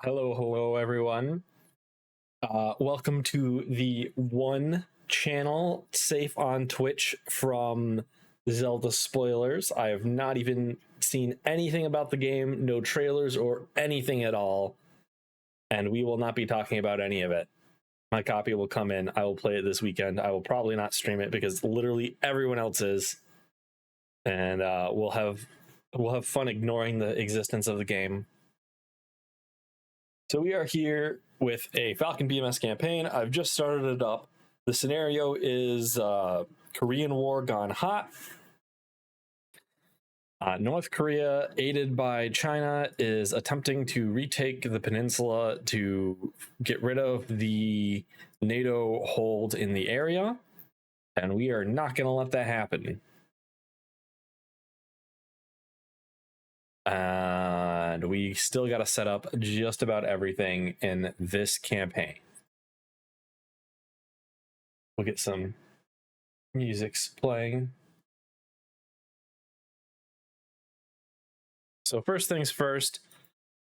Hello, everyone. Welcome to the one channel safe on Twitch from Zelda spoilers. I have not even seen anything about the game, no trailers or anything at all, and we will not be talking about any of it. My copy will come in. I will play it this weekend. I will probably not stream it because literally everyone else is, and we'll have fun ignoring the existence of the game. So we are here with a Falcon BMS campaign. I've just started it up. The scenario is Korean War gone hot. North Korea, aided by China, is attempting to retake the peninsula to get rid of the NATO hold in the area, and we are not going to let that happen. And we still got to set up just about everything in this campaign. We'll get some music's playing. So first things first,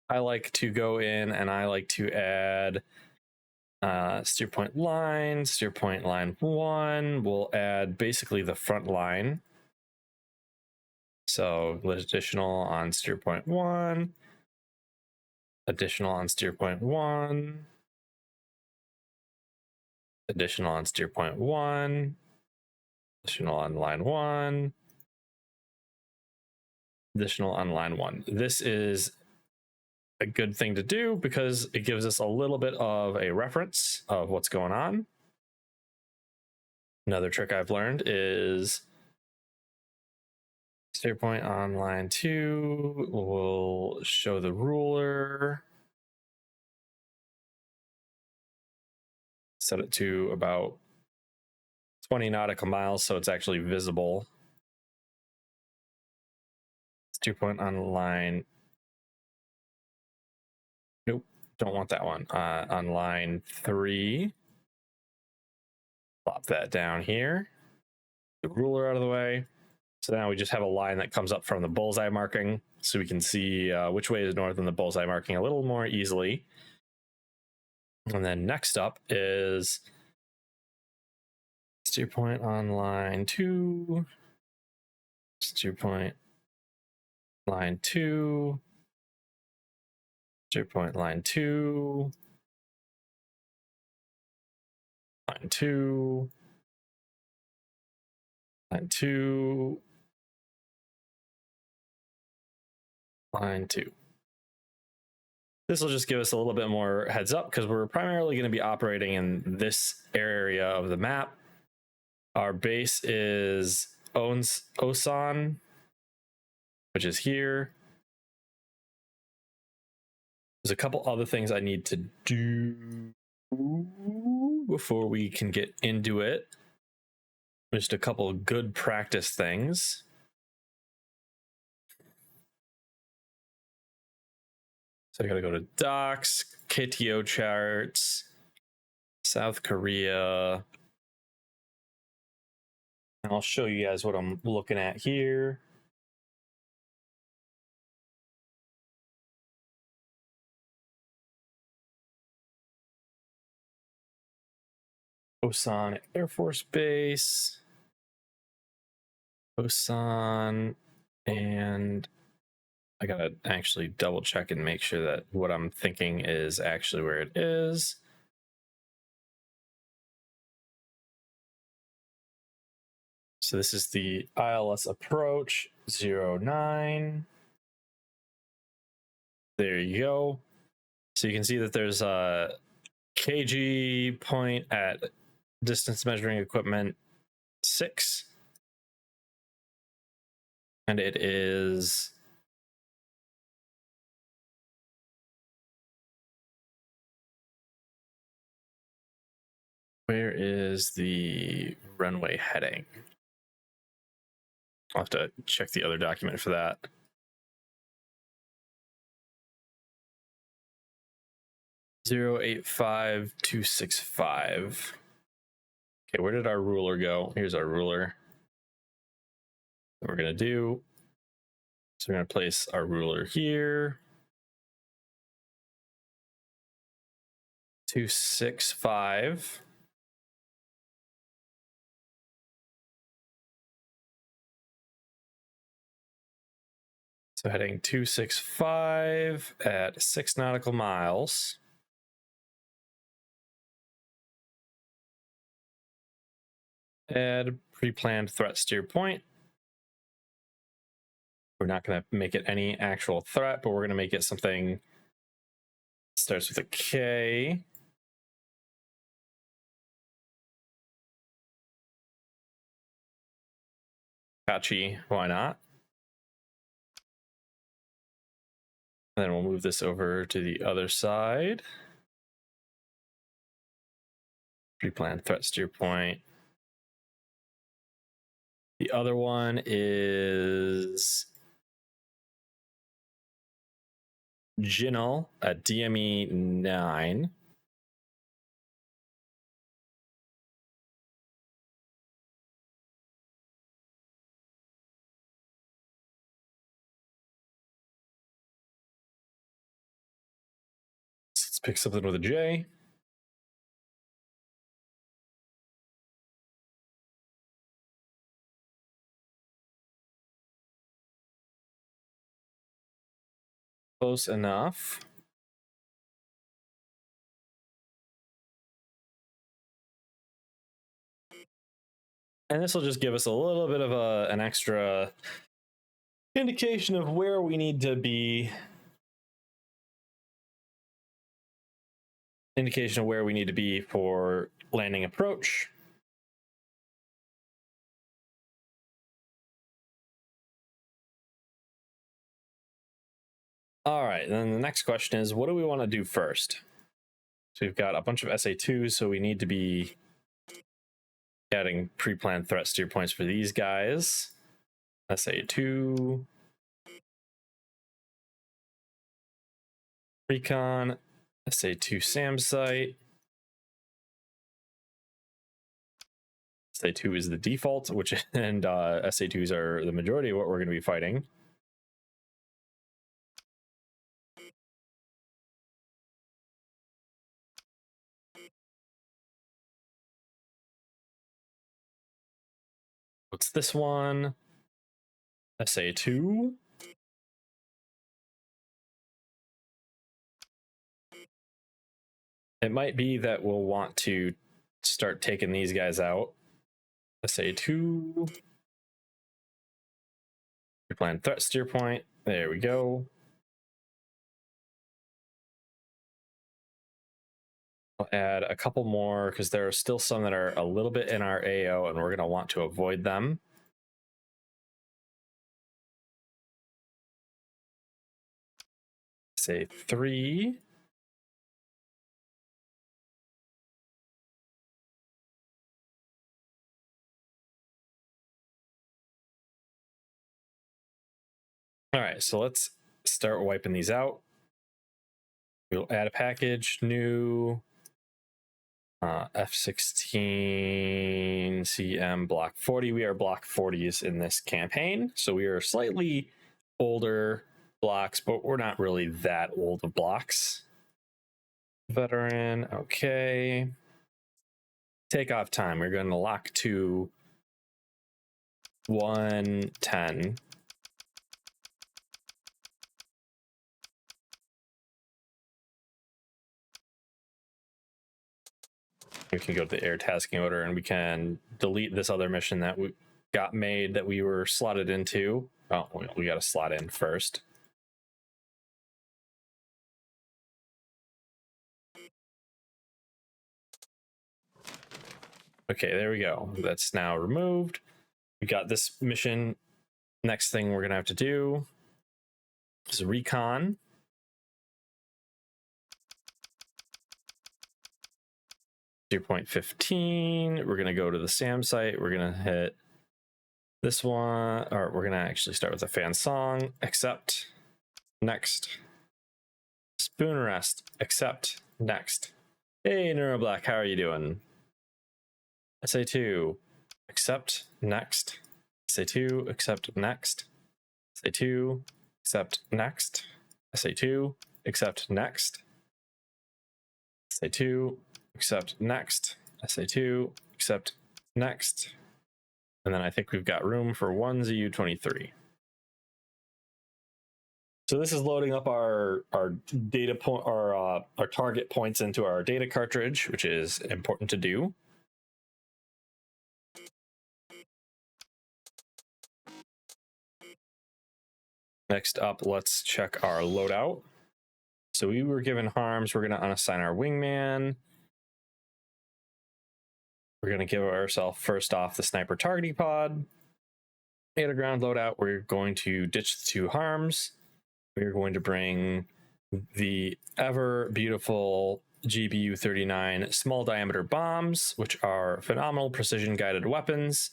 I like to go in and I like to add steer point line 1. We'll add basically the front line. So additional on steer point 1, additional on steer point 1, additional on steer point 1, additional on line 1, additional on line 1. This is a good thing to do because it gives us a little bit of a reference of what's going on. Another trick I've learned is steer point on line 2 will show the ruler. Set it to about 20 nautical miles so it's actually visible. Steer point on line. Nope, don't want that one. On line 3. Plop that down here. The ruler out of the way. So now we just have a line that comes up from the bullseye marking, so we can see which way is north in the bullseye marking a little more easily. And then next up is steer point on line 2, steer point line 2, steer point line 2, line 2, line 2, line 2. This will just give us a little bit more heads up because we're primarily going to be operating in this area of the map. Our base is Osan, which is here. There's a couple other things I need to do before we can get into it. Just a couple of good practice things. So I gotta go to docs, KTO charts, South Korea. And I'll show you guys what I'm looking at here. Osan Air Force Base. Osan, and I gotta actually double check and make sure that what I'm thinking is actually where it is. So this is the ILS approach 09. There you go. So you can see that there's a KG point at distance measuring equipment 6. And it is where is the runway heading? I'll have to check the other document for that. (085) Okay, where did our ruler go? Here's our ruler. What we're gonna do, so we're gonna place our ruler here. 265. So heading 265 at 6 nautical miles. Add pre-planned threats to your point. We're not going to make it any actual threat, but we're going to make it something that starts with a K. Catchy, why not? And then we'll move this over to the other side. Pre-planned threats to your point. The other one is Jinnel at DME 9. Let's pick something with a J. Close enough. And this will just give us a little bit of an extra indication of where we need to be. Indication of where we need to be for landing approach. All right, then the next question is, what do we want to do first? So we've got a bunch of SA2s, so we need to be adding pre-planned threat steer points for these guys. SA2. Recon. SA2 SAM site. SA2 is the default, and SA2s are the majority of what we're going to be fighting. What's this one? SA2. It might be that we'll want to start taking these guys out. SA2. Pre-planned threat steer point. There we go. I'll add a couple more because there are still some that are a little bit in our AO and we're going to want to avoid them. Say 3. All right, so let's start wiping these out. We'll add a package, new F16 CM block 40. We are block 40s in this campaign, so we are slightly older blocks, but we're not really that old of blocks. Veteran, okay. Takeoff time, we're going to lock to 110. We can go to the air tasking order and we can delete this other mission that we got made that we were slotted into. Oh, we got to slot in first. Okay, there we go. That's now removed. We got this mission. Next thing we're going to have to do is recon. Point 15. We're going to go to the SAM site. We're going to hit this one, or we're going to actually start with a fan song. Accept. Next. Spoon rest. Accept. Next. Hey, NeuroBlack, how are you doing? SA2. Accept. Next. SA2. Accept. Next. SA2. Accept. Next. SA2. Accept. Next. SA2, accept next. SA2, accept next. And then I think we've got room for one ZU-23. So this is loading up our data point, our target points into our data cartridge, which is important to do. Next up, let's check our loadout. So we were given harms. We're going to unassign our wingman. We're going to give ourselves first off the sniper targeting pod. Data ground loadout. We're going to ditch the 2 harms. We're going to bring the ever beautiful GBU-39 small diameter bombs, which are phenomenal precision guided weapons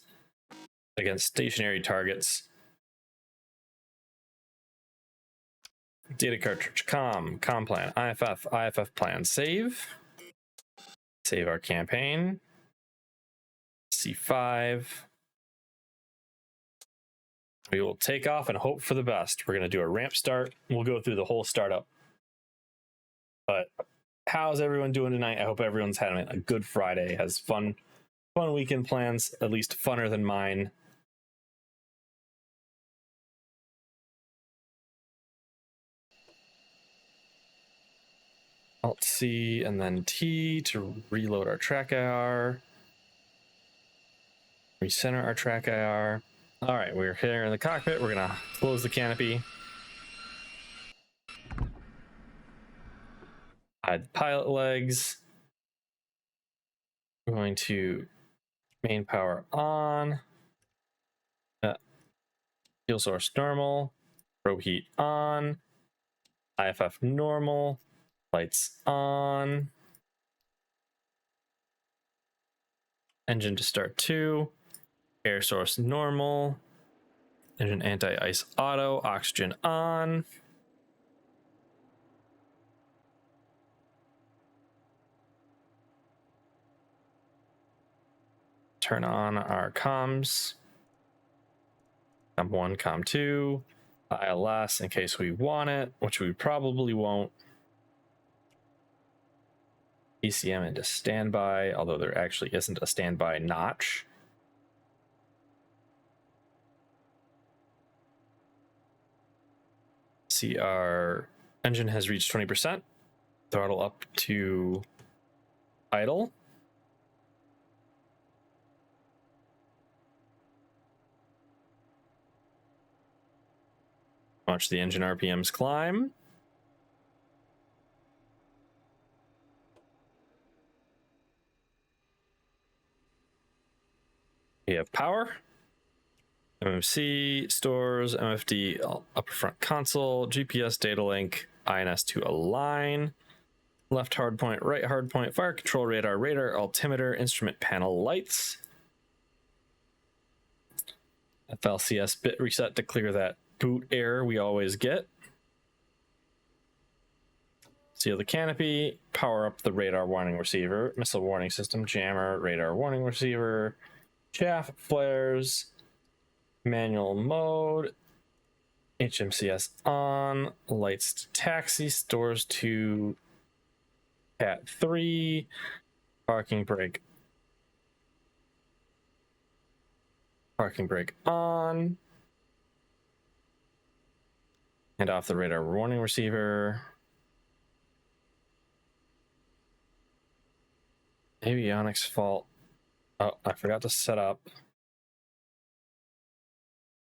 against stationary targets. Data cartridge, com plan, IFF plan, save our campaign, C5. We will take off and hope for the best. We're going to do a ramp start. We'll go through the whole startup. But how's everyone doing tonight? I hope everyone's had a good Friday, has fun weekend plans, at least funner than mine. Alt C and then T to reload our track IR. Recenter our track IR. All right, we're here in the cockpit. We're gonna close the canopy. Hide the pilot legs. We're going to main power on. Fuel source normal. Probe heat on. IFF normal. Lights on. Engine to start 2. Air source normal. Engine anti-ice auto. Oxygen on. Turn on our comms. Com1, Com2. ILS in case we want it, which we probably won't. ECM into standby, although there actually isn't a standby notch. See, our engine has reached 20%. Throttle up to idle. Watch the engine RPMs climb. We have power. MMC, stores, MFD, upper front console, GPS data link, INS to align, left hardpoint, right hardpoint, fire control radar, radar, altimeter, instrument panel lights. FLCS bit reset to clear that boot error we always get. Seal the canopy, power up the radar warning receiver, missile warning system, jammer, radar warning receiver, chaff, flares, manual mode, HMCS on, lights to taxi, stores to Cat 3, parking brake on, and off the radar warning receiver. Avionics fault. Oh, I forgot to set up.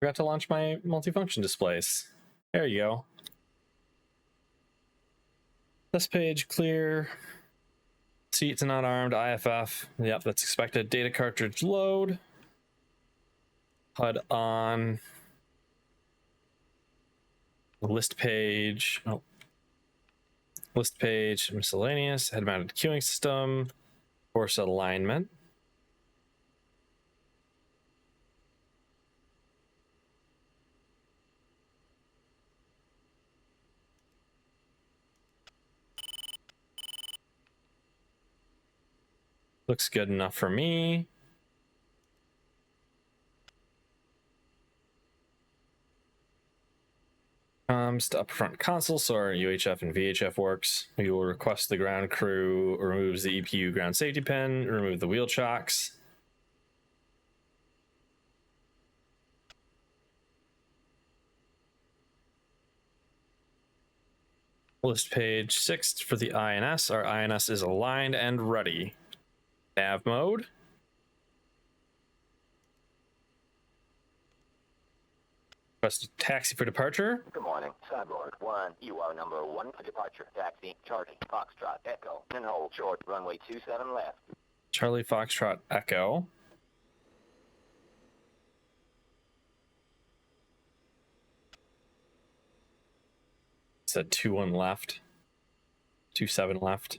Forgot to launch my multifunction displays. There you go. This page clear. Seats not armed. IFF. Yep, that's expected. Data cartridge load. HUD on. List page. Oh. List page. Miscellaneous. Head mounted queuing system. Force alignment. Looks good enough for me. comes to upfront console, so our UHF and VHF works. We will request the ground crew removes the EPU ground safety pin, remove the wheel chocks. List page 6 for the INS. Our INS is aligned and ready. Nav mode. Request a taxi for departure. Good morning. Cyborg 1, you are number 1 for departure. Taxi, charging, Foxtrot, Echo, and hold short, runway 27 left. Charlie Foxtrot Echo. Said 2-1 left. 2-7 left.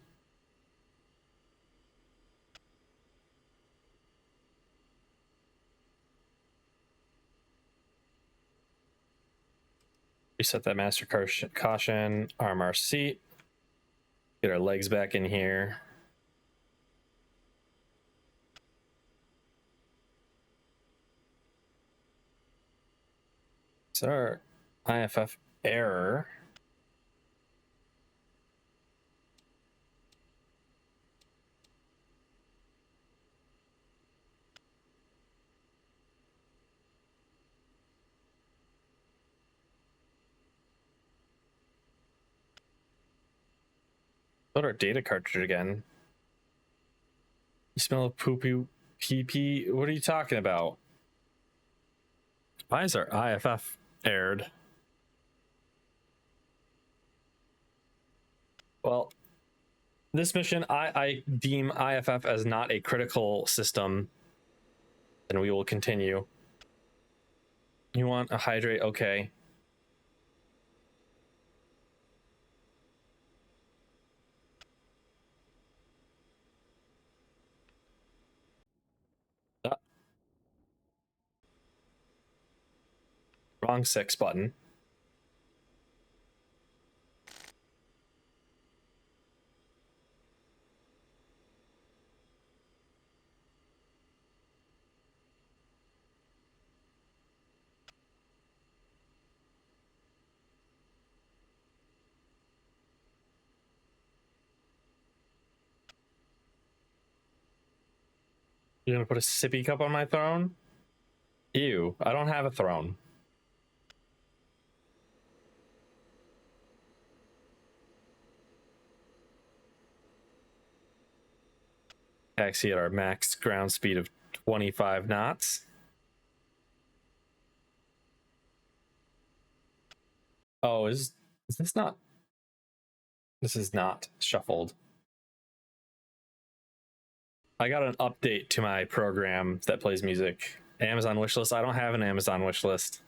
Reset that master caution, arm our seat. Get our legs back in here. So our IFF error. Load our data cartridge again. You smell of poopy PP? What are you talking about? Why is our IFF errored? Well, this mission, I deem IFF as not a critical system, and we will continue. You want a hydrate? Okay. Wrong 6 button. You're gonna put a sippy cup on my throne? Ew, I don't have a throne. Taxi at our max ground speed of 25 knots. Oh, is this not? This is not shuffled. I got an update to my program that plays music. Amazon wishlist. I don't have an Amazon wishlist.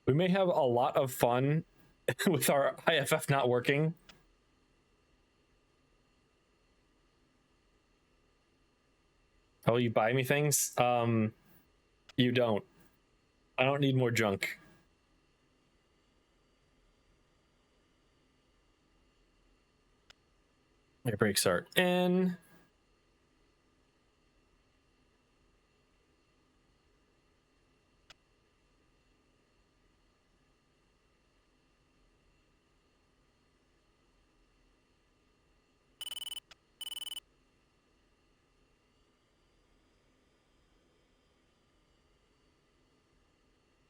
We may have a lot of fun with our IFF not working. Oh, you buy me things? You don't. I don't need more junk. Air brakes are in.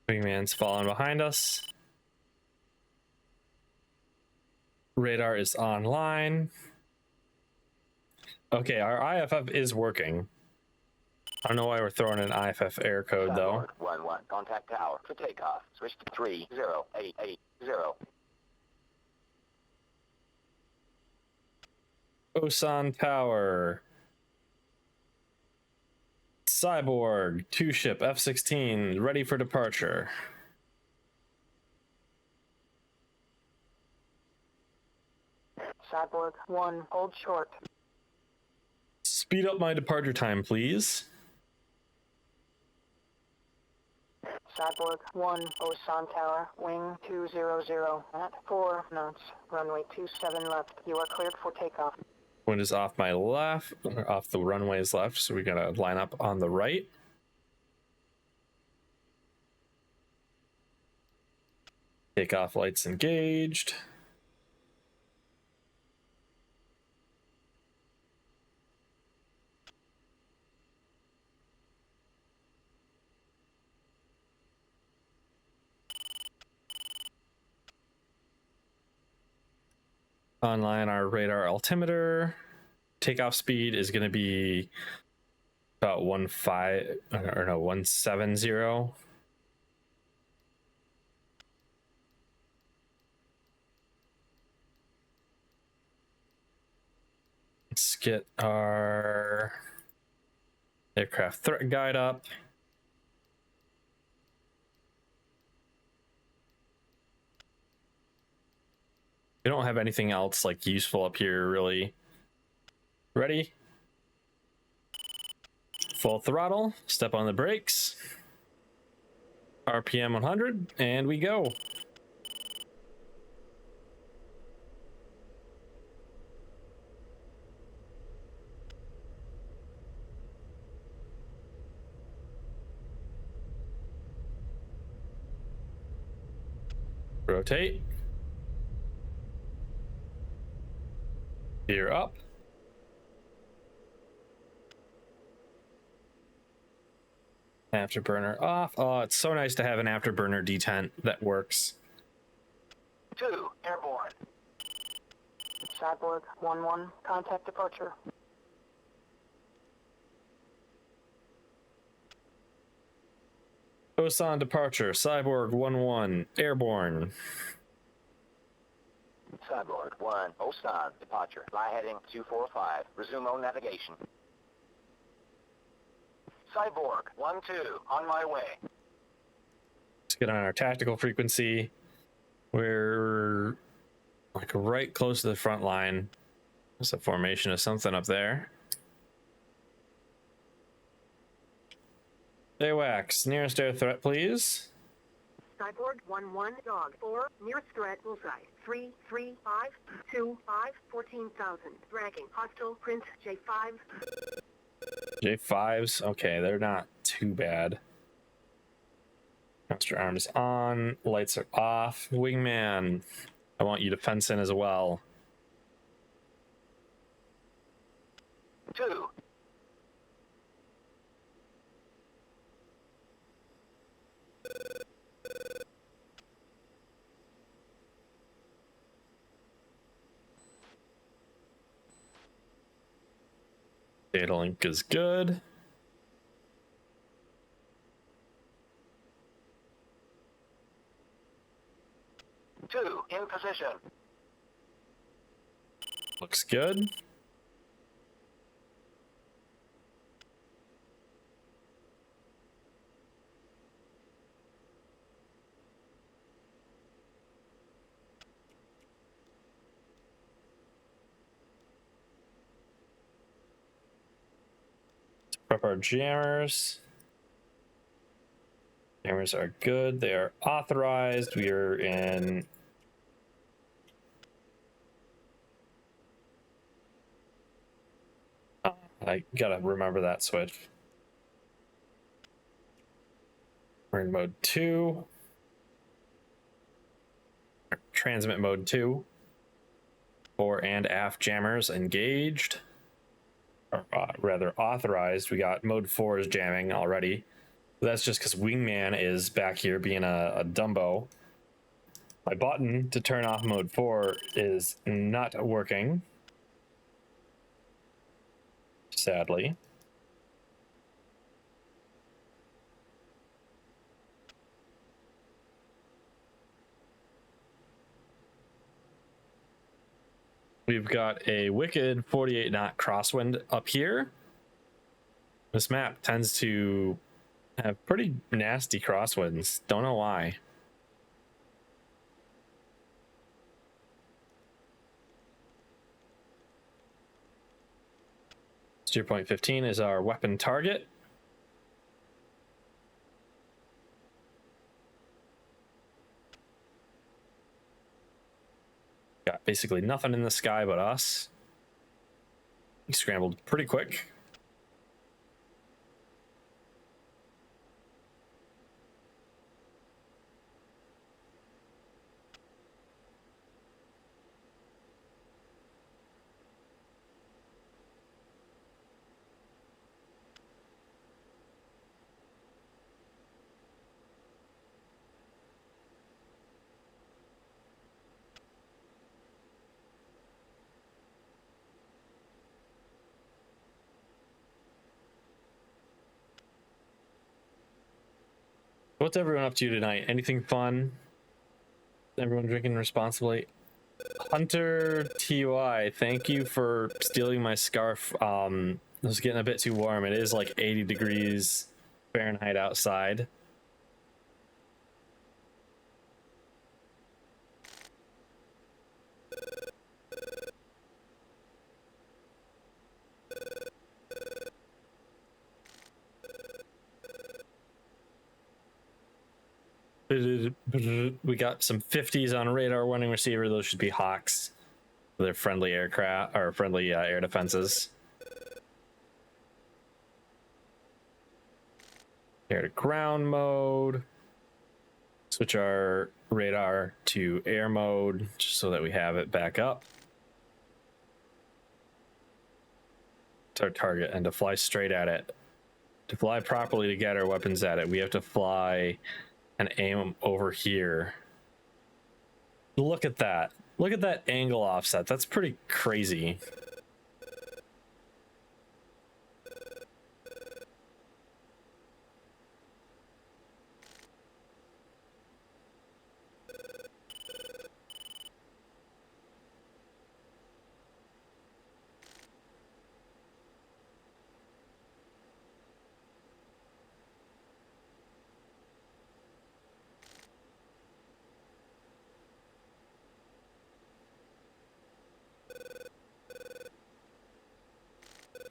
Wingman's falling behind us. Radar is online. Okay, our IFF is working. I don't know why we're throwing an IFF error code though. 1-1, contact tower for takeoff. Switch to 3080. Osan Tower. Cyborg, 2-ship, F-16, ready for departure. Cyborg 1, hold short. Speed up my departure time, please. Cyborg 1, Osan Tower, wing 200 at 4 knots, runway 27 left. You are cleared for takeoff. Wind is off my left, off the runway's left, so we gotta line up on the right. Takeoff lights engaged. Online our radar altimeter. Takeoff speed is going to be about 170. Let's get our aircraft threat guide up. We don't have anything else like useful up here really. Ready? Full throttle, step on the brakes. RPM 100, and we go. Rotate. Gear up. Afterburner off. Oh, it's so nice to have an afterburner detent that works. 2, airborne. Cyborg 1-1, contact departure. Osan departure, Cyborg 1-1, airborne. Cyborg 1, Osan, departure. Fly heading 245. Resume on navigation. Cyborg 1-2, on my way. Let's get on our tactical frequency. We're like right close to the front line. There's a formation of something up there. AWACS, nearest air threat, please. Cyborg 1-1, dog 4, nearest threat bullseye 33525 14,000. Dragging hostile Prince J5. J5s, okay, they're not too bad. Master arms on, lights are off. Wingman, I want you to fence in as well. 2. Data link is good. Two, in position. Looks good. Prep our jammers. Jammers are good. They are authorized. We are in I gotta remember that switch. We're in mode 2. Transmit mode 2. Fore and aft jammers engaged. Or rather authorized. We got mode 4 is jamming already. That's just because Wingman is back here being a Dumbo. My button to turn off mode 4 is not working. Sadly. We've got a wicked 48 knot crosswind up here. This map tends to have pretty nasty crosswinds. Don't know why. Steer point 15 is our weapon target. basically nothing in the sky but us. We scrambled pretty quick. What's everyone up to tonight? Anything fun? Everyone drinking responsibly? Hunter TUI, thank you for stealing my scarf. It was getting a bit too warm. It is like 80 degrees Fahrenheit outside. We got some 50s on radar warning receiver. Those should be Hawks. They're friendly aircraft or friendly air defenses. Air to ground mode. Switch our radar to air mode just so that we have it back up. It's our target, and to fly straight at it. To fly properly to get our weapons at it, we have to fly and aim over here. Look at that. Look at that angle offset. That's pretty crazy.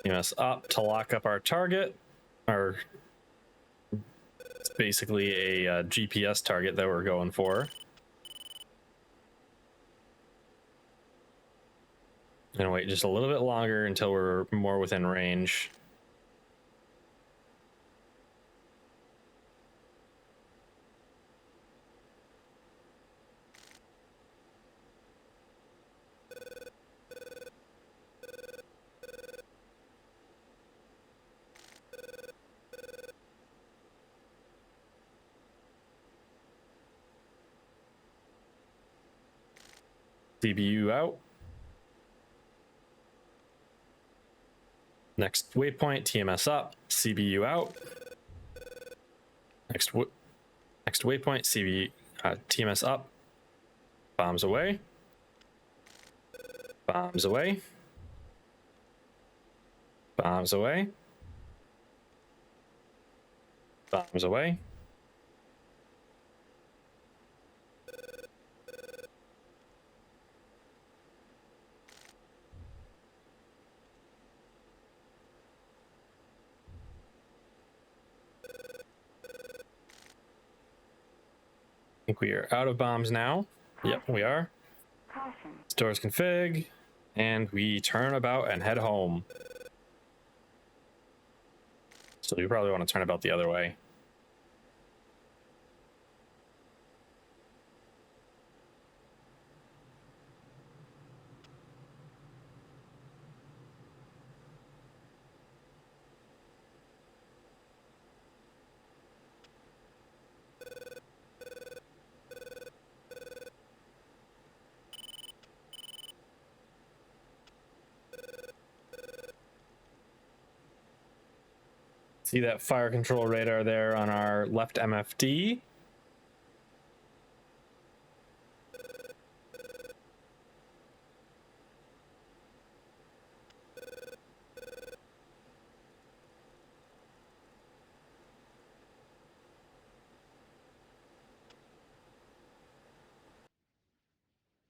EMS up to lock up our target. It's basically a GPS target that we're going for. And wait just a little bit longer until we're more within range. CBU out. Next waypoint, TMS up, CBU out. Next waypoint, TMS up. Bombs away. Bombs away. Bombs away. Bombs away. I think we are out of bombs now. Yep, we are. Stores config, and we turn about and head home. So you probably want to turn about the other way. See that fire control radar there on our left MFD?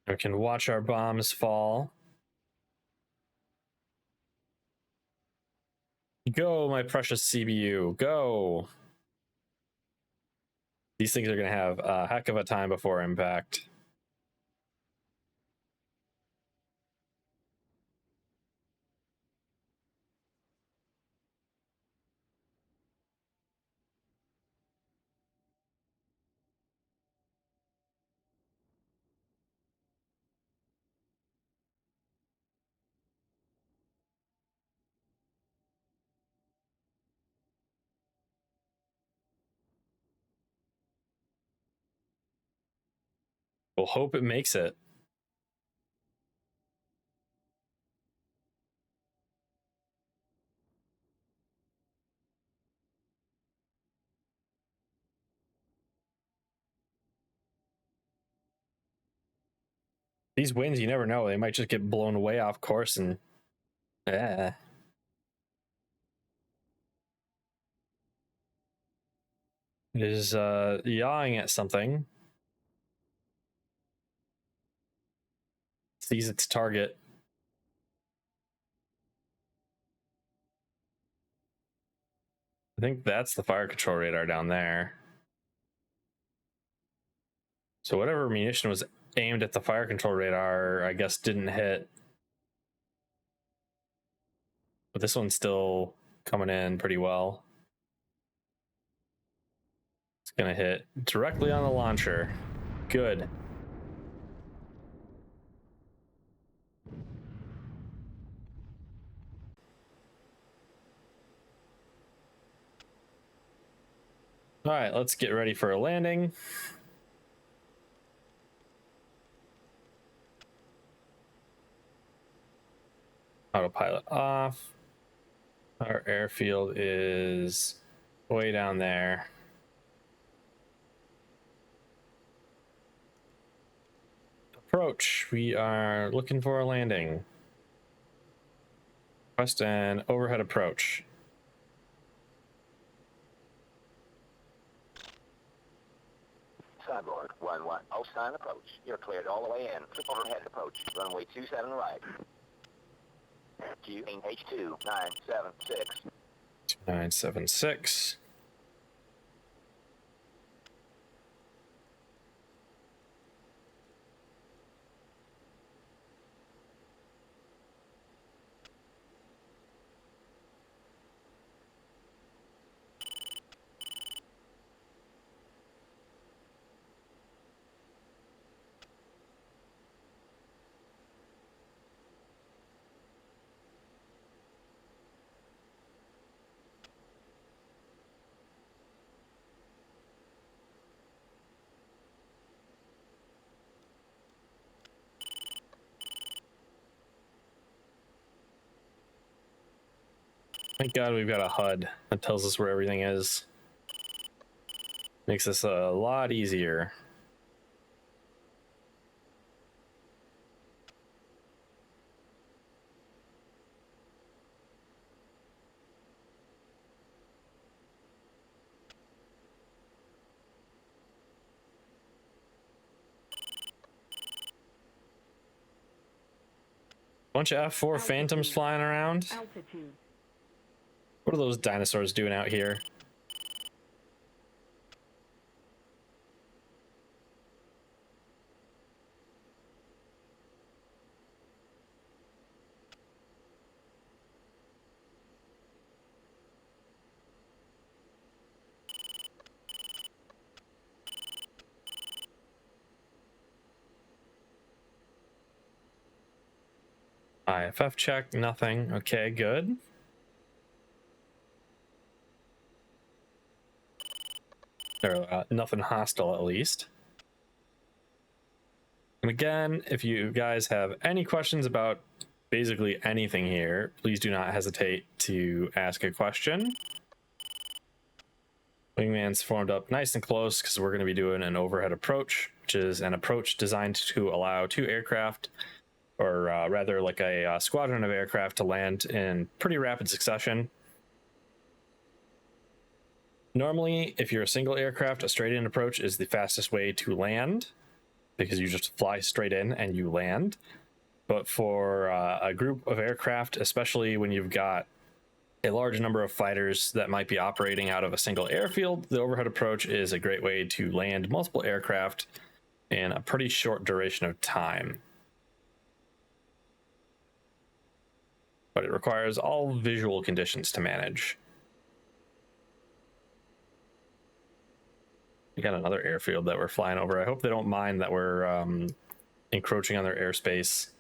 We can watch our bombs fall. Go, my precious CBU, go. These things are going to have a heck of a time before impact. We'll hope it makes it. These winds, you never know. They might just get blown way off course and it is yawing at something. Sees its target. I think that's the fire control radar down there. So whatever munition was aimed at the fire control radar, I guess didn't hit. But this one's still coming in pretty well. It's gonna hit directly on the launcher. Good. All right, let's get ready for a landing. Autopilot off. Our airfield is way down there. Approach. We are looking for a landing. Request an overhead approach. Cyborg 1-1. Sign approach. You're cleared all the way in. Overhead approach. Runway 27 right. QH2976. 2976. Thank God we've got a HUD that tells us where everything is. Makes this a lot easier. Bunch of F4 Phantoms flying around. Altitude. What are those dinosaurs doing out here? IFF check, nothing. Okay, good. Or nothing hostile, at least. And again, if you guys have any questions about basically anything here, please do not hesitate to ask a question. Wingman's formed up nice and close because we're going to be doing an overhead approach, which is an approach designed to allow two aircraft, or rather like a squadron of aircraft, to land in pretty rapid succession. Normally, if you're a single aircraft, a straight-in approach is the fastest way to land because you just fly straight in and you land. But for a group of aircraft, especially when you've got a large number of fighters that might be operating out of a single airfield, the overhead approach is a great way to land multiple aircraft in a pretty short duration of time. But it requires all visual conditions to manage. We got another airfield that we're flying over. I hope they don't mind that we're encroaching on their airspace.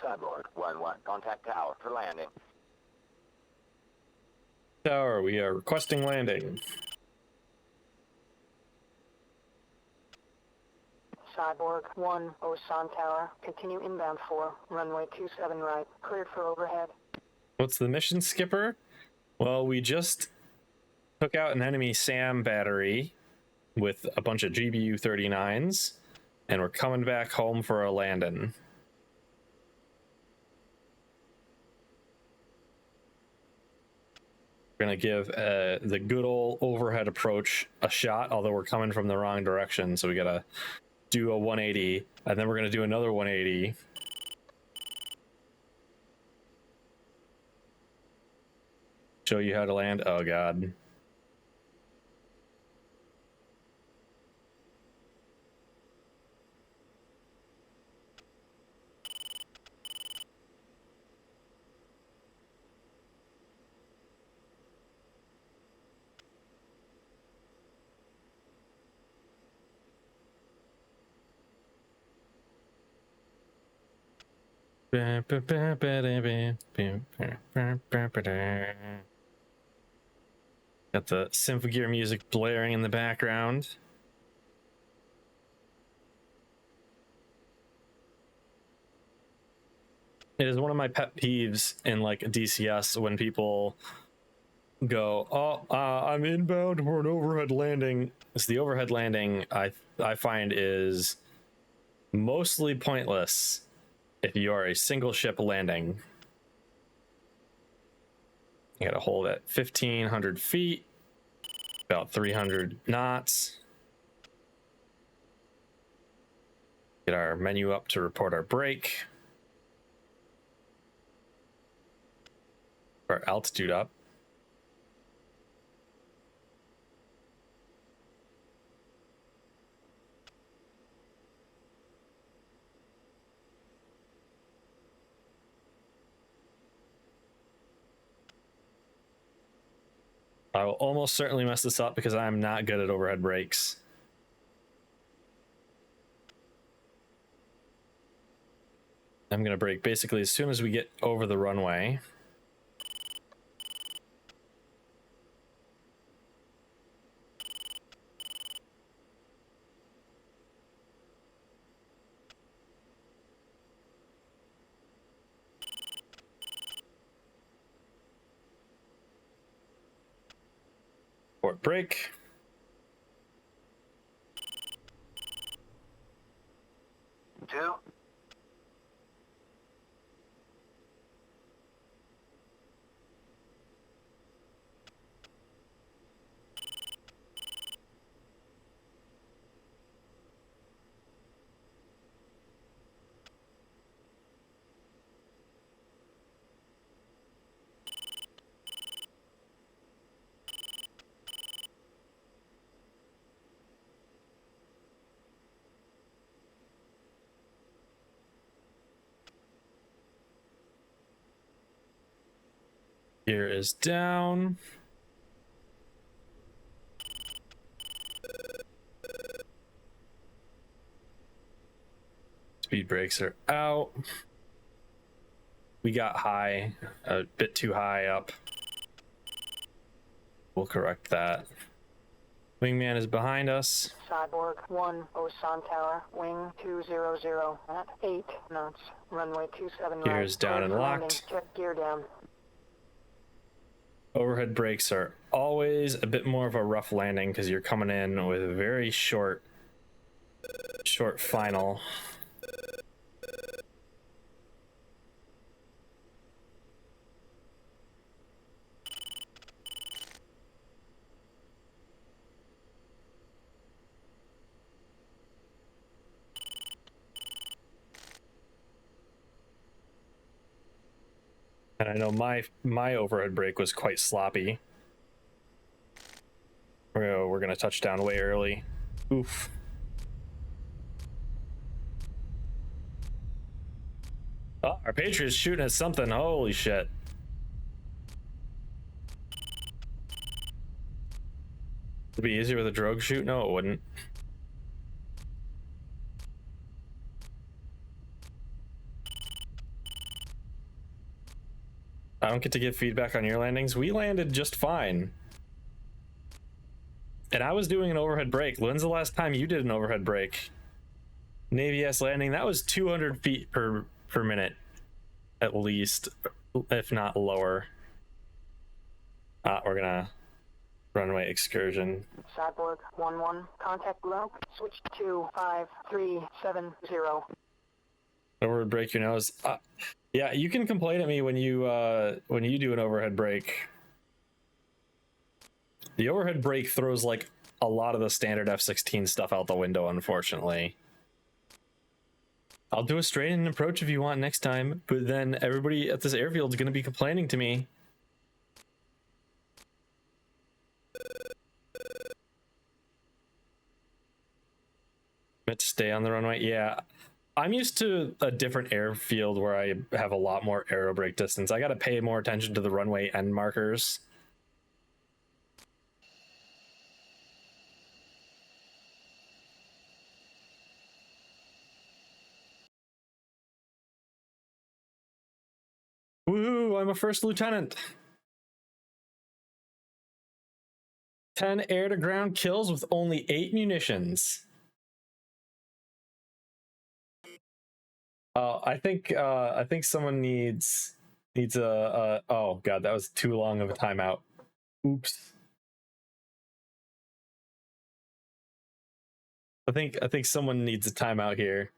Cyborg 1-1, contact tower for landing. Tower, we are requesting landing. Cyborg 1, Osan Tower. Continue inbound for runway 27 right. Cleared for overhead. What's the mission, Skipper? Well, we just took out an enemy SAM battery with a bunch of GBU 39s, and we're coming back home for a landing. We're gonna give the good old overhead approach a shot, although we're coming from the wrong direction, so we gotta do a 180, and then we're gonna do another 180. Show you how to land. Oh god. Got the Symphogear music blaring in the background. It is one of my pet peeves in like DCS when people go, "Oh, I'm inbound for an overhead landing." It's the overhead landing I find is mostly pointless if you are a single ship landing. You gotta hold at 1,500 feet, about 300 knots. Get our menu up to report our brake. Our altitude up. I will almost certainly mess this up because I'm not good at overhead brakes. I'm going to brake basically as soon as we get over the runway. Port brake. Two. Gear is down. Speed brakes are out. We got high, a bit too high up. We'll correct that. Wingman is behind us. Cyborg 1, Osan Tower. Wing 200 at 8 knots. Runway 27 right. Gear is down and Cleared for landing. locked. Check gear down. Overhead brakes are always a bit more of a rough landing because you're coming in with a very short final. And I know my overhead brake was quite sloppy. We're gonna touch down way early. Oof. Oh, our Patriot's shooting at something. Holy shit. Would it be easier with a drogue shoot? No, it wouldn't. I don't get to give feedback on your landings. We landed just fine. And I was doing an overhead break. When's the last time you did an overhead break? Navy S landing, that was 200 feet per minute, at least, if not lower. We're gonna runway excursion. Cyborg 1-1, contact below. Switch to 5370. Overhead break your nose. Yeah, you can complain at me when you do an overhead break. The overhead break throws like a lot of the standard F-16 stuff out the window, unfortunately. I'll do a straight-in approach if you want next time, but then everybody at this airfield is going to be complaining to me. Meant to stay on the runway. Yeah, I'm used to a different airfield where I have a lot more aero brake distance. I got to pay more attention to the runway end markers. Woohoo, I'm a first lieutenant. 10 air-to-ground kills with only 8 munitions. I think someone needs a oh god, that was too long of a timeout. Oops. I think someone needs a timeout here.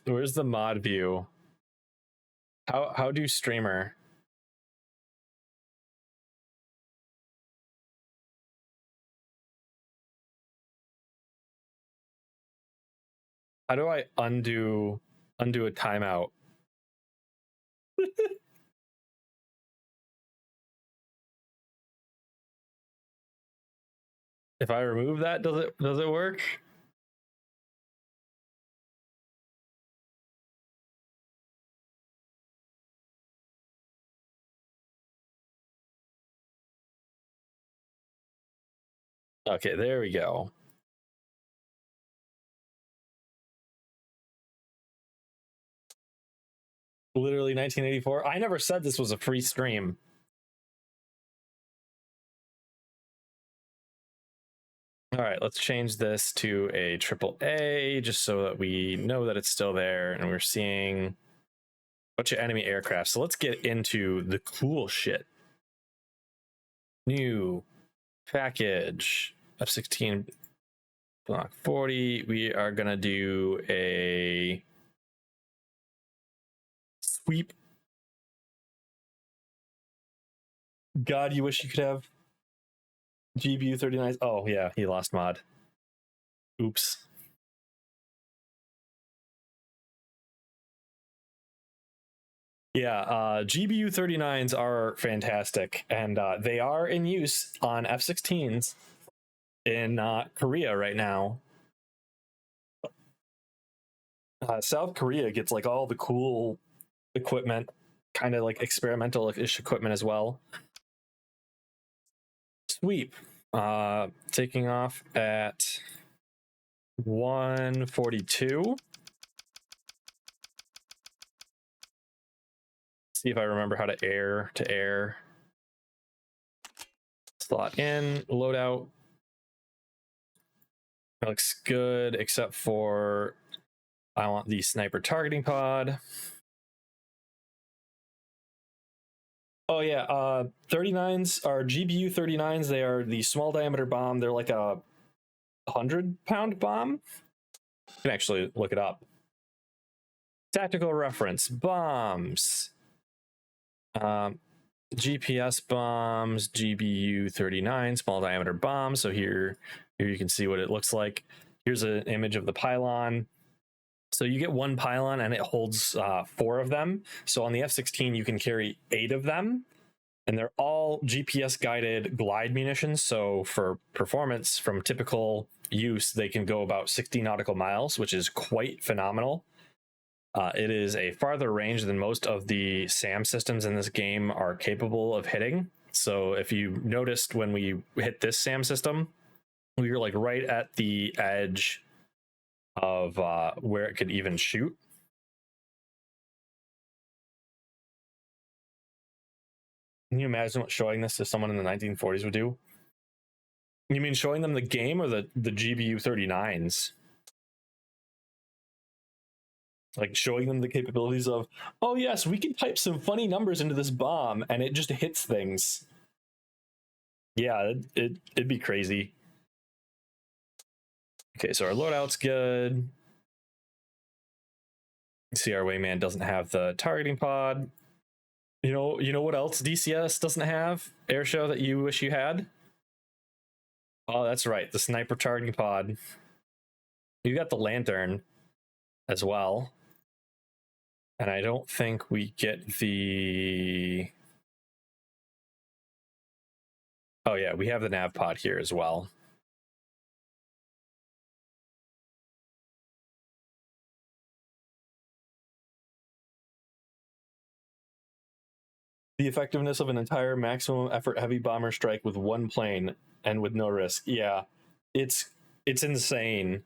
Where's the mod view? How do streamer? How do I undo a timeout? If I remove that, does it work? Okay, there we go. Literally 1984. I never said this was a free stream. All right, let's change this to a AAA just so that we know that it's still there and we're seeing a bunch of enemy aircraft. So let's get into the cool shit. New package F-16 Block 40. We are gonna do a sweep. God, you wish you could have GBU 39. Oh yeah, he lost mod. Oops. Yeah, GBU 39s are fantastic, and they are in use on F-16s in Korea right now. South Korea gets like all the cool equipment, kind of like experimental-ish equipment as well. Sweep, taking off at 142. See if I remember how to air. Slot in, loadout. It looks good, except for I want the sniper targeting pod. Oh yeah, 39s are GBU 39s. They are the small diameter bomb. They're like a 100-pound bomb. You can actually look it up. Tactical reference, bombs. GPS bombs, GBU 39, small diameter bomb. So here you can see what it looks like. Here's an image of the pylon. So you get one pylon and it holds 4 of them. So on the F-16, you can carry 8 of them. And they're all GPS guided glide munitions. So for performance from typical use, they can go about 60 nautical miles, which is quite phenomenal. It is a farther range than most of the SAM systems in this game are capable of hitting. So if you noticed when we hit this SAM system, we were like right at the edge of where it could even shoot. Can you imagine what showing this to someone in the 1940s would do? You mean showing them the game or the GBU 39s? Like showing them the capabilities of, oh yes, we can type some funny numbers into this bomb and it just hits things. Yeah, it'd be crazy. Okay, so our loadout's good. See, our wayman doesn't have the targeting pod. You know what else DCS doesn't have? Airshow that you wish you had? Oh, that's right, the sniper targeting pod. You got the lantern as well. And I don't think we get the... Oh yeah, we have the nav pod here as well. The effectiveness of an entire maximum effort heavy bomber strike with one plane and with no risk. Yeah, it's insane.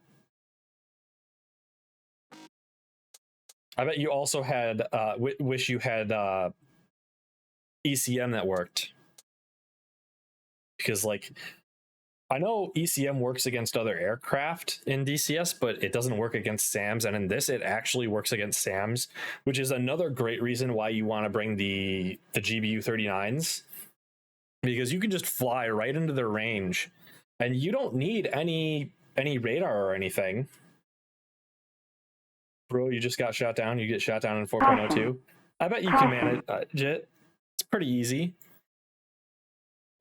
I bet you also had wish you had ECM that worked, because like I know ECM works against other aircraft in DCS, but it doesn't work against SAMs, and in this it actually works against SAMs, which is another great reason why you want to bring the GBU 39s, because you can just fly right into their range and you don't need any radar or anything. Bro, you just got shot down. You get shot down in 4.02. I bet you can manage it. It's pretty easy.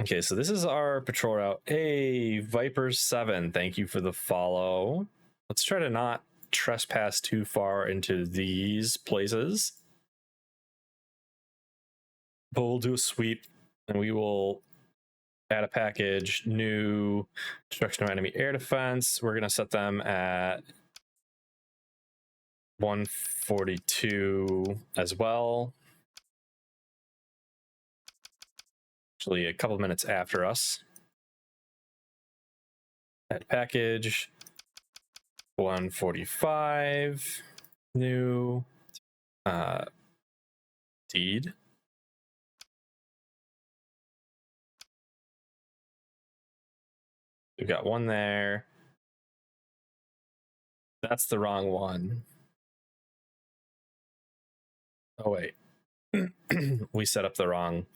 Okay, so this is our patrol route. Hey, Viper7, thank you for the follow. Let's try to not trespass too far into these places. But we'll do a sweep and we will add a package, new destruction of enemy air defense. We're going to set them at 142 as well. Actually, a couple minutes after us. Add package, 145, new, deed. We've got one there. That's the wrong one. Oh, wait. We set up the wrong.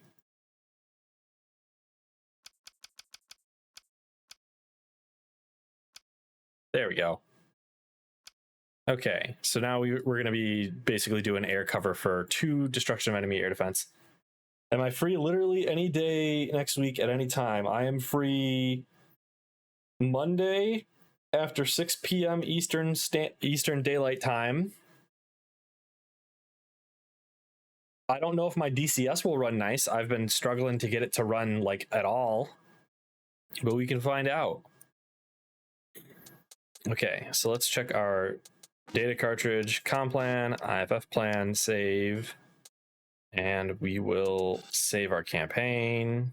There we go. Okay, so now we're going to be basically doing air cover for 2 destruction of enemy air defense. Am I free literally any day next week at any time? I am free Monday after 6 p.m. Eastern Daylight Time. I don't know if my DCS will run nice. I've been struggling to get it to run like at all, but we can find out. Okay, so let's check our data cartridge, comm plan, IFF plan, save, and we will save our campaign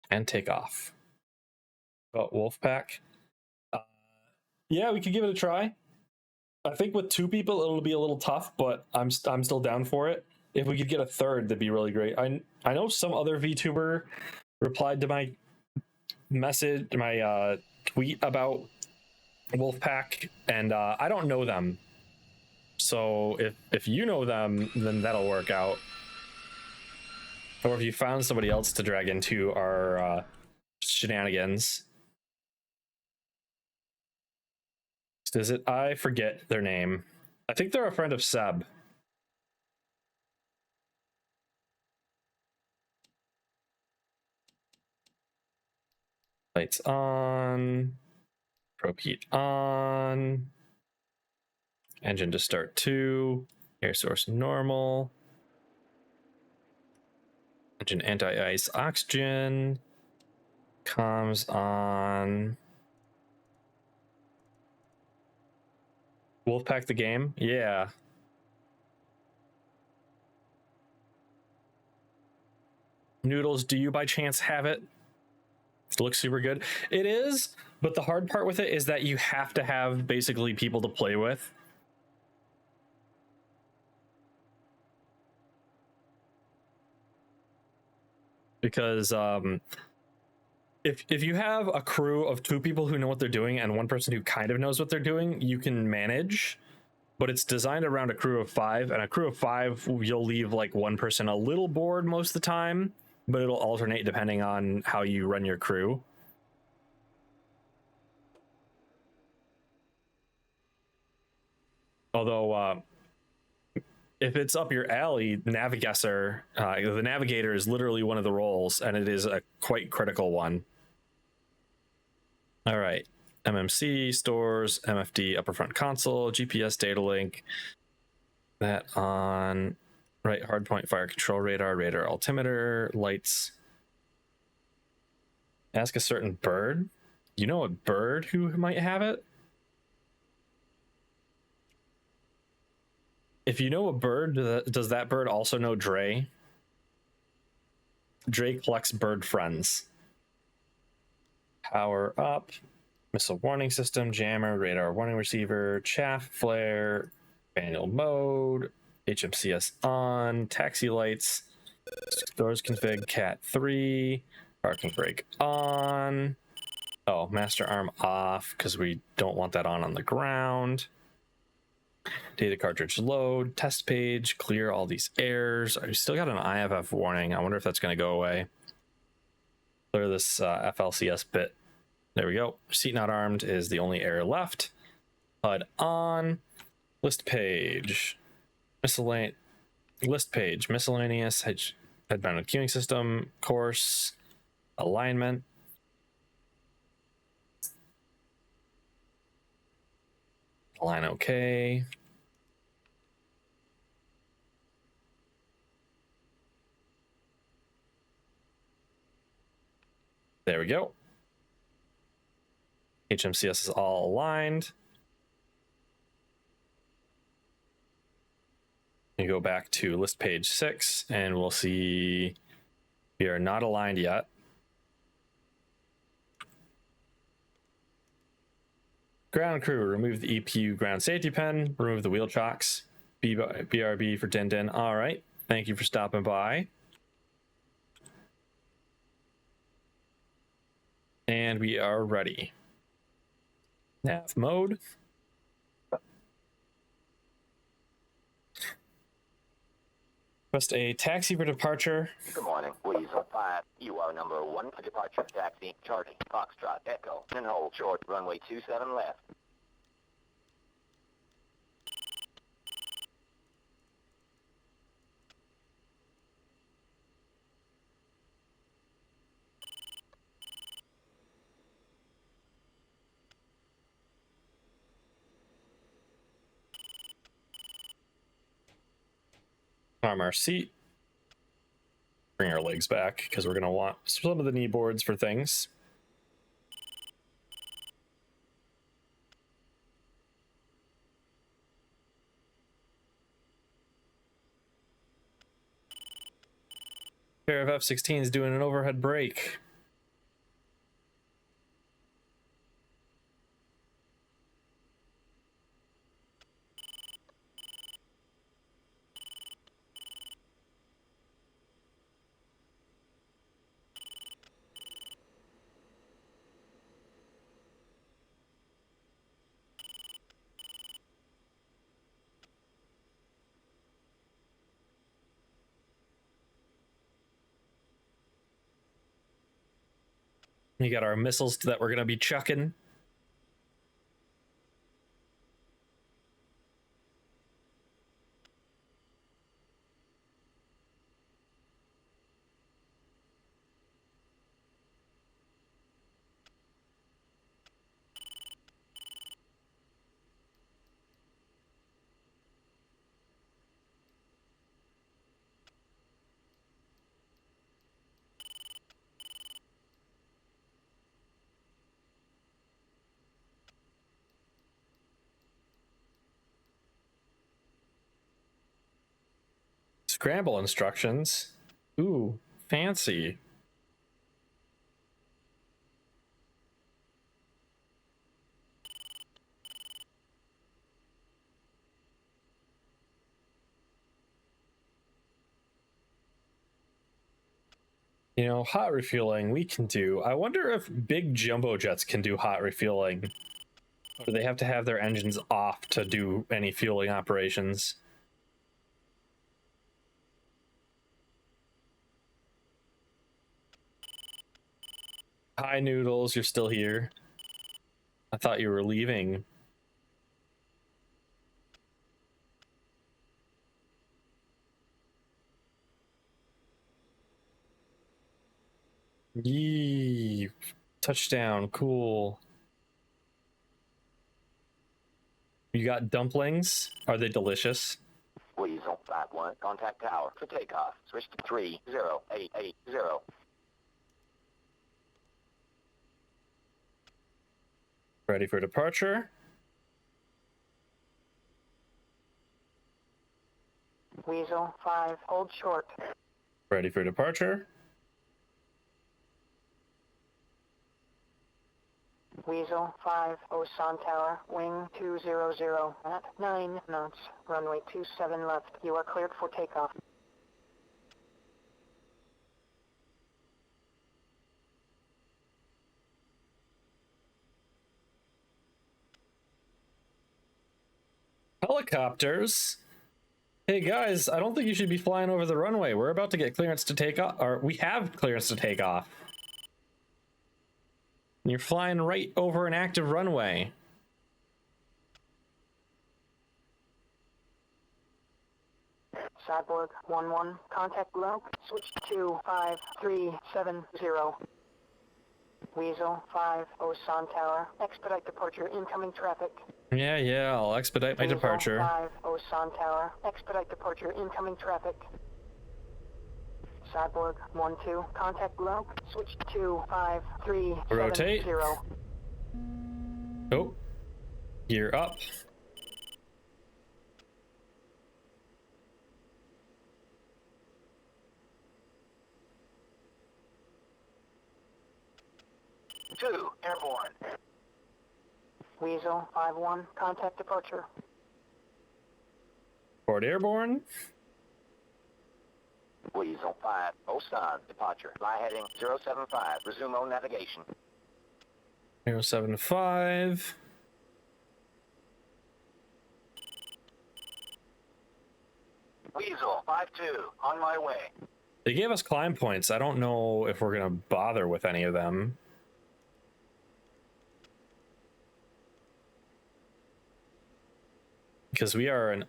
and take off. Oh, Wolfpack. Yeah, we could give it a try. I think with 2 people it'll be a little tough, but I'm still down for it. If we could get a third, that'd be really great. I know some other VTuber replied to my message, my tweet about Wolfpack, and I don't know them. So if you know them, then that'll work out. Or if you found somebody else to drag into our shenanigans. Is it? I forget their name. I think they're a friend of Seb. Lights on. Probe heat on. Engine to start 2. Air source normal. Engine anti-ice oxygen. Comms on. Wolfpack the game? Yeah. Noodles, do you by chance have it? It looks super good. It is, but the hard part with it is that you have to have basically people to play with. Because if you have a crew of 2 people who know what they're doing and 1 person who kind of knows what they're doing, you can manage. But it's designed around a crew of 5, and a crew of 5, you'll leave like 1 person a little bored most of the time, but it'll alternate depending on how you run your crew. Although, if it's up your alley, the navigator is literally one of the roles, and it is a quite critical one. All right. MMC, stores, MFD, upper front console, GPS data link. That on. Right, hardpoint, fire control radar, radar altimeter, lights. Ask a certain bird. You know a bird who might have it? If you know a bird, does that bird also know Dre? Dre collects bird friends. Power up. Missile warning system, jammer, radar warning receiver, chaff flare, manual mode, HMCS on, taxi lights, stores config, cat 3, parking brake on. Oh, master arm off because we don't want that on the ground. Data cartridge load, test page, clear all these errors. I still got an IFF warning. I wonder if that's going to go away. Clear this FLCS bit. There we go. Seat not armed is the only error left. HUD on. List page. List page. Miscellaneous. Head-mounted queuing system. Course. Alignment. Align OK. There we go. HMCS is all aligned. You go back to list page 6 and we'll see we are not aligned yet. Ground crew, remove the EPU ground safety pen, remove the wheel chocks. BRB for Din Din. All right. Thank you for stopping by. And we are ready. Nav mode. Request a taxi for departure. Good morning. Weasel 5. You are number 1 for departure. Taxi, Charlie, Foxtrot, Echo, and hold short, runway 27 left. Arm our seat. Bring our legs back because we're going to want some of the knee boards for things. Pair of F-16s doing an overhead brake. We got our missiles that we're going to be chucking. Scramble instructions. Ooh, fancy. You know, hot refueling we can do. I wonder if big jumbo jets can do hot refueling. Or do they have to have their engines off to do any fueling operations? Hi, Noodles, you're still here. I thought you were leaving. Yee. Touchdown, cool. You got dumplings? Are they delicious? Weasel 5-1, contact tower for takeoff. Switch to 30880. Ready for departure? Weasel 5, hold short. Ready for departure? Weasel 5, Osan Tower, wing 200 at 9 knots, runway 27 left. You are cleared for takeoff. Helicopters? Hey guys, I don't think you should be flying over the runway. We're about to get clearance to take off, or we have clearance to take off. You're flying right over an active runway. Cyborg 1-1, contact low, switch to 5370. Weasel 5, Osan Tower, expedite departure, incoming traffic. Yeah, I'll expedite my Weasel departure. 5, Osan Tower, expedite departure, incoming traffic. Cyborg 1-2, contact low, switch to 5370. Rotate. Oh, gear up. Two, airborne. Weasel 5-1, contact departure. Port airborne. Weasel 5, Osan, departure. Fly heading 075, resume on navigation. 075. Weasel 5-2, on my way. They gave us climb points. I don't know if we're gonna bother with any of them. Because we are an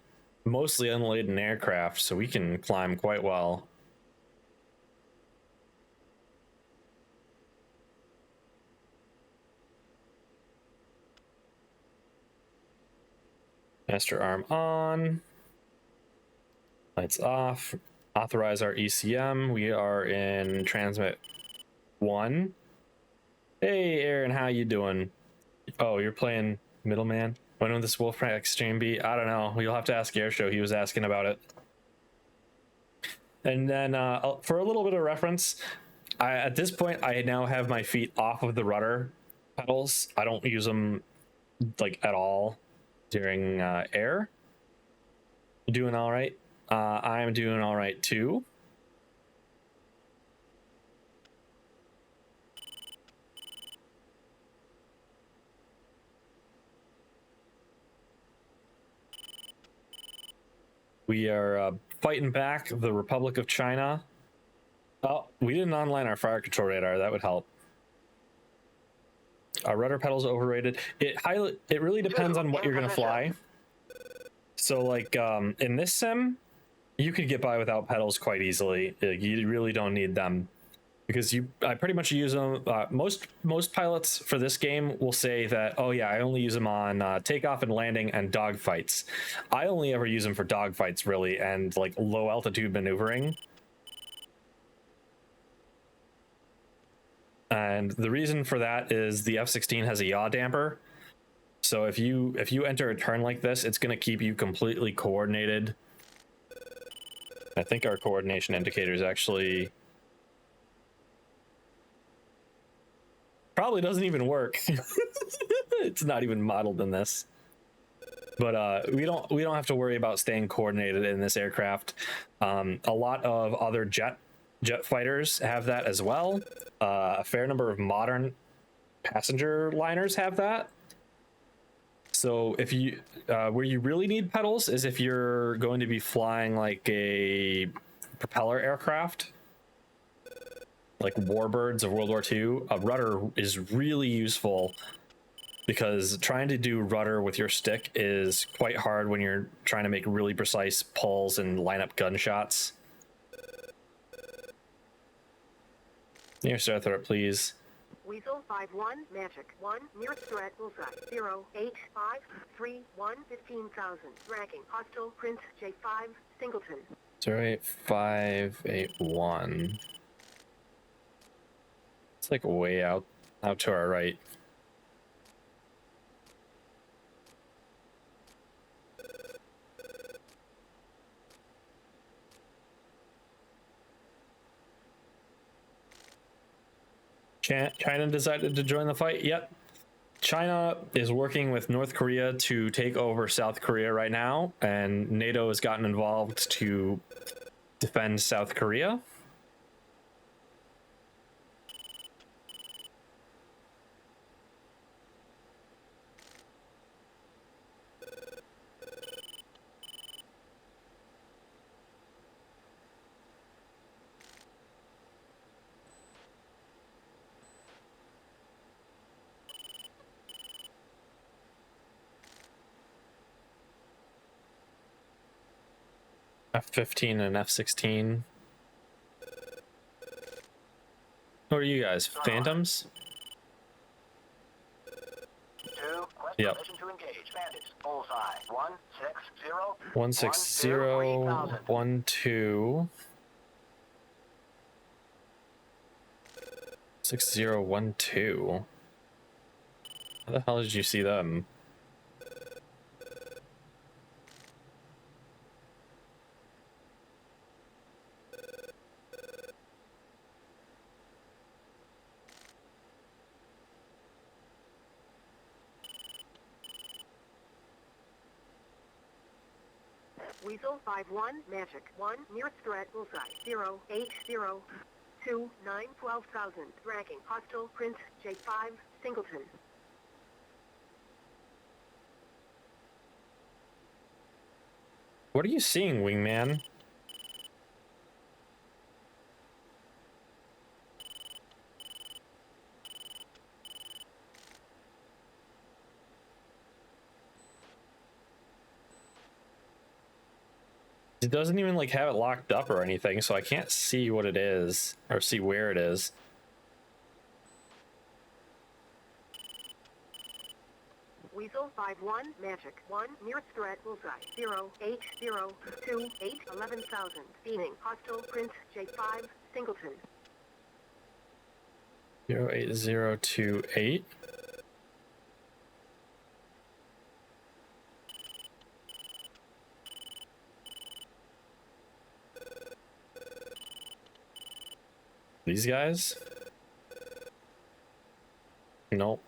mostly unladen aircraft, so we can climb quite well. Master arm on. Lights off. Authorize our ECM. We are in transmit 1. Hey, Aaron, how you doing? Oh, you're playing middleman? When will this Wolfpack stream be? I don't know. You'll have to ask Airshow. He was asking about it. And then for a little bit of reference, at this point, I now have my feet off of the rudder pedals. I don't use them like at all during air. You doing all right? I'm doing all right too. We are fighting back the Republic of China. Oh, we didn't online our fire control radar. That would help. Our rudder pedals overrated. It really depends on what you're gonna fly. So like in this sim, you could get by without pedals quite easily. You really don't need them because I pretty much use them. Most pilots for this game will say that, oh yeah, I only use them on takeoff and landing and dogfights. I only ever use them for dogfights really and like low altitude maneuvering. And the reason for that is the F-16 has a yaw damper. So if you enter a turn like this, it's going to keep you completely coordinated. I think our coordination indicators actually probably doesn't even work. It's not even modeled in this. But we don't have to worry about staying coordinated in this aircraft. A lot of other jet fighters have that as well. A fair number of modern passenger liners have that. So if you where you really need pedals is if you're going to be flying like a propeller aircraft, like warbirds of World War II. A rudder is really useful because trying to do rudder with your stick is quite hard when you're trying to make really precise pulls and line up gunshots. Near star threat, please. Weasel 5-1, Magic 1, nearest threat, bullseye 08531 15,000. Tracking, hostile, Prince J5, Singleton. 08581. It's like way out to our right. China decided to join the fight. Yep. China is working with North Korea to take over South Korea right now, and NATO has gotten involved to defend South Korea. F-15 and F-16. What are you guys, Phantoms? Yep. Permission to engage. Bandits. Bullseye. 160. 16012. 6012. How the hell did you see them? Weasel 5-1, Magic 1, nearest threat, bullseye 08029 12,000. Tracking, hostile, Prince J5, Singleton. What are you seeing, wingman? It doesn't even like have it locked up or anything, so I can't see what it is or see where it is. Weasel 5-1, Magic 1, nearest threat, bullseye 08028 11,000. Beaming, hostile, Prince J5, Singleton. 08028. These guys? Nope.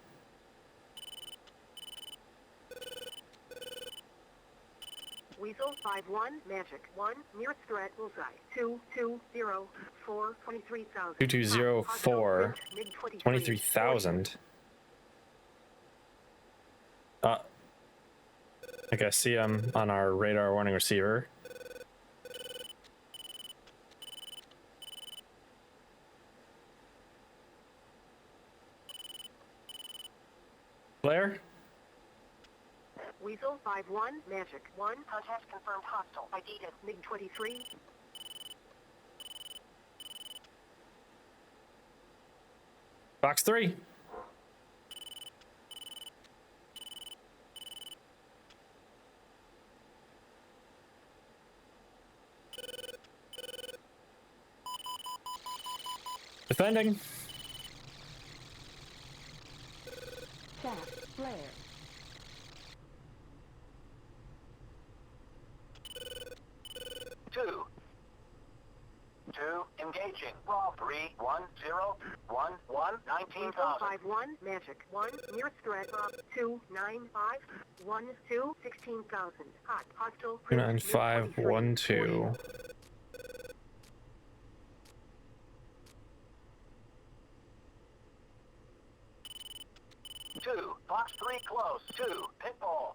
Weasel 5-1, Magic 1, nearest threat, bullseye 2204 23,000. 2204 23,000. I think I see him on our radar warning receiver. Blair? Weasel 5-1, Magic 1, contact confirmed hostile. ID at MiG-23. Box 3. Defending. Flare. 2. 19,000. 51 Magic. 1 nearest threat. 295 12 16,000. Hot. Hostile. Print. 29512. 2, box 3 close. 2, pitbull.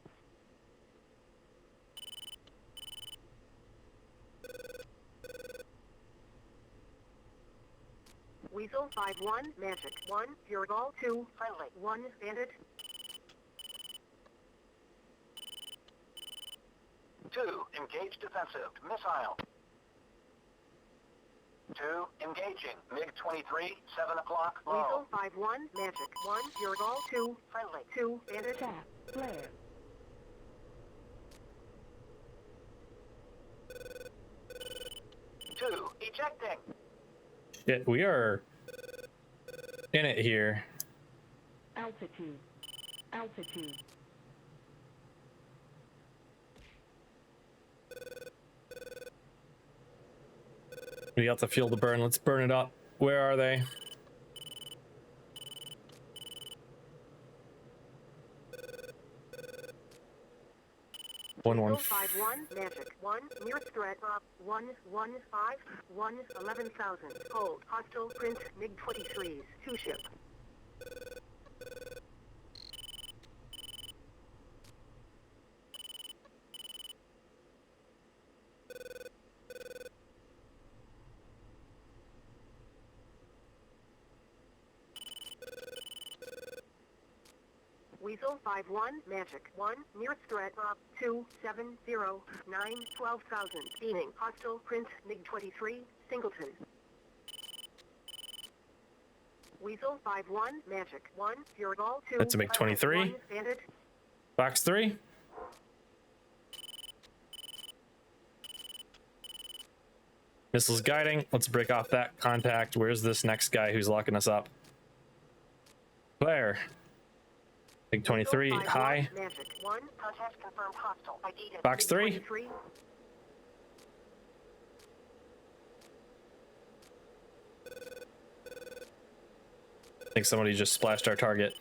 Weasel 51 Magic. 1 Furiball. 2 friendly. 1 bandit. 2, engage defensive. Missile. 2, engaging. MiG-23, 7 o'clock, low. Weasel 51 Magic. 1 Furiball. 2 friendly. 2 bandit. Tap. Flare. 2, ejecting. Shit, we are in it here. Altitude. Altitude. We got the fuel to burn. Let's burn it up. Where are they? Weasel 51 Magic. 1 nearest threat. 115 11,000. Hold. Hostile. Print. MiG-23s. 2 ship. Weasel 51 Magic. 1 nearest threat. 270 9 12,000. Beaming. Hostile. Print. MiG-23. Singleton. Weasel 51 Magic. 1 Furiball. 2 That's a MiG-23. 1 bandit. Box 3. Missiles guiding. Let's break off that contact. Where's this next guy who's locking us up? Claire. MiG-23, Weasel 51 high. Magic. 1 contact confirmed hostile. ID'd. Box 3. MiG-23. I think somebody just splashed our target.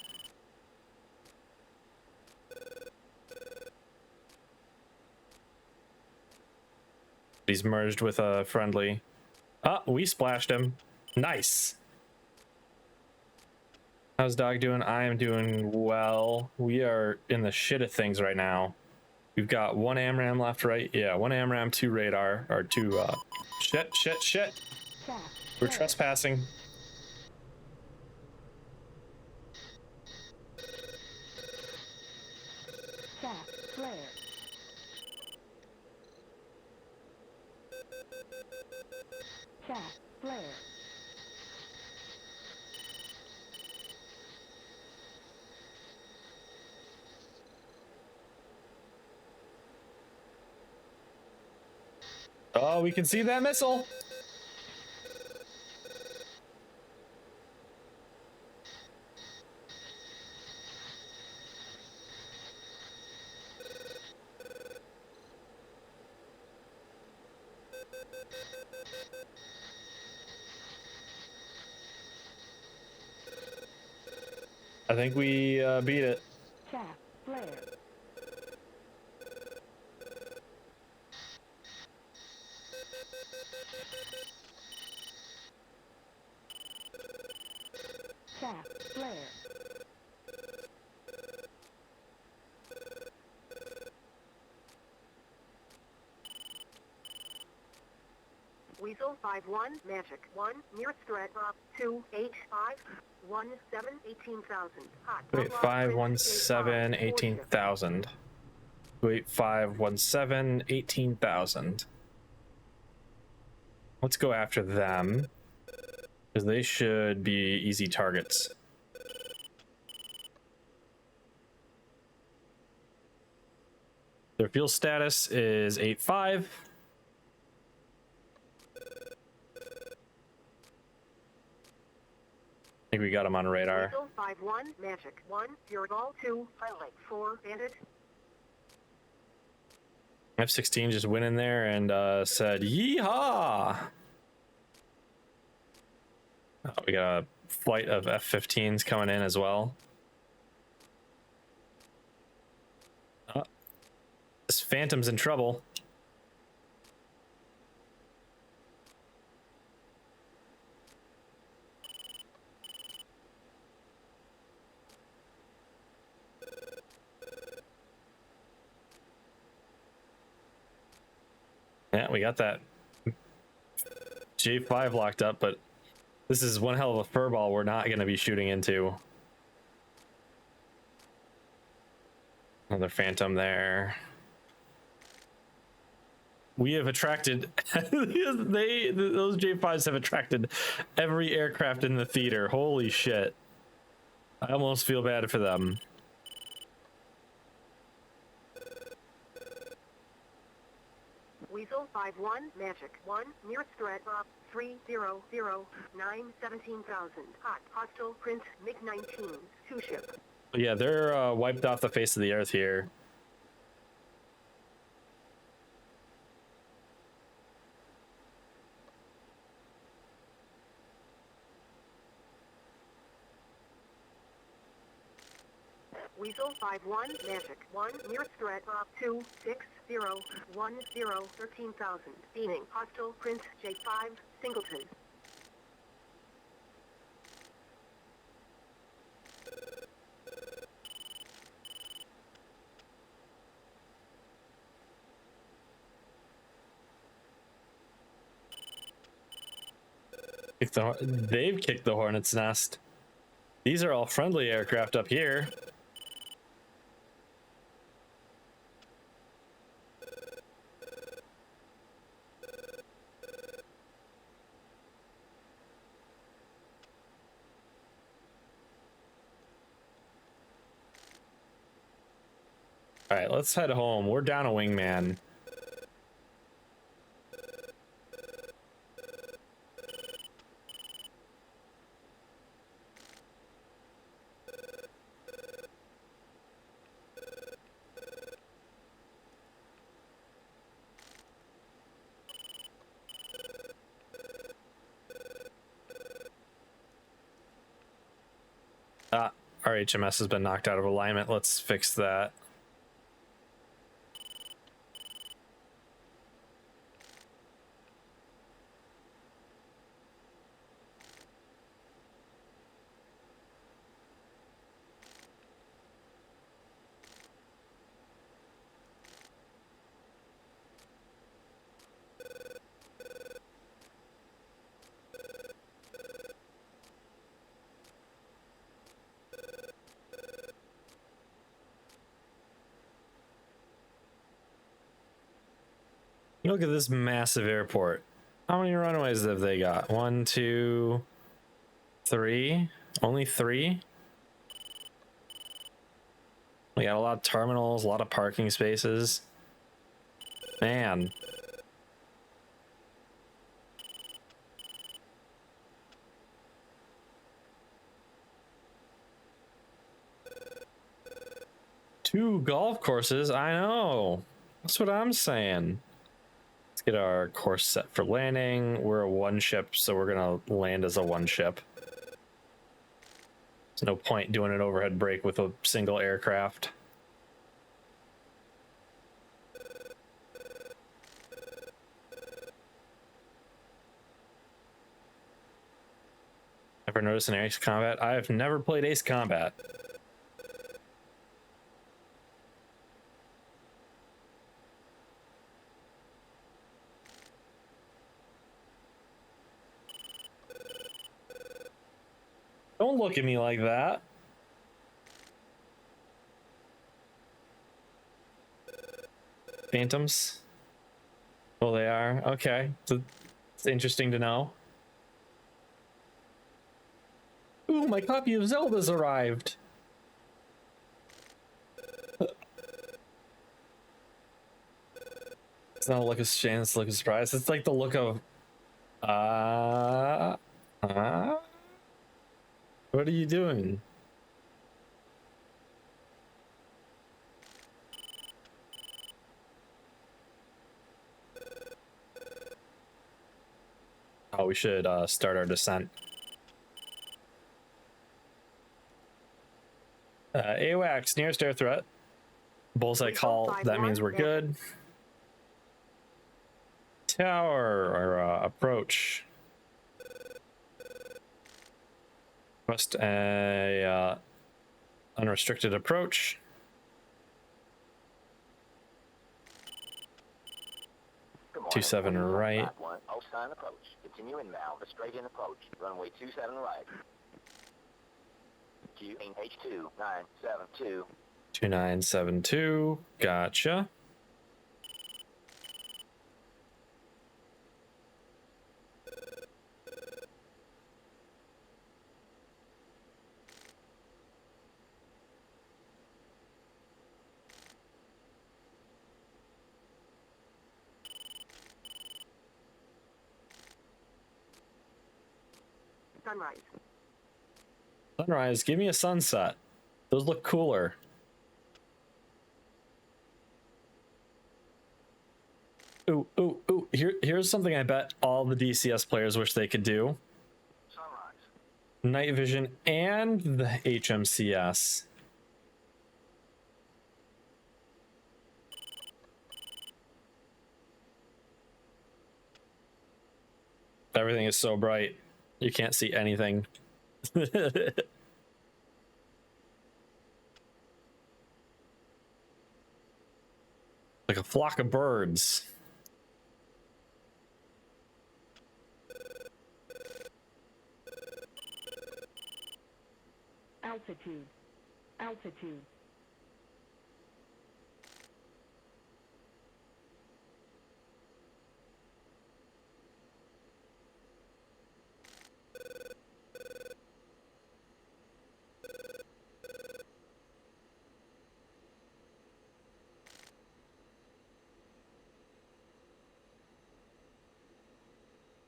He's merged with a friendly. Ah, we splashed him. Nice. How's Dog doing? I am doing well. We are in the shit of things right now. We've got 1 AMRAM left, right? Yeah, 1 AMRAM, 2 radar, or 2, shit. Tap. We're Flare. trespassing. Tap. Flare. Tap. Flare. Oh, we can see that missile. I think we beat it. Tap. Flare. Tap. Flare. Weasel 51 Magic. 1 nearest threat. 285 17 18,000. Hot. Wait, 517 18,000. Wait, 517 18,000. Let's go after them, because they should be easy targets. Their fuel status is 8.5. I think we got him on radar. Weasel 51 Magic. 1 Furiball. 2 friendly. 4 bandit. F-16 just went in there and said, "Yeehaw!" Oh, we got a flight of F-15s coming in as well. This Phantom's in trouble. Yeah, we got that J5 locked up, but this is one hell of a furball we're not going to be shooting into. Another Phantom there. We have attracted those J5s have attracted every aircraft in the theater. Holy shit. I almost feel bad for them. Weasel 5-1, Magic 1, nearest threat, 300, 17,000. Hot, hostile, print, MiG-19, 2 ship. Yeah, they're wiped off the face of the earth here. Weasel 5-1, Magic 1, nearest threat, 260, 10, 13,000. Beaming, hostile, print, J5, Singleton. They've kicked the hornet's nest. These are all friendly aircraft up here. All right, let's head home. We're down a wingman. Our HMS has been knocked out of alignment. Let's fix that. Look at this massive airport. How many runways have they got? 1, 2, 3? Only 3? We got a lot of terminals, a lot of parking spaces. Man. Two golf courses? I know. That's what I'm saying. Let's get our course set for landing. We're a one ship, so we're gonna land as a one ship. There's no point doing an overhead break with a single aircraft. Ever noticed an Ace Combat? I have never played Ace Combat. Don't look at me like that. Phantoms? Oh, they are? Okay. So it's interesting to know. Ooh, my copy of Zelda's arrived. It's not a look of shame, it's a look of surprise. It's like the look of... What are you doing? Oh, we should start our descent. AWACS, nearest air threat. Bullseye call, that means we're good. Tower, or approach. Request a unrestricted approach. Good morning. 27 right. Flight 1, Ostein approach. Continue inbound, a straight in approach. Runway 27 right. QH2 972. 2972, gotcha. Sunrise. Sunrise, give me a sunset. Those look cooler. Ooh, ooh, ooh. Here's something I bet all the DCS players wish they could do. Sunrise. Night vision and the HMCS. Everything is so bright. You can't see anything. Like a flock of birds. Altitude. Altitude.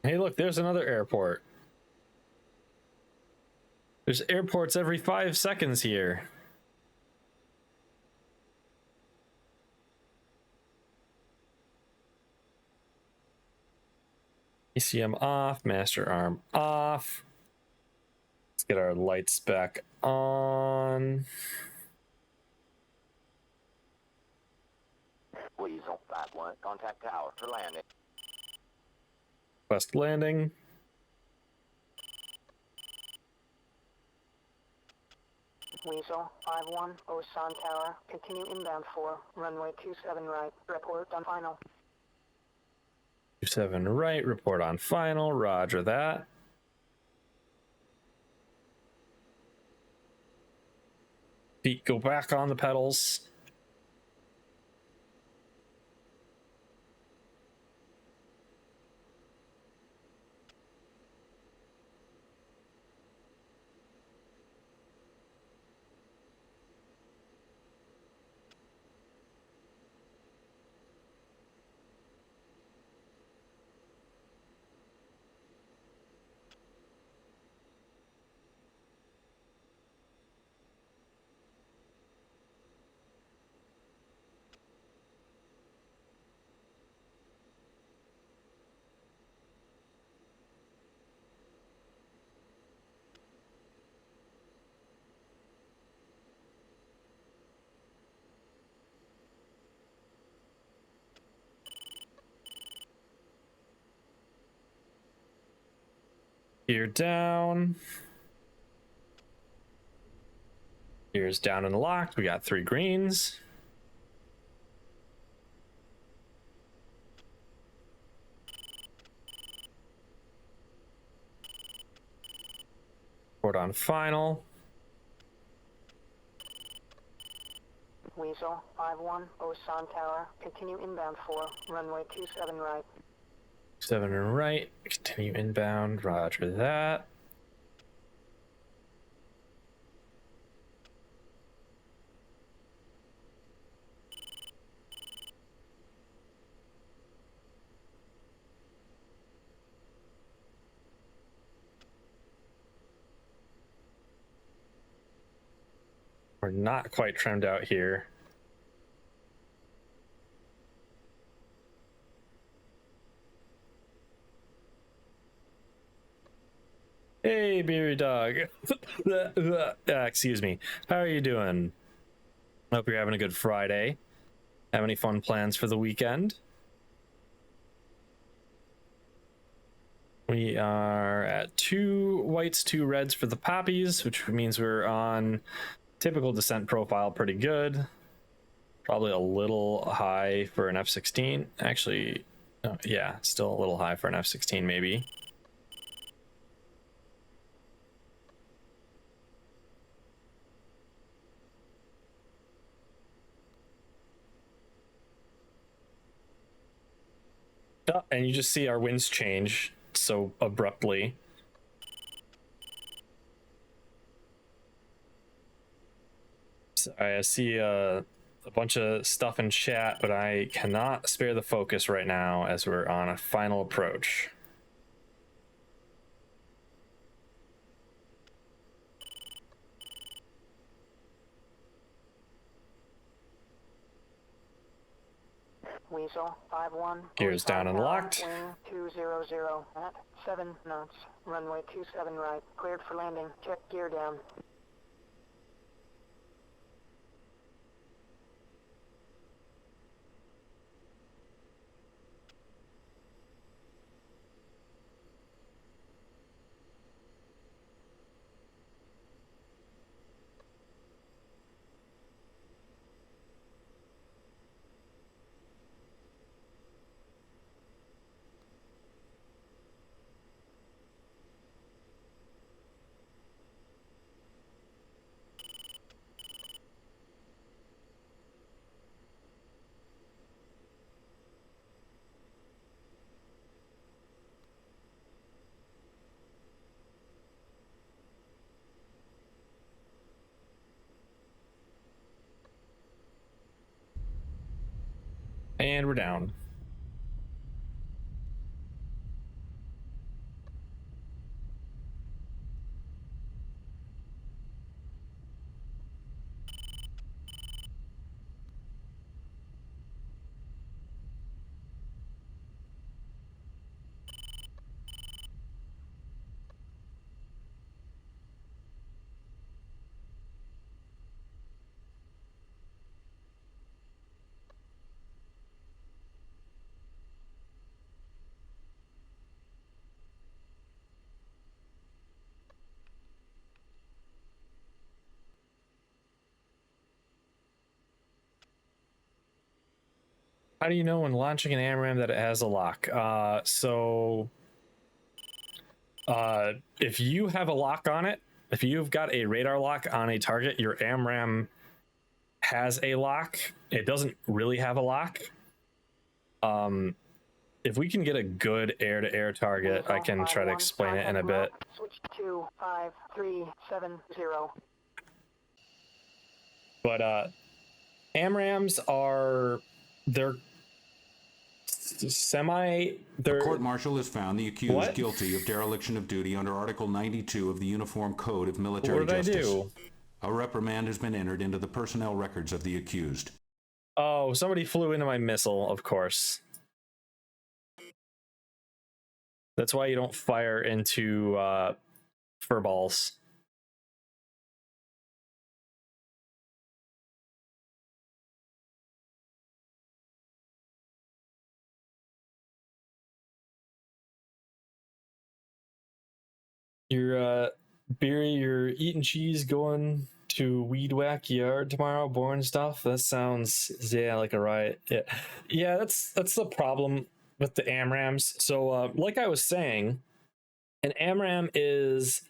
Hey, look, there's another airport. There's airports every 5 seconds here. ECM off, master arm off. Let's get our lights back on. Weasel, Flight 1, contact tower for landing. West landing. Weasel, 5-1, Osan Tower. Continue inbound for runway 27 right. Report on final. 27 right, report on final, roger that. Feet go back on the pedals. Gear down. Gears down and locked. We got 3 greens. Report on final. Weasel, 5-1, Osan Tower. Continue inbound for runway 27 right. 7 right. Continue inbound. Roger that. We're not quite trimmed out here. Hey, Hey, beery dog. Excuse me. How are you doing? Hope you're having a good Friday. Have any fun plans for the weekend? We are at 2 whites, 2 reds for the poppies, which means we're on typical descent profile pretty good. Probably a little high for an F-16. Actually, yeah, still a little high for an F-16 maybe. Oh, and you just see our winds change so abruptly. So I see a bunch of stuff in chat, but I cannot spare the focus right now as we're on a final approach. Weasel 5-1. Gears down and locked. Wing 200 at 7 knots. Runway 27 right. Cleared for landing. Check gear down. And we're down. How do you know when launching an AMRAAM that it has a lock? If you have a lock on it, if you've got a radar lock on a target, your AMRAAM has a lock. It doesn't really have a lock. If we can get a good air-to-air target, I can try to explain it in a bit. Switch to 5370. But AMRAAMs are they're The court-martial has found the accused guilty of dereliction of duty under Article 92 of the Uniform Code of Military Justice. What did I do? A reprimand has been entered into the personnel records of the accused. Oh, somebody flew into my missile, of course. That's why you don't fire into furballs. You're eating cheese, going to Weed Whack Yard tomorrow, boring stuff. That sounds like a riot. Yeah, that's the problem with the AMRAAMs. So like I was saying, an AMRAAM is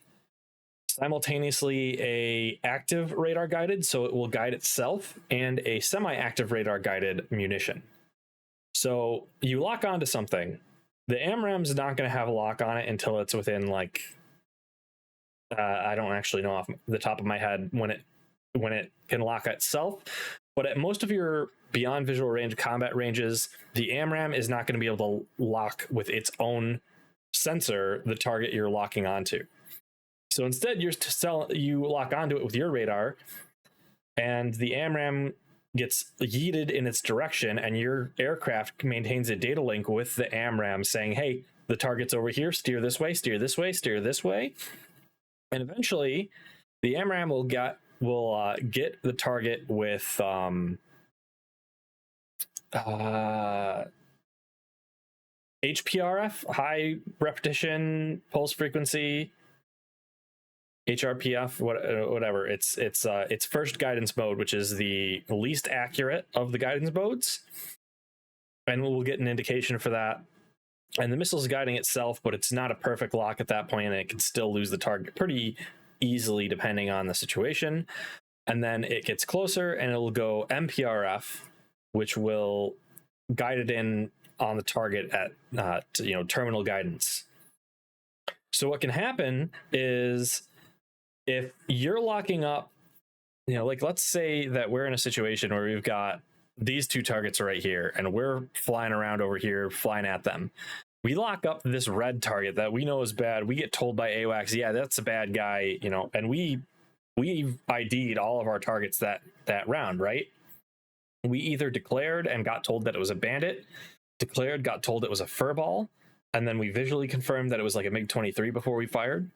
simultaneously a active radar guided, so it will guide itself, and a semi-active radar guided munition. So you lock onto something. The AMRAAM's not going to have a lock on it until it's within like I don't actually know off the top of my head when it can lock itself, but at most of your beyond visual range combat ranges, the AMRAAM is not going to be able to lock with its own sensor the target you're locking onto. So instead, you lock onto it with your radar, and the AMRAAM gets yeeted in its direction, and your aircraft maintains a data link with the AMRAAM saying, hey, the target's over here, steer this way, steer this way, steer this way. And eventually, the AMRAAM will get the target with HPRF, high repetition pulse frequency, HRPF, whatever. It's first guidance mode, which is the least accurate of the guidance modes, and we'll get an indication for that. And the missile's guiding itself, but it's not a perfect lock at that point, and it can still lose the target pretty easily depending on the situation. And then it gets closer, and it'll go MPRF, which will guide it in on the target at terminal guidance. So what can happen is if you're locking up, like let's say that we're in a situation where we've got these two targets right here, and we're flying around over here, flying at them. We lock up this red target that we know is bad. We get told by AWACS, yeah, that's a bad guy, and we've ID'd all of our targets that round, right? We either declared and got told that it was a bandit, declared, got told it was a furball, and then we visually confirmed that it was like a MiG-23 before we fired.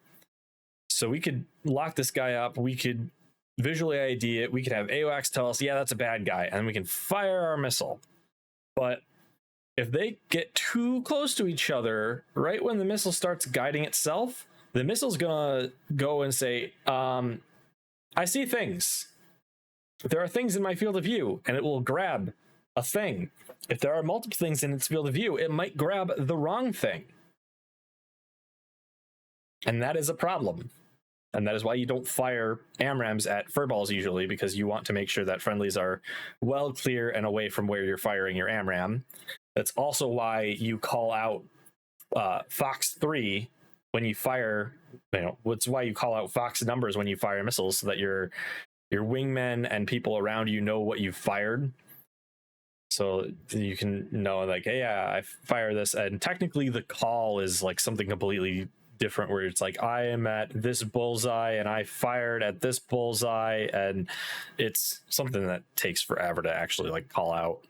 So we could lock this guy up, we could visually ID it, we could have AWACS tell us, yeah, that's a bad guy, and we can fire our missile. But if they get too close to each other, right when the missile starts guiding itself, the missile's gonna go and say, I see things. There are things in my field of view, and it will grab a thing. If there are multiple things in its field of view, it might grab the wrong thing. And that is a problem. And that is why you don't fire AMRAAMs at furballs usually, because you want to make sure that friendlies are well clear and away from where you're firing your AMRAAM. That's also why you call out Fox 3 when you fire, what's why you call out Fox numbers when you fire missiles, so that your wingmen and people around you know what you've fired. So you can know, like, hey, yeah, I fire this. And technically the call is like something completely different, where it's like, I am at this bullseye and I fired at this bullseye, and it's something that takes forever to actually like call out.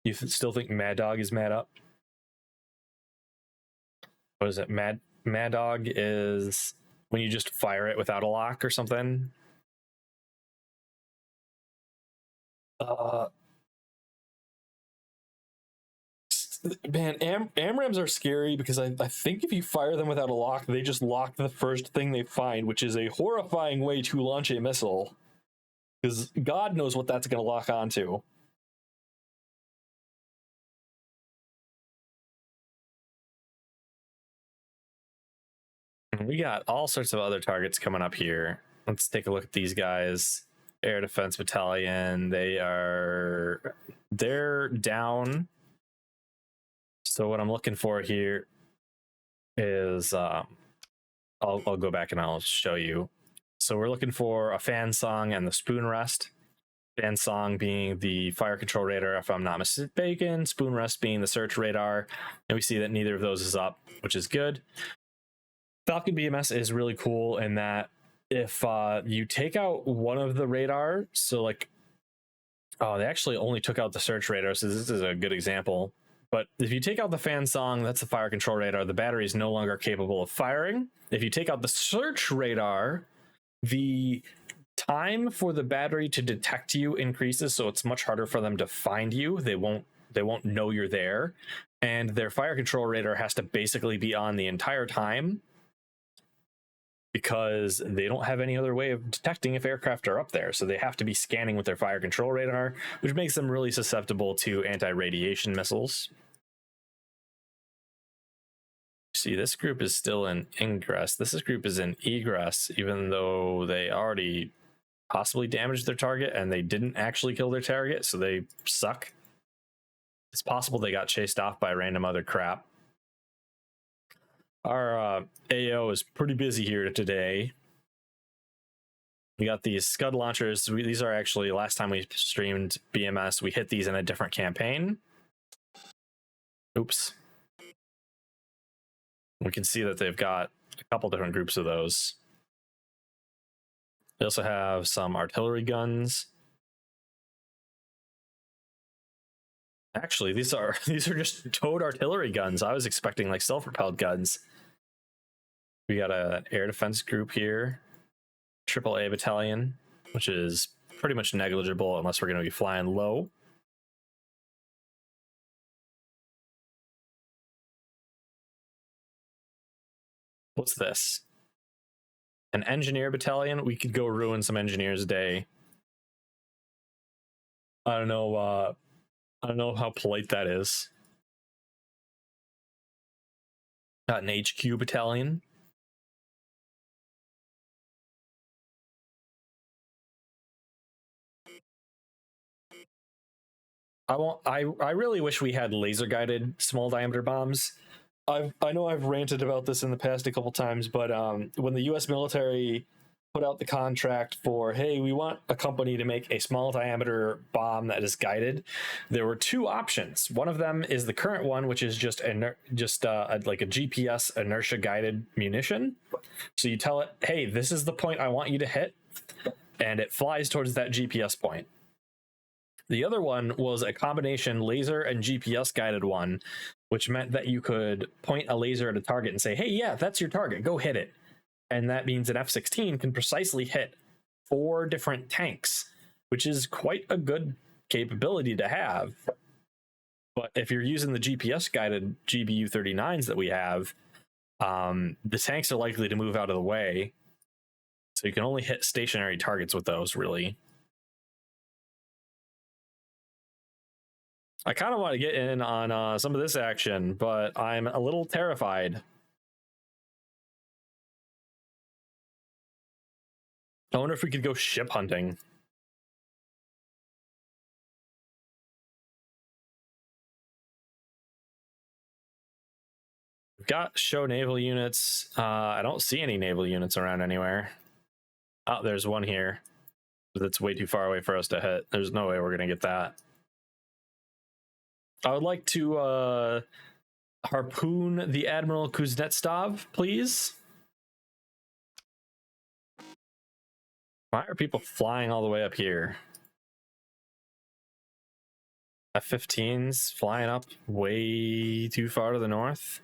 You still think Mad Dog is mad up? What is it? Mad Dog is when you just fire it without a lock or something. Man, AMRAAMs are scary because I think if you fire them without a lock, they just lock the first thing they find, which is a horrifying way to launch a missile, because God knows what that's going to lock onto. We got all sorts of other targets coming up here. Let's take a look at these guys. Air Defense Battalion, they're down. So what I'm looking for here is I'll go back and I'll show you. So we're looking for a fan song and the spoon rest. Fan song being the fire control radar, if I'm not mistaken, spoon rest being the search radar, and we see that neither of those is up, which is good. Falcon BMS is really cool in that if you take out one of the radar, so like, they actually only took out the search radar, so this is a good example. But if you take out the fan song, that's the fire control radar, the battery is no longer capable of firing. If you take out the search radar, the time for the battery to detect you increases, so it's much harder for them to find you. They won't know you're there. And their fire control radar has to basically be on the entire time, because they don't have any other way of detecting if aircraft are up there. So they have to be scanning with their fire control radar, which makes them really susceptible to anti-radiation missiles. See, this group is still in ingress. This group is in egress, even though they already possibly damaged their target and they didn't actually kill their target, so they suck. It's possible they got chased off by random other crap. Our AO is pretty busy here today. We got these Scud launchers. These are actually, last time we streamed BMS, we hit these in a different campaign. Oops. We can see that they've got a couple different groups of those. They also have some artillery guns. Actually, these are just towed artillery guns. I was expecting like self-propelled guns. We got an air defense group here, AAA battalion, which is pretty much negligible unless we're going to be flying low. What's this? An engineer battalion? We could go ruin some engineers' day. I don't know how polite that is. Got an HQ battalion. I really wish we had laser guided small diameter bombs. I know I've ranted about this in the past a couple times, but when the U.S. military put out the contract for, hey, we want a company to make a small diameter bomb that is guided, there were two options. One of them is the current one, which is just like a GPS inertia guided munition. So you tell it, hey, this is the point I want you to hit, and it flies towards that GPS point. The other one was a combination laser and GPS guided one, which meant that you could point a laser at a target and say, hey, yeah, that's your target, go hit it. And that means an F-16 can precisely hit 4 different tanks, which is quite a good capability to have. But if you're using the GPS guided GBU-39s that we have, the tanks are likely to move out of the way. So you can only hit stationary targets with those, really. I kind of want to get in on some of this action, but I'm a little terrified. I wonder if we could go ship hunting. We've got show naval units. I don't see any naval units around anywhere. Oh, there's one here. That's way too far away for us to hit. There's no way we're going to get that. I would like to harpoon the Admiral Kuznetsov, please. Why are people flying all the way up here? F-15s flying up way too far to the north.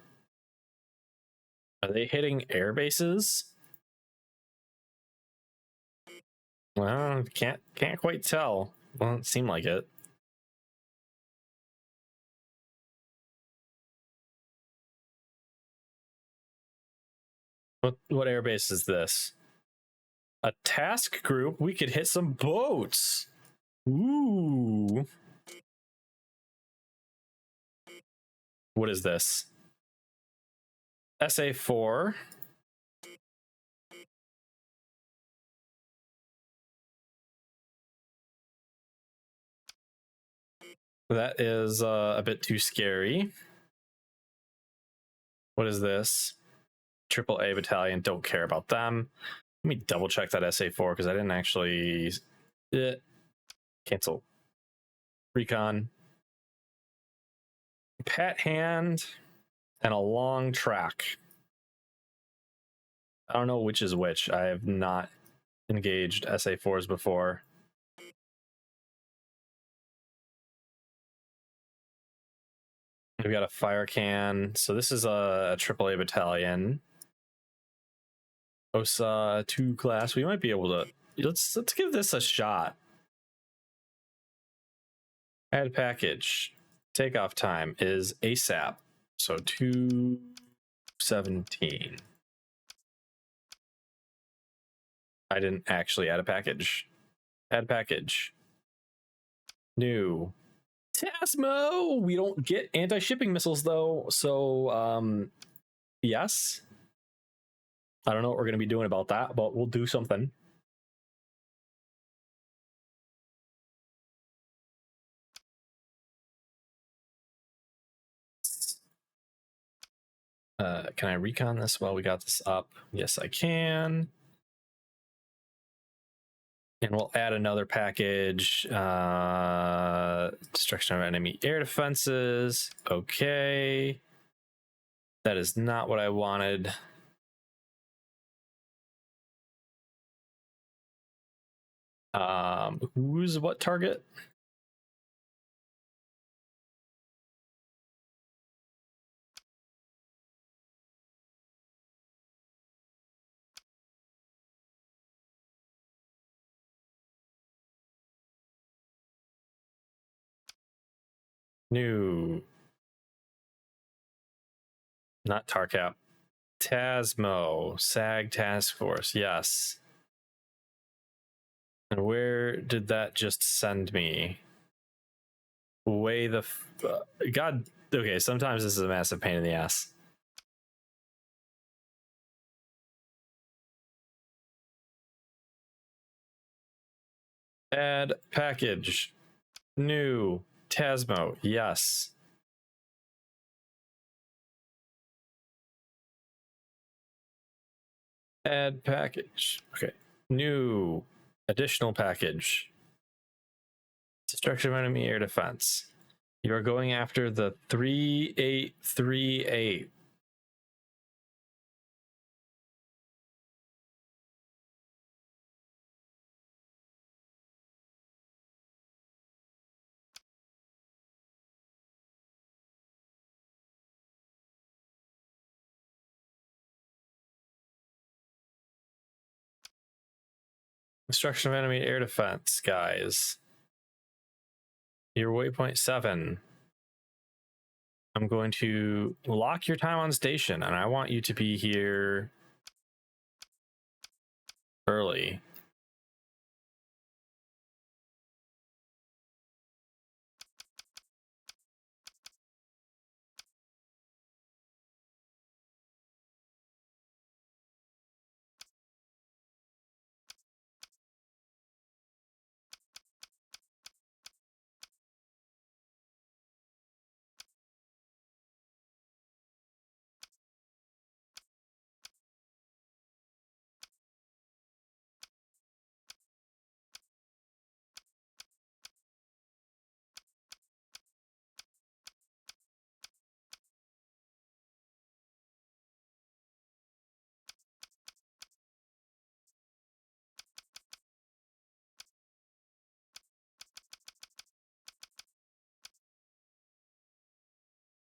Are they hitting air bases? Well, can't quite tell. Well, it seemed like it. What air base is this? A task group? We could hit some boats. Ooh. What is this? SA-4. That is a bit too scary. What is this? AAA battalion, don't care about them. Let me double check that SA-4 because I didn't actually cancel. Recon. Pat hand and a long track. I don't know which is which. I have not engaged SA-4s before. We've got a fire can. So this is a AAA battalion. OSA 2 class. We might be able to let's give this a shot. Add package. Takeoff time is ASAP. So 2:17. I didn't actually add a package. Add package. New. Tasmo! We don't get anti-shipping missiles though, so yes. I don't know what we're gonna be doing about that, but we'll do something. Can I recon this while we got this up? Yes, I can. And we'll add another package. Destruction of enemy air defenses. Okay. That is not what I wanted. Who's what target? New. Not TARCAP. TASMO. SAG Task Force. Yes. And where did that just send me? Way the... God. Okay, sometimes this is a massive pain in the ass. Add package. New. TASMO. Yes. Add package. Okay. New. Additional package. Destruction of enemy air defense. You are going after the 3838. Destruction of enemy air defense, guys. Your waypoint 7. I'm going to lock your time on station, and I want you to be here early.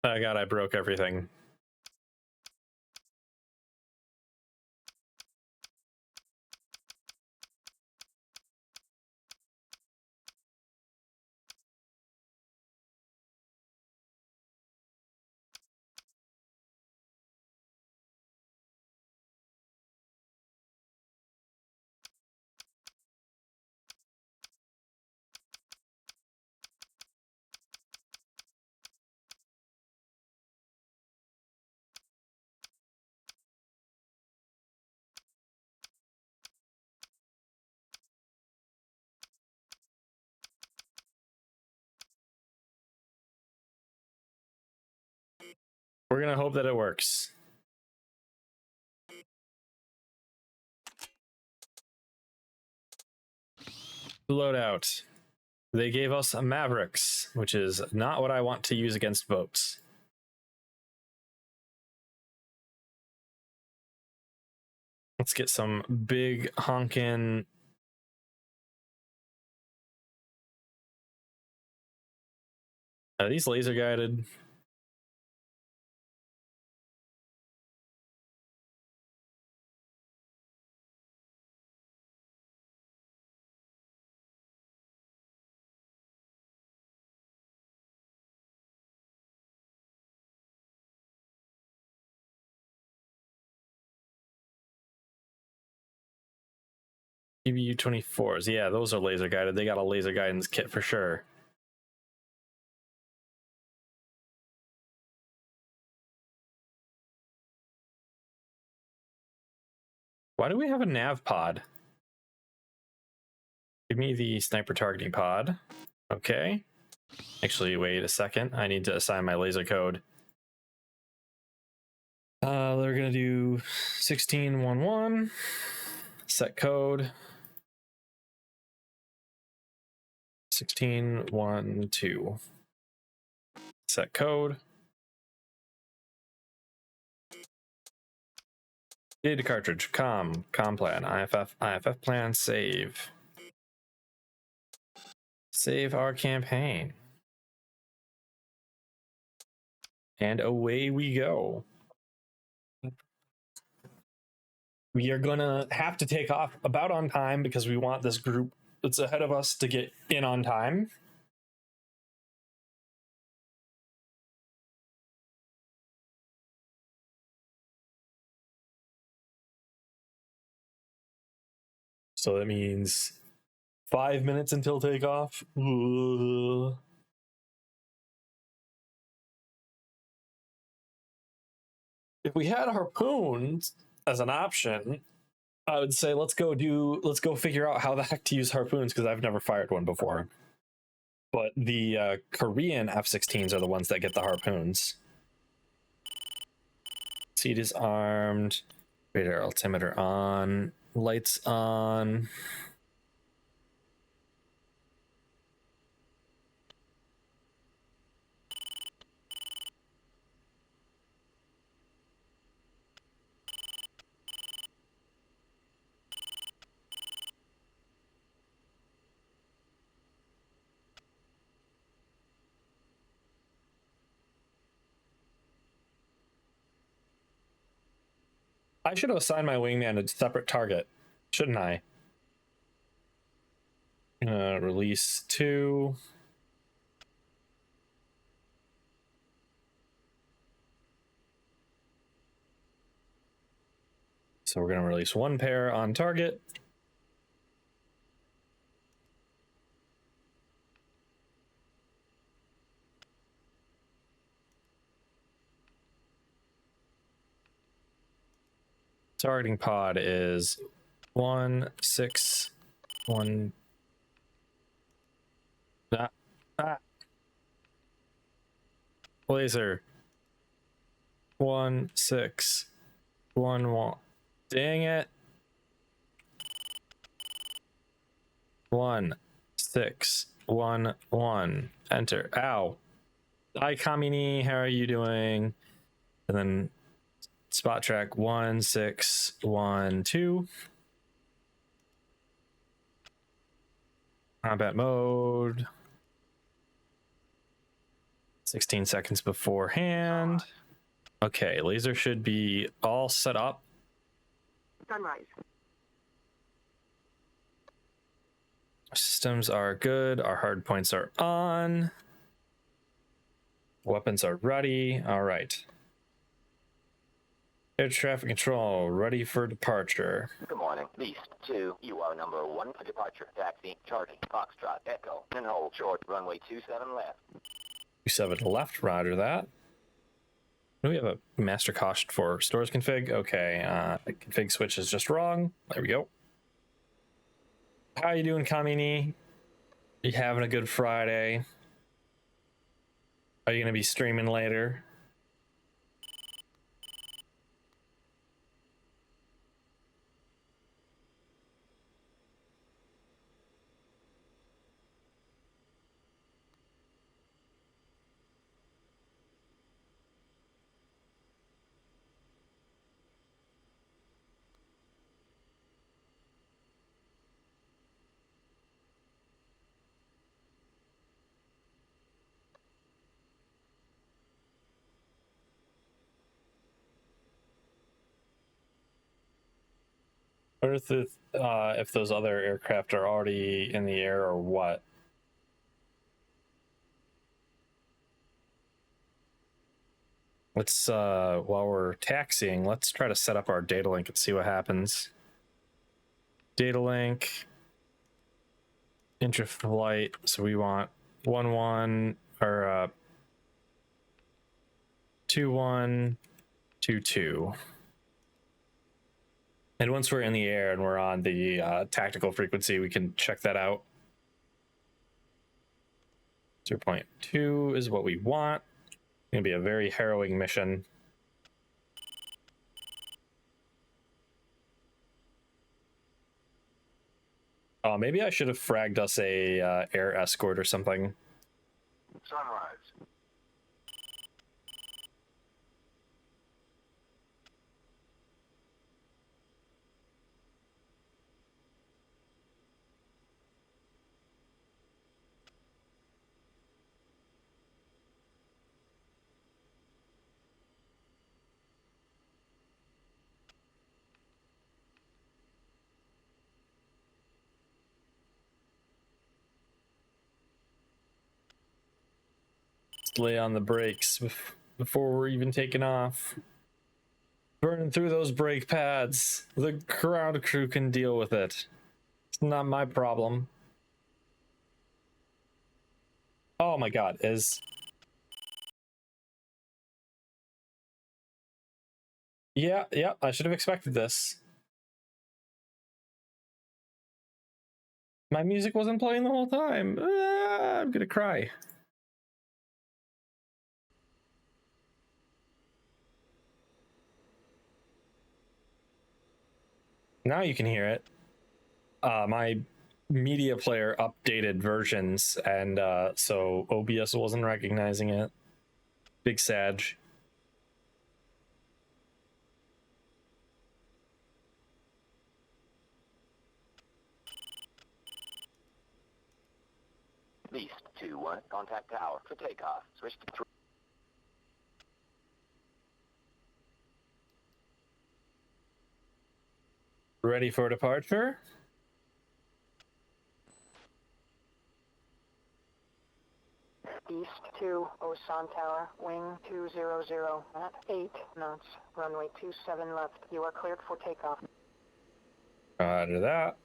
Oh god, I broke everything. We're gonna hope that it works. Loadout. They gave us Mavericks, which is not what I want to use against boats. Let's get some big honkin'. Are these laser guided? TBU-24s. Yeah, those are laser guided. They got a laser guidance kit for sure. Why do we have a nav pod? Give me the sniper targeting pod. Okay. Actually, wait a second. I need to assign my laser code. They're gonna do 1611. Set code. 1612. Set code. Data cartridge. Com plan. IFF plan. Save. Save our campaign. And away we go. We are gonna have to take off about on time because we want this group that's ahead of us to get in on time. So that means 5 minutes until takeoff. Ugh. If we had harpoons as an option, I would say let's go figure out how the heck to use harpoons, because I've never fired one before. But the Korean F-16s are the ones that get the harpoons. Seat is armed. Radar altimeter on. Lights on. I should have assigned my wingman a separate target, shouldn't I? Release 2. So we're going to release 1 pair on target. Targeting pod is 1, 6, 1. Laser. 1, 6, 1, 1. Dang it. 1, 6, 1, 1. Enter. Ow. Hi, Kamini. How are you doing? And then spot track 1, 6, 1, 2. Combat mode. 16 seconds beforehand. Okay, laser should be all set up. Sunrise. Systems are good. Our hard points are on. Weapons are ready. All right. Air traffic control, ready for departure. Good morning. Beast 2, you are number 1 for departure. Taxi, charging, Foxtrot, Echo, and hold short, runway 27 left. 27 left, roger that. Do we have a master caution for stores config? Okay, config switch is just wrong. There we go. How you doing, Kamini? You having a good Friday? Are you going to be streaming later? Or if those other aircraft are already in the air or what? Let's, while we're taxiing, let's try to set up our data link and see what happens. Data link, intra-flight, so we want 1-1, or 2-1, 2-2. And once we're in the air and we're on the tactical frequency, we can check that out. 0.2 is what we want. It's going to be a very harrowing mission. Oh, maybe I should have fragged us a air escort or something. Sunrise. Lay on the brakes before we're even taking off. Burning through those brake pads. The ground crew can deal with it. It's not my problem. Oh my god, Yeah, I should have expected this. My music wasn't playing the whole time. I'm gonna cry. Now you can hear it. My media player updated versions, and so OBS wasn't recognizing it. Big Sag. Beast 2-1, contact tower for takeoff. Switch to 3. Ready for departure? East 2, Osan Tower, wing 200 at 8 knots, runway 27 left. You are cleared for takeoff. Roger that.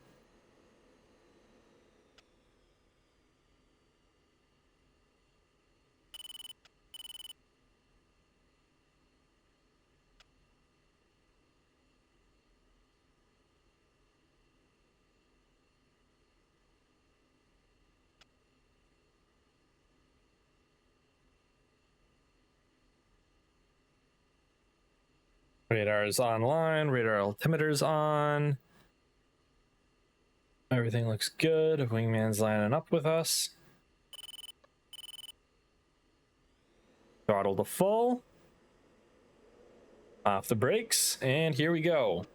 Radar is online, radar altimeter's on. Everything looks good. Wingman's lining up with us. Throttle to full. Off the brakes, and here we go.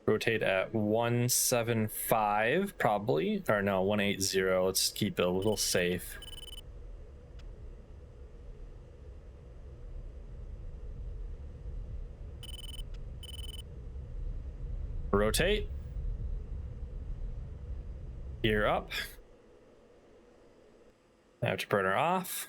Rotate at 175, probably. Or no, 180. Let's keep it a little safe. Rotate. Gear up. Afterburner off.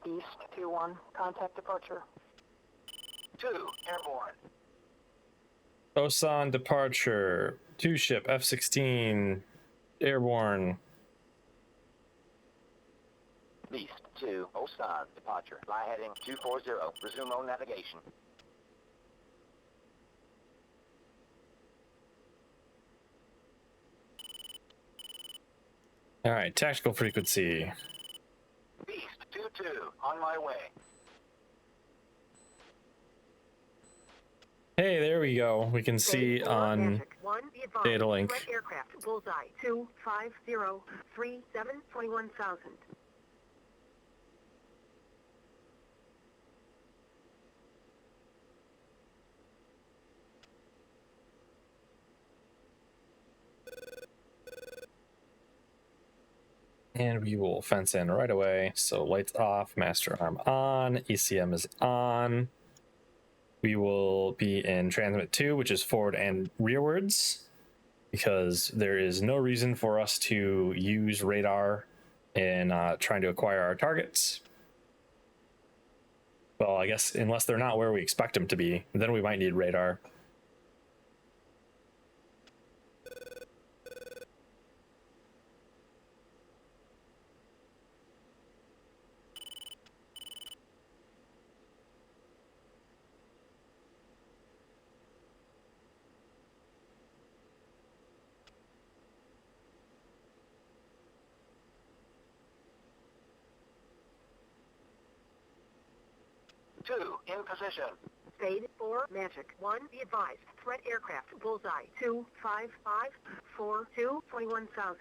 East 2-1, contact departure. 2, airborne. Osan departure. 2 ship, F-16, airborne. Beast 2, Osan, departure. Fly heading 240, resume on navigation. All right, tactical frequency. Beast 2-2, on my way. Hey, there we go. We can see on data link. Aircraft bullseye 2503721,000. And we will fence in right away. So lights off, master arm on, ECM is on. We will be in transmit 2, which is forward and rearwards, because there is no reason for us to use radar in trying to acquire our targets. Well, I guess unless they're not where we expect them to be, then we might need radar. In position. Spade 4, Magic 1, be advised. Threat aircraft, bullseye 2554221,000.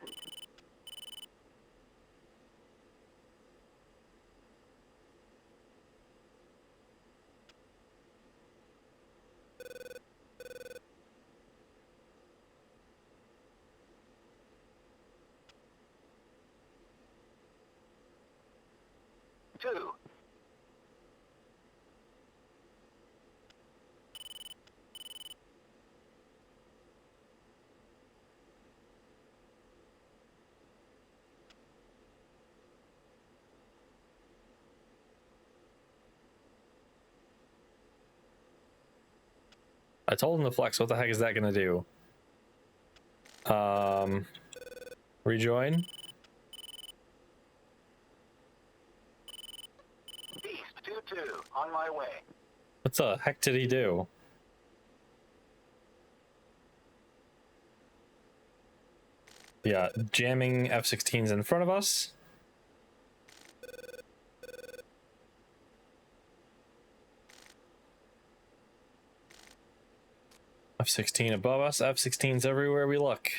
Two. I told him to flex. What the heck is that gonna do? Rejoin. Beast 2-2, on my way. What the heck did he do? Yeah, jamming F-16s in front of us. F-16 above us, F-16s everywhere we look.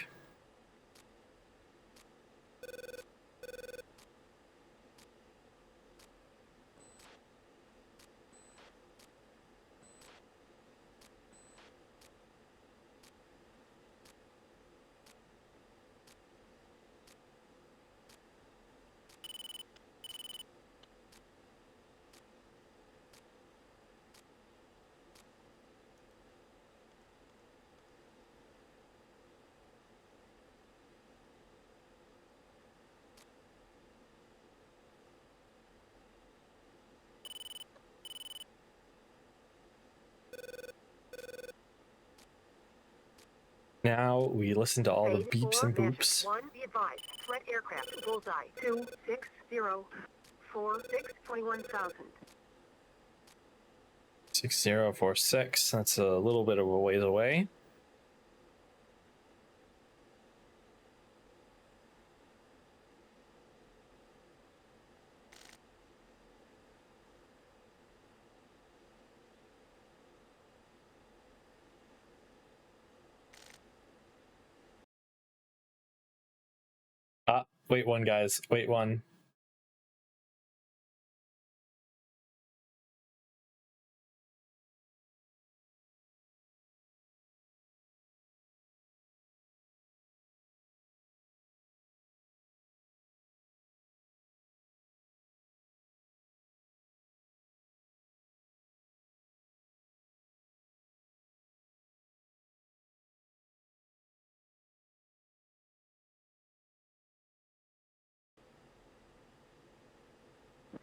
Now we listen to all the beeps and boops. 1, be advised. Threat aircraft, bullseye, 2604621,000. 6046, that's a little bit of a ways away. Wait one, guys. Wait one.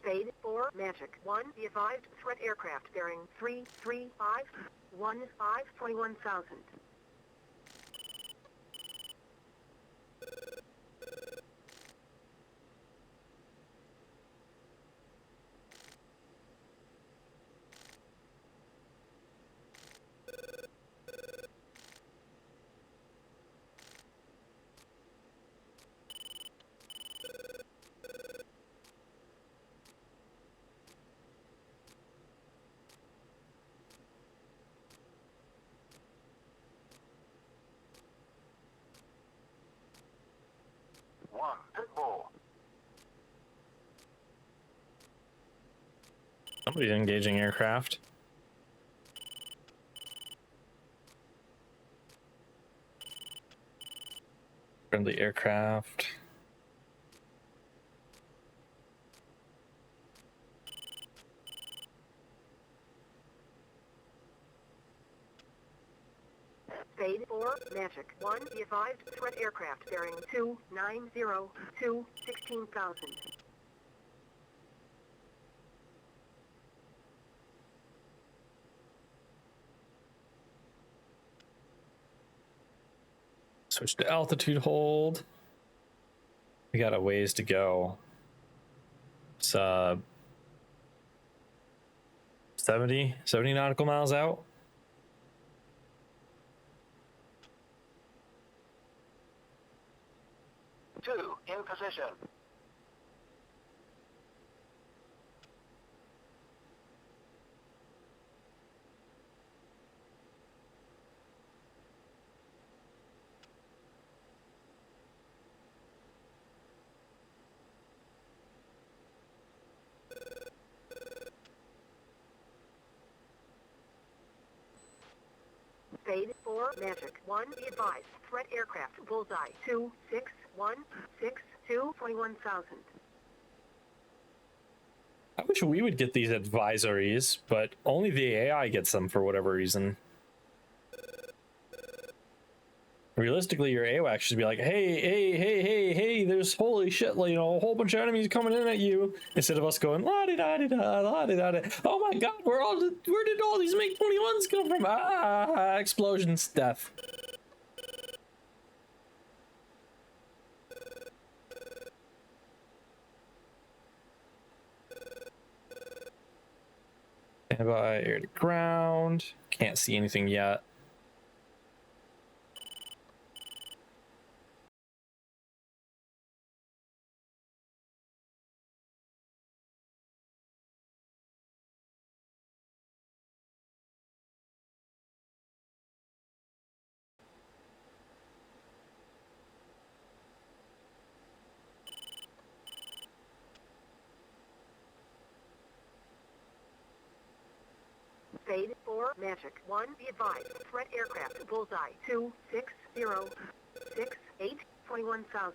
Spade 4, Magic 1, be advised. Threat aircraft bearing 3351521,000. Somebody's engaging aircraft. Friendly aircraft. Spade 4, Magic 1, be advised. Threat aircraft bearing 29021,000. Switch to altitude hold. We got a ways to go. It's 70 nautical miles out. In position. Spade 4, Magic 1, be advised. Threat aircraft, bullseye, 2616221,000. I wish we would get these advisories, but only the AI gets them for whatever reason. Realistically, your AWAC should be like, hey, there's holy shit, you know, a whole bunch of enemies coming in at you. Instead of us going, la-di-da-di-da, la-di-da-di. Oh my god, where did all these MiG-21s come from? Ah, explosions, death. Stand by, air to ground. Can't see anything yet. Fade 4, Magic 1, be advised. Threat aircraft, bullseye 26068 21,000.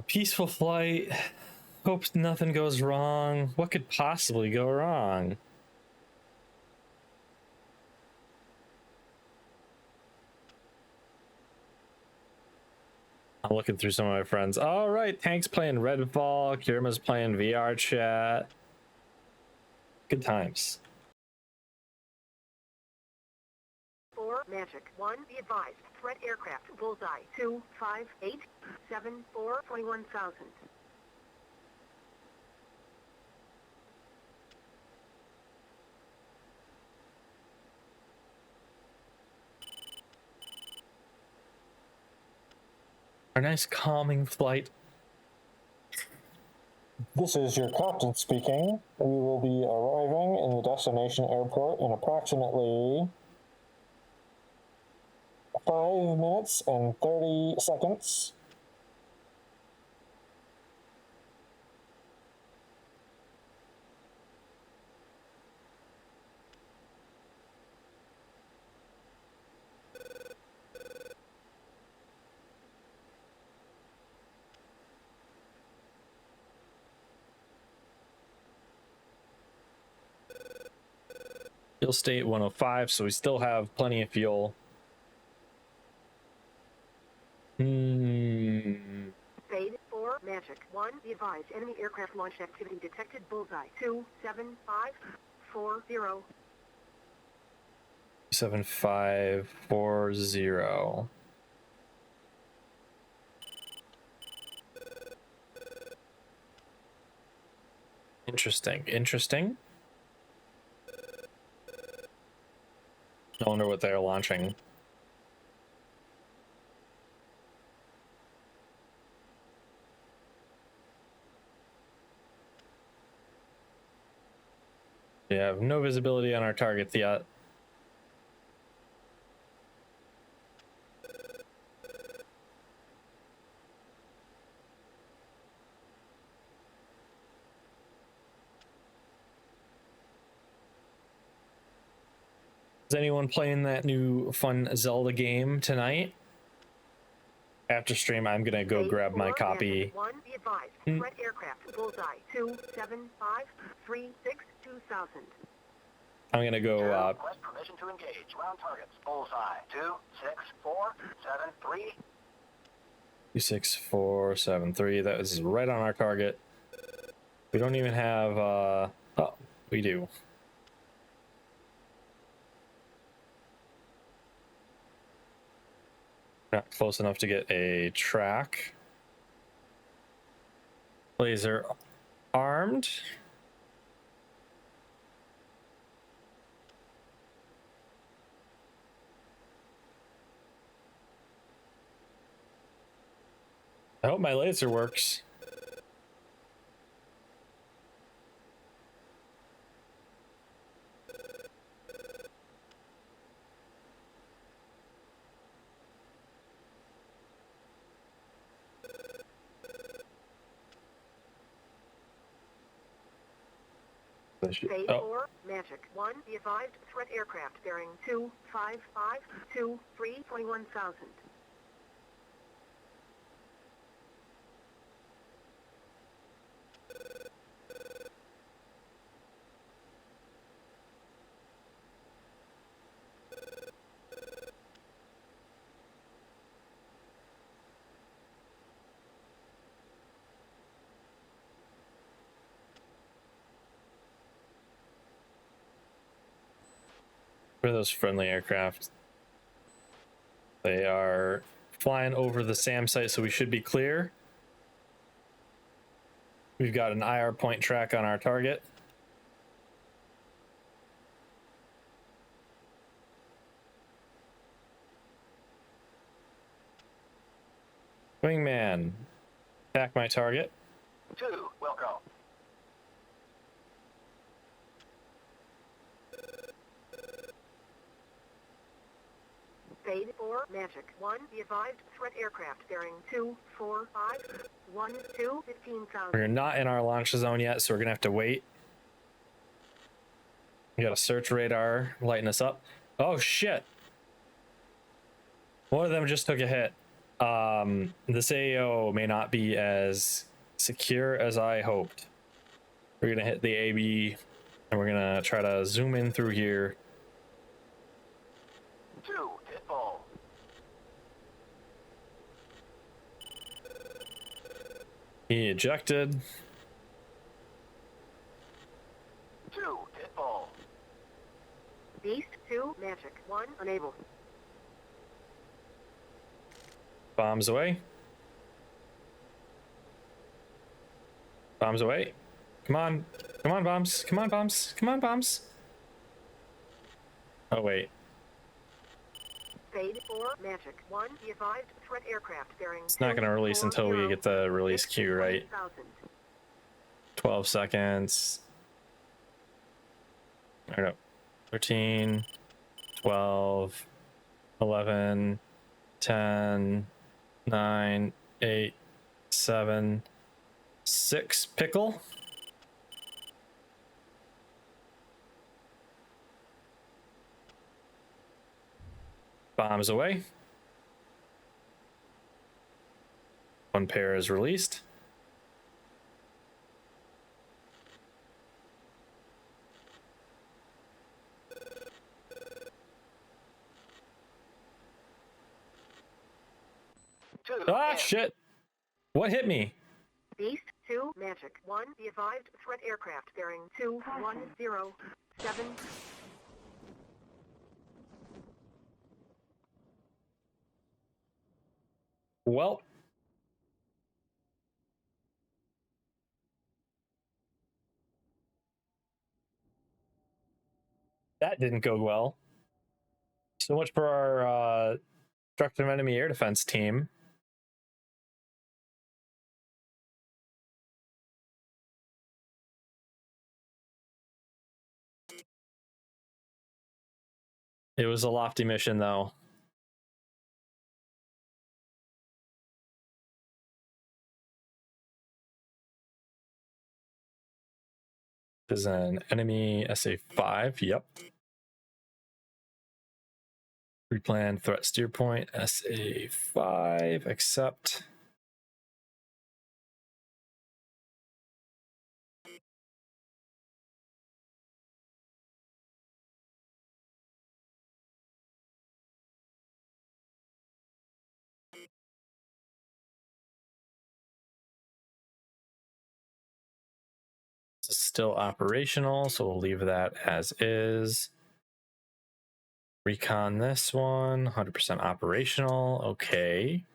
Peaceful flight. Hope nothing goes wrong. What could possibly go wrong? I'm looking through some of my friends. All right, Tank's playing Redfall. Kirima's playing VR chat. Good times. 4, Magic 1, be advised. Threat aircraft, bullseye 25874 21,000. A nice calming flight. This is your captain speaking. We will be arriving in the destination airport in approximately 5 minutes and 30 seconds. Fuel state 105, so we still have plenty of fuel. Fade 4, Magic 1, be advised. Enemy aircraft launch activity detected, bullseye 27540. 7540. Interesting. I wonder what they're launching. We have no visibility on our targets yet. Is anyone playing that new fun Zelda game tonight? After stream, I'm gonna go grab my copy. 1, be advised. Threat aircraft, bullseye 27536 2000. I'm gonna go. Request permission to engage. Ground targets. Bullseye 26473. 26473. That is right on our target. We don't even have. Oh, we do. Not close enough to get a track. Laser armed. I hope my laser works. Phase 4, Magic 1, be advised, threat aircraft bearing 25523, 21,000. For those friendly aircraft, they are flying over the SAM site, so we should be clear. We've got an IR point track on our target. Wingman, attack my target. 2, welcome. Phase 4, Magic 1, be advised, threat aircraft bearing 24512, 15,000. We're not in our launch zone yet, so we're gonna have to wait. We got a search radar lighting us up. Oh shit! One of them just took a hit. This AO may not be as secure as I hoped. We're gonna hit the AB, and we're gonna try to zoom in through here. 2, pitfall. He ejected. 2, pitfall. Beast 2, Magic 1, unable. Bombs away. Bombs away. Come on. Come on, bombs. Come on, bombs. Come on, bombs. Oh, wait. Phase 4, Magic 1, be advised, threat aircraft bearing It's not going to release until we get the release queue right. 20,000. 12 seconds. I don't know. 13, 12, 11, 10, 9, 8, 7, 6. Pickle. Bombs away. One pair is released. Ah, shit. What hit me? Beast 2, Magic 1, be advised, threat aircraft bearing 2107. Well. That didn't go well. So much for our destructive enemy air defense team. It was a lofty mission, though. This is an enemy SA-5. Yep. Replan threat steer point SA-5. Accept. This is still operational, so we'll leave that as is. Recon this one, 100% operational. Okay.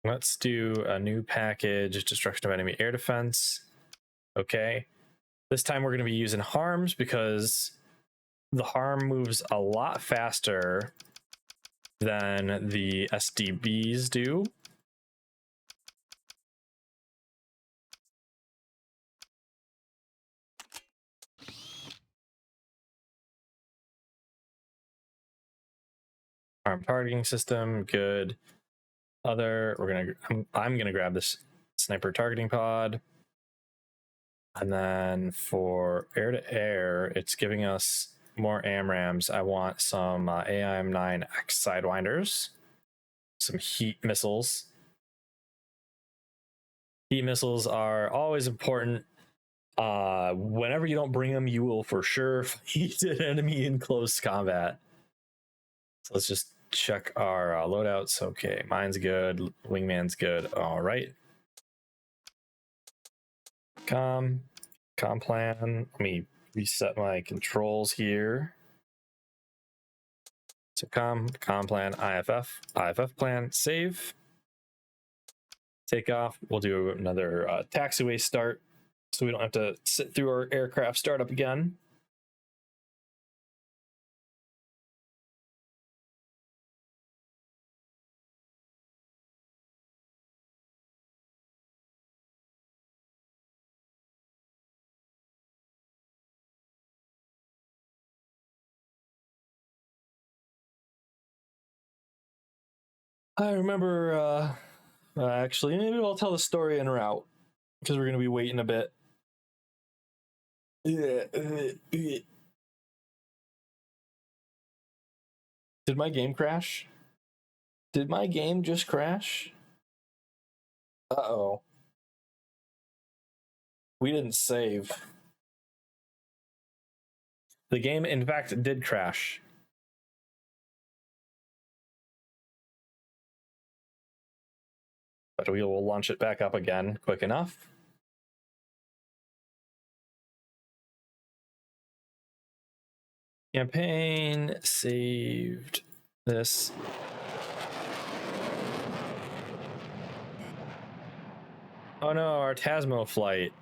Let's do a new package, destruction of enemy air defense. Okay. This time we're going to be using harms because the harm moves a lot faster than the SDBs do. targeting system, good. Other, I'm gonna grab this sniper targeting pod. And then for air to air, it's giving us more AMRAMs. I want some AIM-9X Sidewinders, some heat missiles. Heat missiles are always important. Whenever you don't bring them, you will for sure fight an enemy in close combat. So let's just check our loadouts. Okay, mine's good. Wingman's good. All right. Com plan. Let me reset my controls here. So com plan, IFF plan, save. Take off. We'll do another taxiway start so we don't have to sit through our aircraft startup again. I remember, actually, maybe I'll tell the story en route because we're going to be waiting a bit. Did my game crash? Did my game just crash? Uh-oh. We didn't save. The game, in fact, did crash. But we will launch it back up again quick enough. Campaign saved this. Oh no, our Tasmo flight.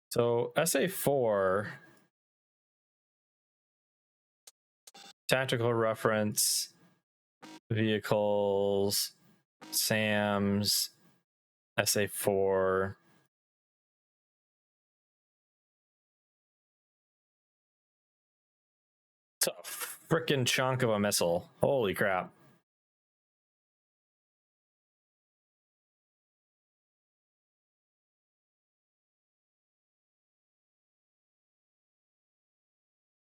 So SA4 tactical reference, vehicles, SAMs, SA4. It's a freaking chunk of a missile. Holy crap.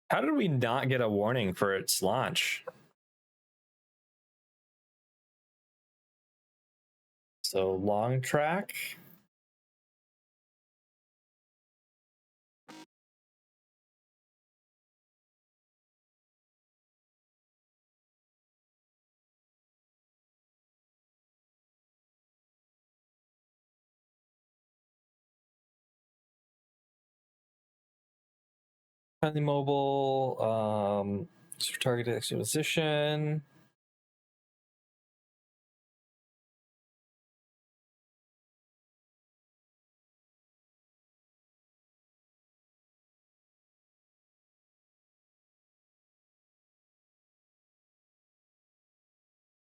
How did we not get a warning for its launch? So long track. Highly mobile, targeted acquisition.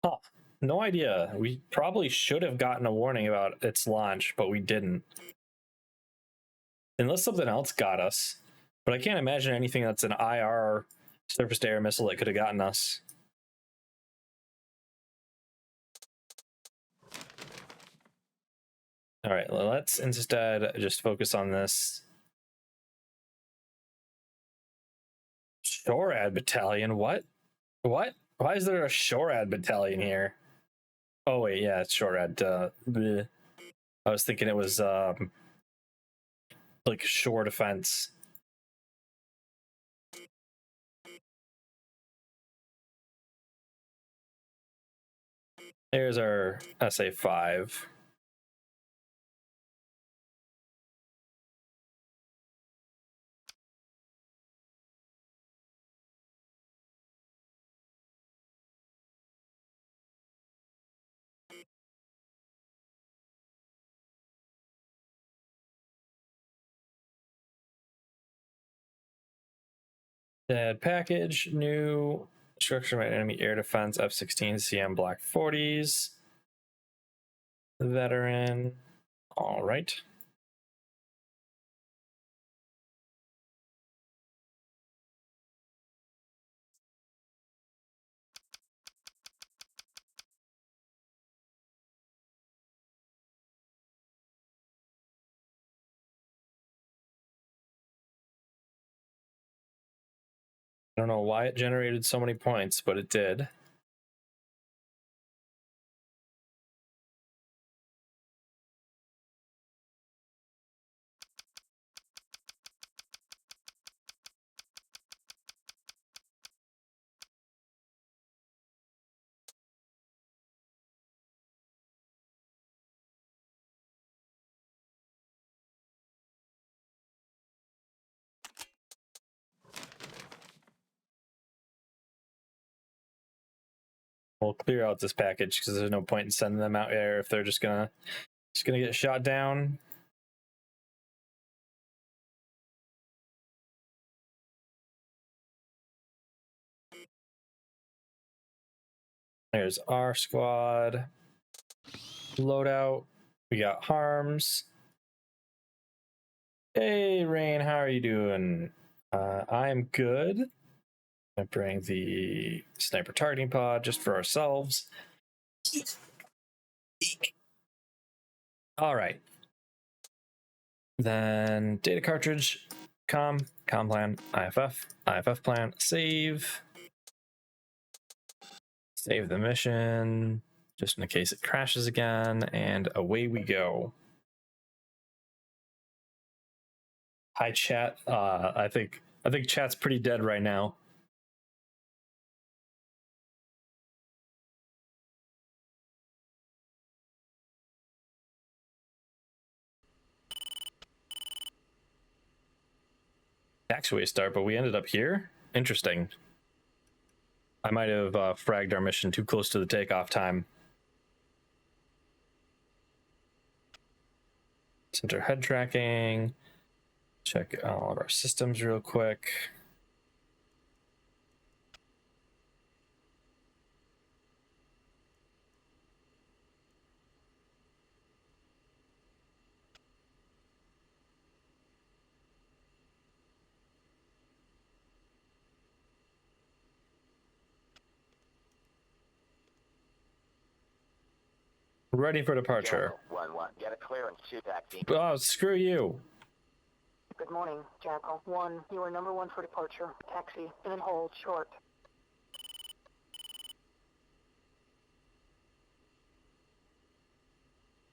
Huh. No idea. We probably should have gotten a warning about its launch, but we didn't. Unless something else got us. But I can't imagine anything that's an IR surface-to-air missile that could have gotten us. All right, let's instead just focus on this. SHORAD battalion? What? What? Why is there a SHORAD battalion here? Oh wait, yeah, it's SHORAD. I was thinking it was like shore defense. There's our SA5. Add package, new structure by enemy air defense, F-16 CM Black 40s. veteran. All right. I don't know why it generated so many points, but it did. We'll clear out this package because there's no point in sending them out there if they're just gonna get shot down. There's our squad. Loadout. We got Harms. Hey, Rain, how are you doing? I'm good. I bring the sniper targeting pod just for ourselves. All right. Then data cartridge, com plan, IFF plan, save the mission, just in case it crashes again, and away we go. Hi, chat. I think chat's pretty dead right now. Taxiway start, but we ended up here. Interesting. I might have fragged our mission too close to the takeoff time. Center head tracking. Check all of our systems real quick. Ready for departure. 1-1. Get a clearance to taxi. Oh, screw you. Good morning, Jackal. 1, you are number 1 for departure. Taxi, and then hold short.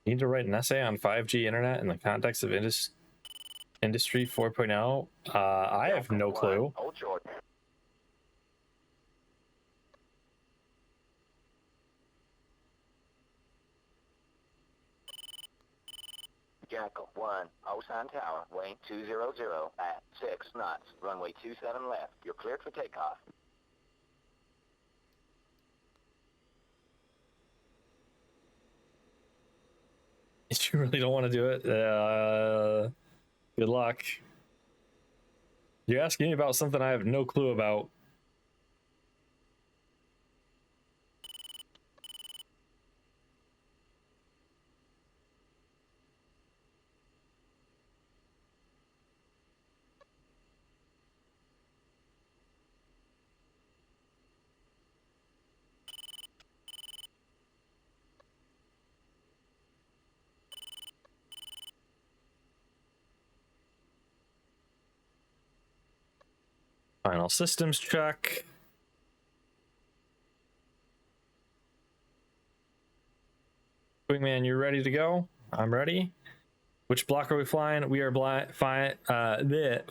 Need to write an essay on 5G internet in the context of Industry 4.0? I have no clue. Hold short. Jackal 1, Osan Tower, weighing 200 at 6 knots, runway 27 left. You're cleared for takeoff. You really don't want to do it? Good luck. You're asking me about something I have no clue about. Final systems check. Wingman, you ready to go? I'm ready. Which block are we flying? We are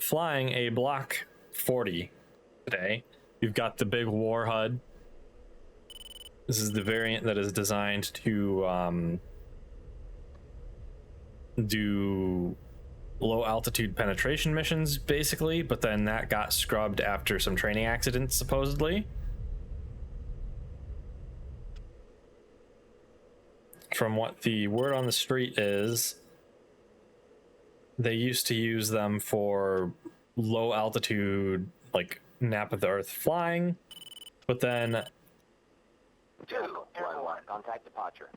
flying a block 40 today. We've got the big war HUD. This is the variant that is designed to do low altitude penetration missions, basically, but then that got scrubbed after some training accidents, supposedly. From what the word on the street is, they used to use them for low altitude, like nap of the earth flying, but then 2-1-1, contact departure.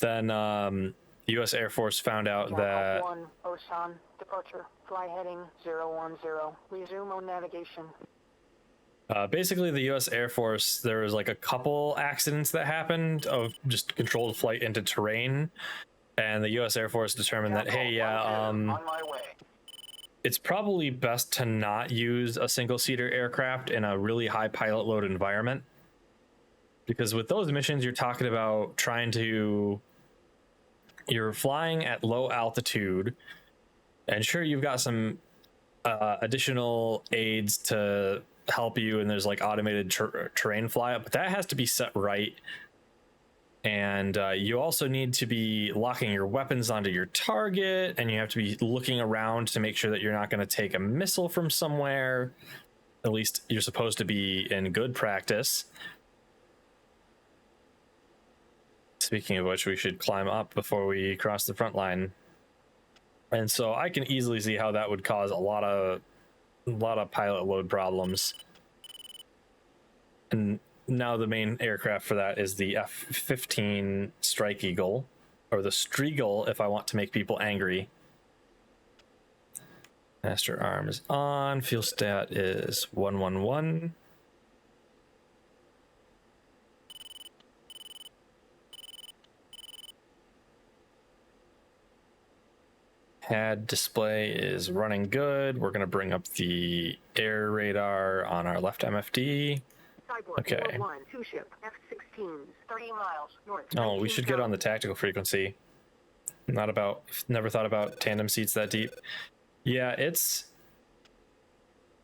then the U.S. Air Force found out that 1, Osan, departure, fly heading 010, resume on navigation. Basically, the U.S. Air Force, there was like a couple accidents that happened of just controlled flight into terrain, and the U.S. Air Force determined that, hey, yeah, on my way. it's probably best to not use a single-seater aircraft in a really high pilot load environment, because with those missions, you're talking about you're flying at low altitude, and sure, you've got some additional aids to help you, and there's like automated terrain flyout, but that has to be set right. And you also need to be locking your weapons onto your target, and you have to be looking around to make sure that you're not going to take a missile from somewhere. At least you're supposed to be in good practice. Speaking of which, we should climb up before we cross the front line. And so I can easily see how that would cause a lot of pilot load problems. And now the main aircraft for that is the F-15 Strike Eagle, or the Striegel if I want to make people angry. Master arm is on, fuel stat is 111. HAD display is running good. We're going to bring up the air radar on our left MFD. Okay. 2 ship, F-16s, 30 miles north. Oh, we should get on the tactical frequency. Never thought about tandem seats that deep. Yeah,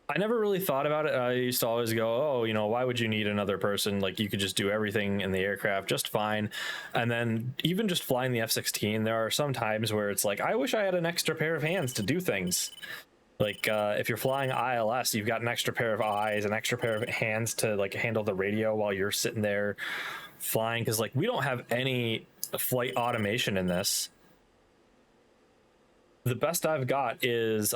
I never really thought about it. I used to always go, oh, why would you need another person? Like, you could just do everything in the aircraft just fine. And then even just flying the F-16, there are some times where it's like, I wish I had an extra pair of hands to do things. Like, if you're flying ILS, you've got an extra pair of eyes, an extra pair of hands to, like, handle the radio while you're sitting there flying. Because, like, we don't have any flight automation in this. The best I've got is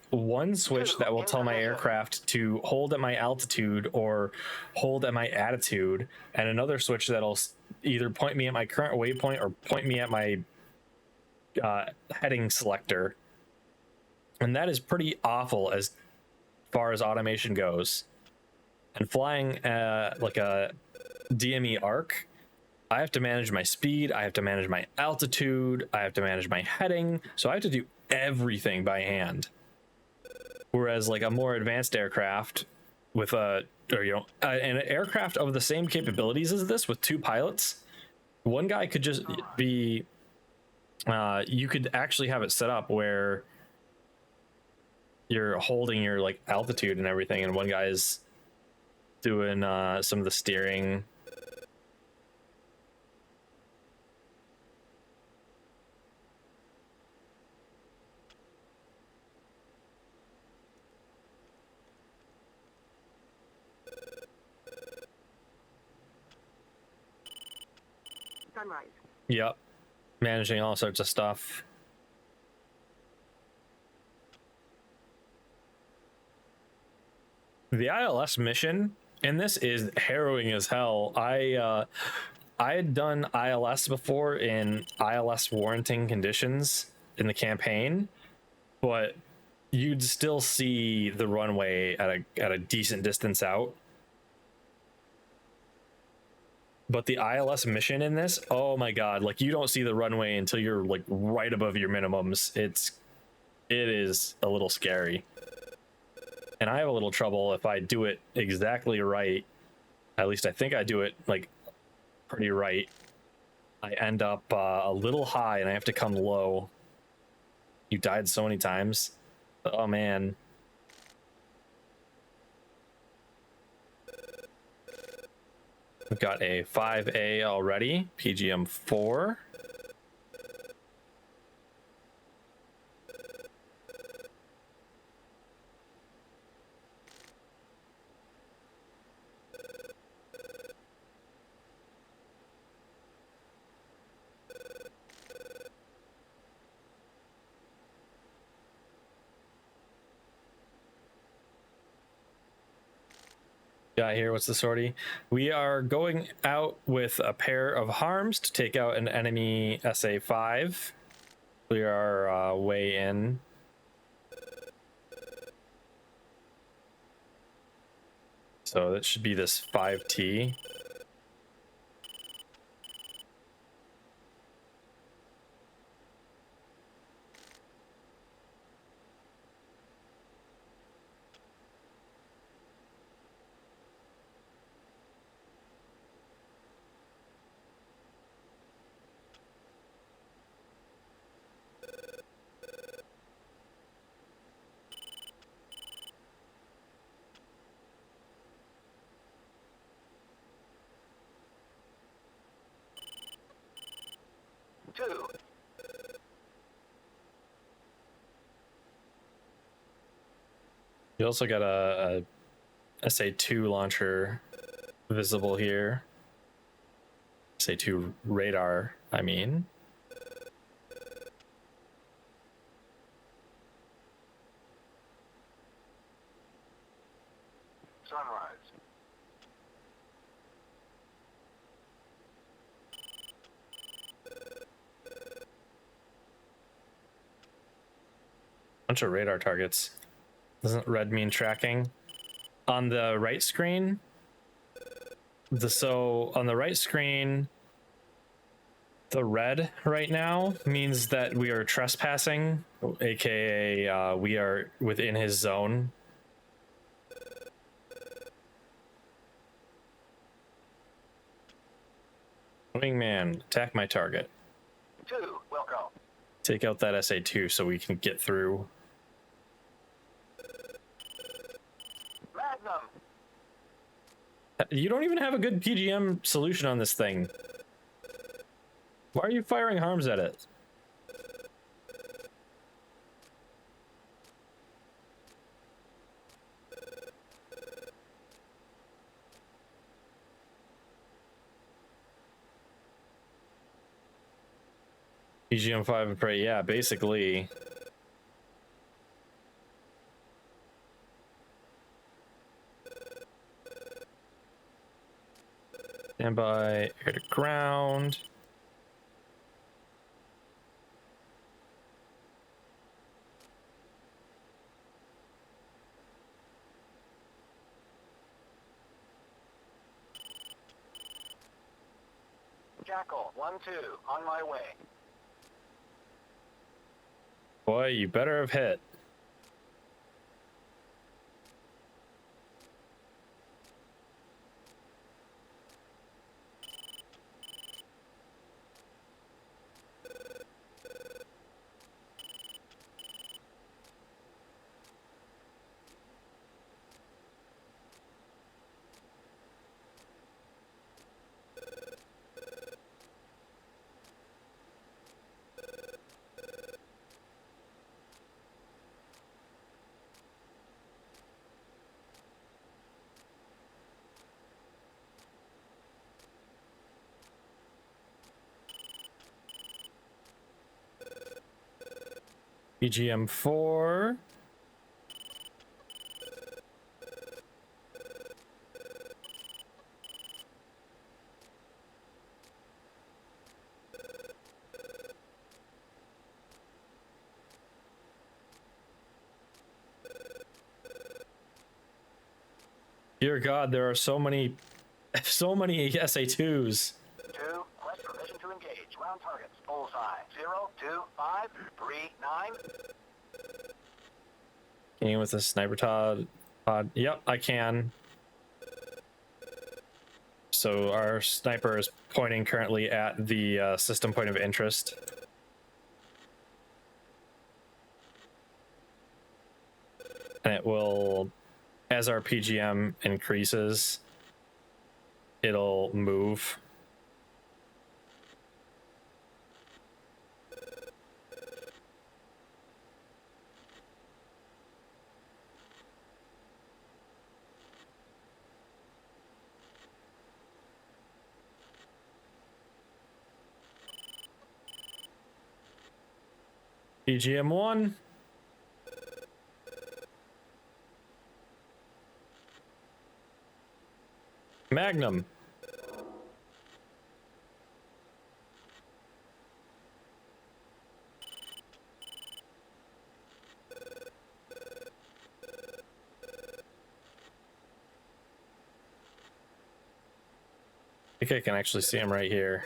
one switch that will tell my aircraft to hold at my altitude or hold at my attitude, and another switch that'll either point me at my current waypoint or point me at my heading selector. And that is pretty awful as far as automation goes. And flying like a DME arc, I have to manage my speed, I have to manage my altitude, I have to manage my heading, so I have to do everything by hand. Whereas like a more advanced aircraft with an aircraft of the same capabilities as this with 2 pilots, one guy could just be, you could actually have it set up where you're holding your like altitude and everything, and one guy is doing some of the steering. Sunrise. Yep, managing all sorts of stuff. The ILS mission in this is harrowing as hell. I had done ILS before in ILS warranting conditions in the campaign, but you'd still see the runway at a decent distance out. But the ILS mission in this, oh my god, like you don't see the runway until you're like right above your minimums. It is a little scary. And I have a little trouble if I do it exactly right. At least I think I do it like pretty right. I end up a little high and I have to come low. You died so many times. Oh man. We've got a 5A already, PGM 4. Got here. What's the sortie? We are going out with a pair of harms to take out an enemy SA5. We are way in. So that should be this 5T. Two. You also got a SA2 launcher visible here. SA2 radar, I mean. Sunrise. Bunch of radar targets. Doesn't red mean tracking? On the right screen, so on the right screen, the red right now means that we are trespassing, aka we are within his zone. Wingman, attack my target. Two. Welcome. Take out that SA2 so we can get through. Magnum. You don't even have a good PGM solution on this thing. Why are you firing harms at it? PGM 5 and pray, yeah, basically. Stand by, air to ground. Jackal 1-2 on my way. Boy, you better have hit. PGM 4. Dear God, there are so many SA2s. 2. Quest permission to engage. Round targets. Bullseye. 0, 2, 5, 3, 9. Can you with a sniper pod? Yep, I can. So our sniper is pointing currently at the system point of interest. And it will, as our PGM increases, it'll move. PGM 1. Magnum. I think I can actually see him right here.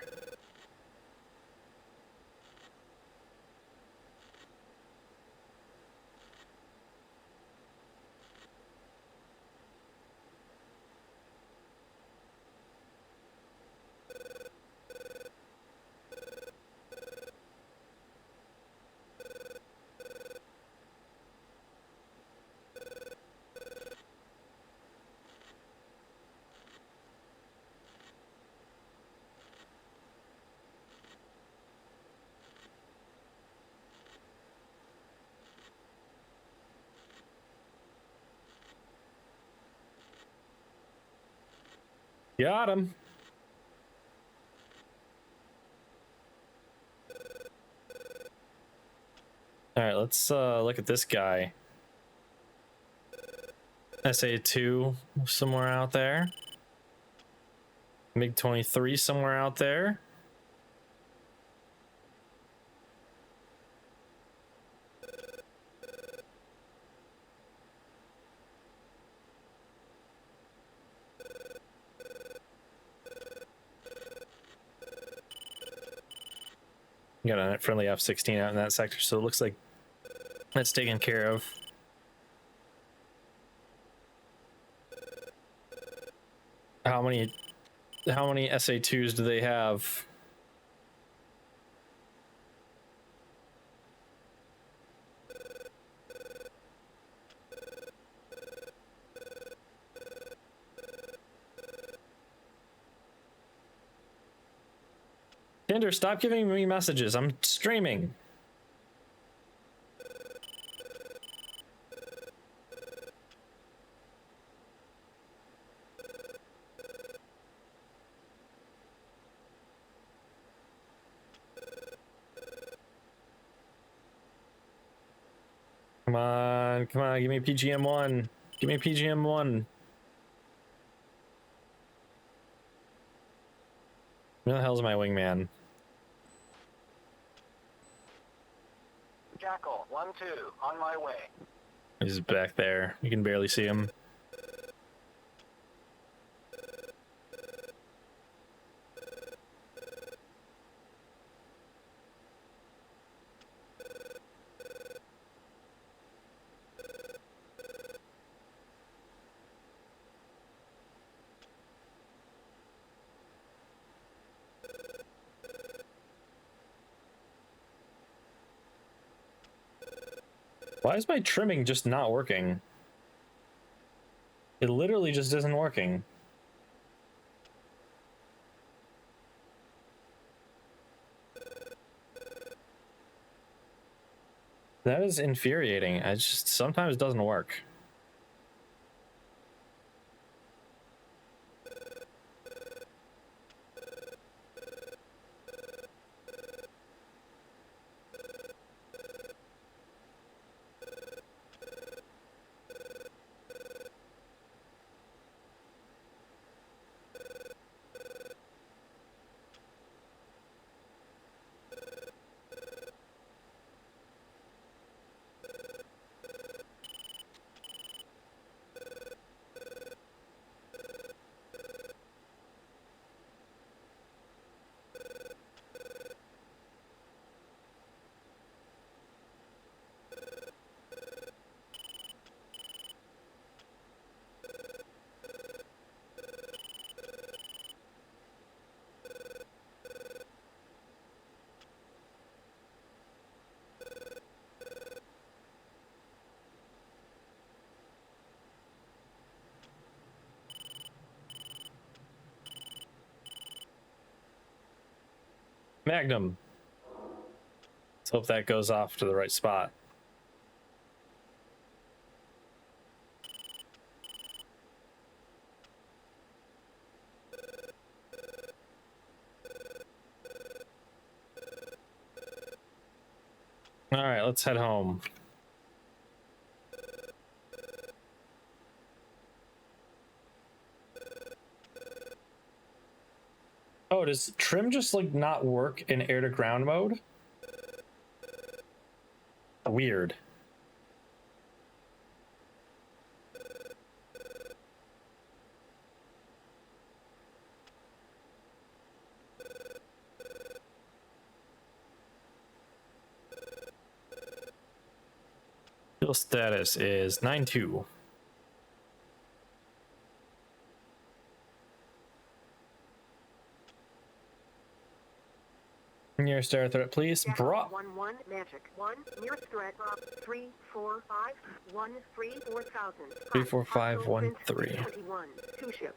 Got him. All right, let's look at this guy. SA2 somewhere out there. MiG-23 somewhere out there. Got a friendly F-16 out in that sector, so it looks like that's taken care of. How many SA2s do they have? Tinder, stop giving me messages. I'm streaming. Come on, come on, give me PGM1. Give me PGM1. Where the hell's my wingman? Jackal 1-2 on my way. He's back there. You can barely see him. Why is my trimming just not working? It literally just isn't working. That is infuriating. It just sometimes doesn't work. Magnum. Let's hope that goes off to the right spot. All right, let's head home. Oh, does trim just like not work in air to ground mode? Weird. Fuel status is 9-2. Nearest air threat, please. Drop. 1-1 magic. 1 nearest threat. Drop 3-4-5-1-3-4,000. 34513. 21. 2 ship.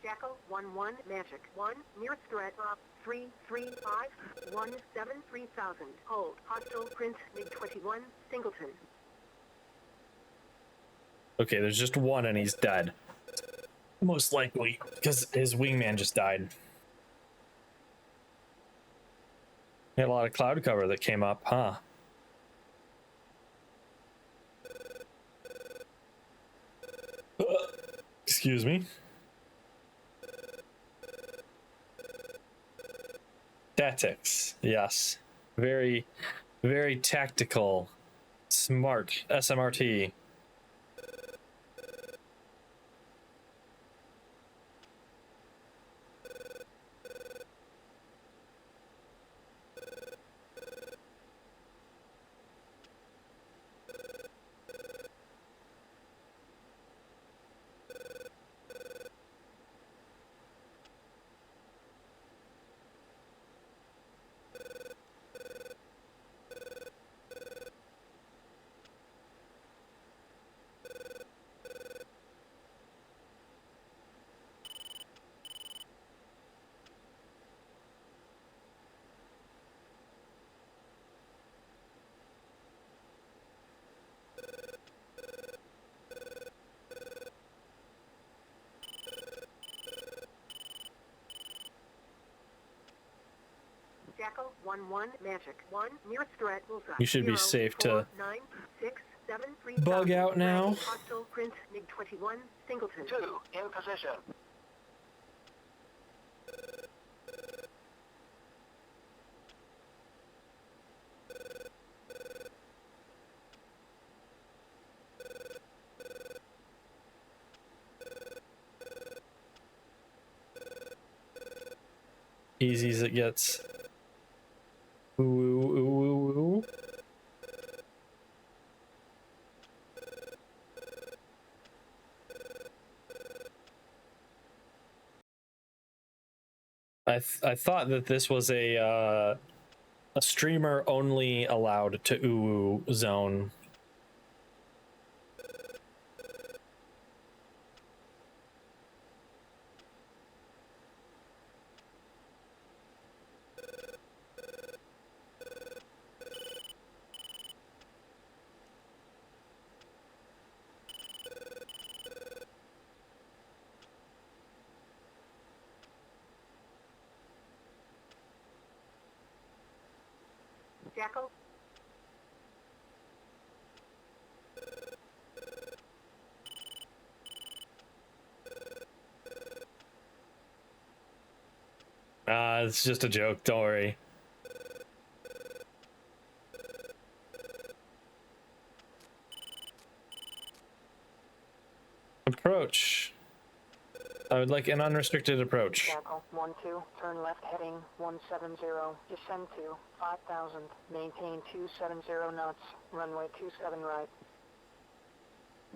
Jackal 1-1 magic. 1 nearest threat. Drop 3-3-5-1-7-3,000. Hold. Hostile print MiG-21 Singleton. Okay, there's just one and he's dead. Most likely, because his wingman just died. He had a lot of cloud cover that came up, huh? Excuse me. Tactics, yes. Very, very tactical, smart SMRT. Jackal 1-1 magic. 1 nearest threat. Bullseye. You should be 0, safe 4, to 9, 6, 7, 3, bug out now. Hostile print MiG-21 Singleton. 2 in position. Easy as it gets. Ooh, ooh, ooh, ooh. I thought that this was a streamer only allowed to ooh zone. Jackal. It's just a joke, don't worry. Approach. I would like an unrestricted approach. Jackal 1-2, turn left heading 170, descend to 5,000, maintain 270 knots, runway 27 right.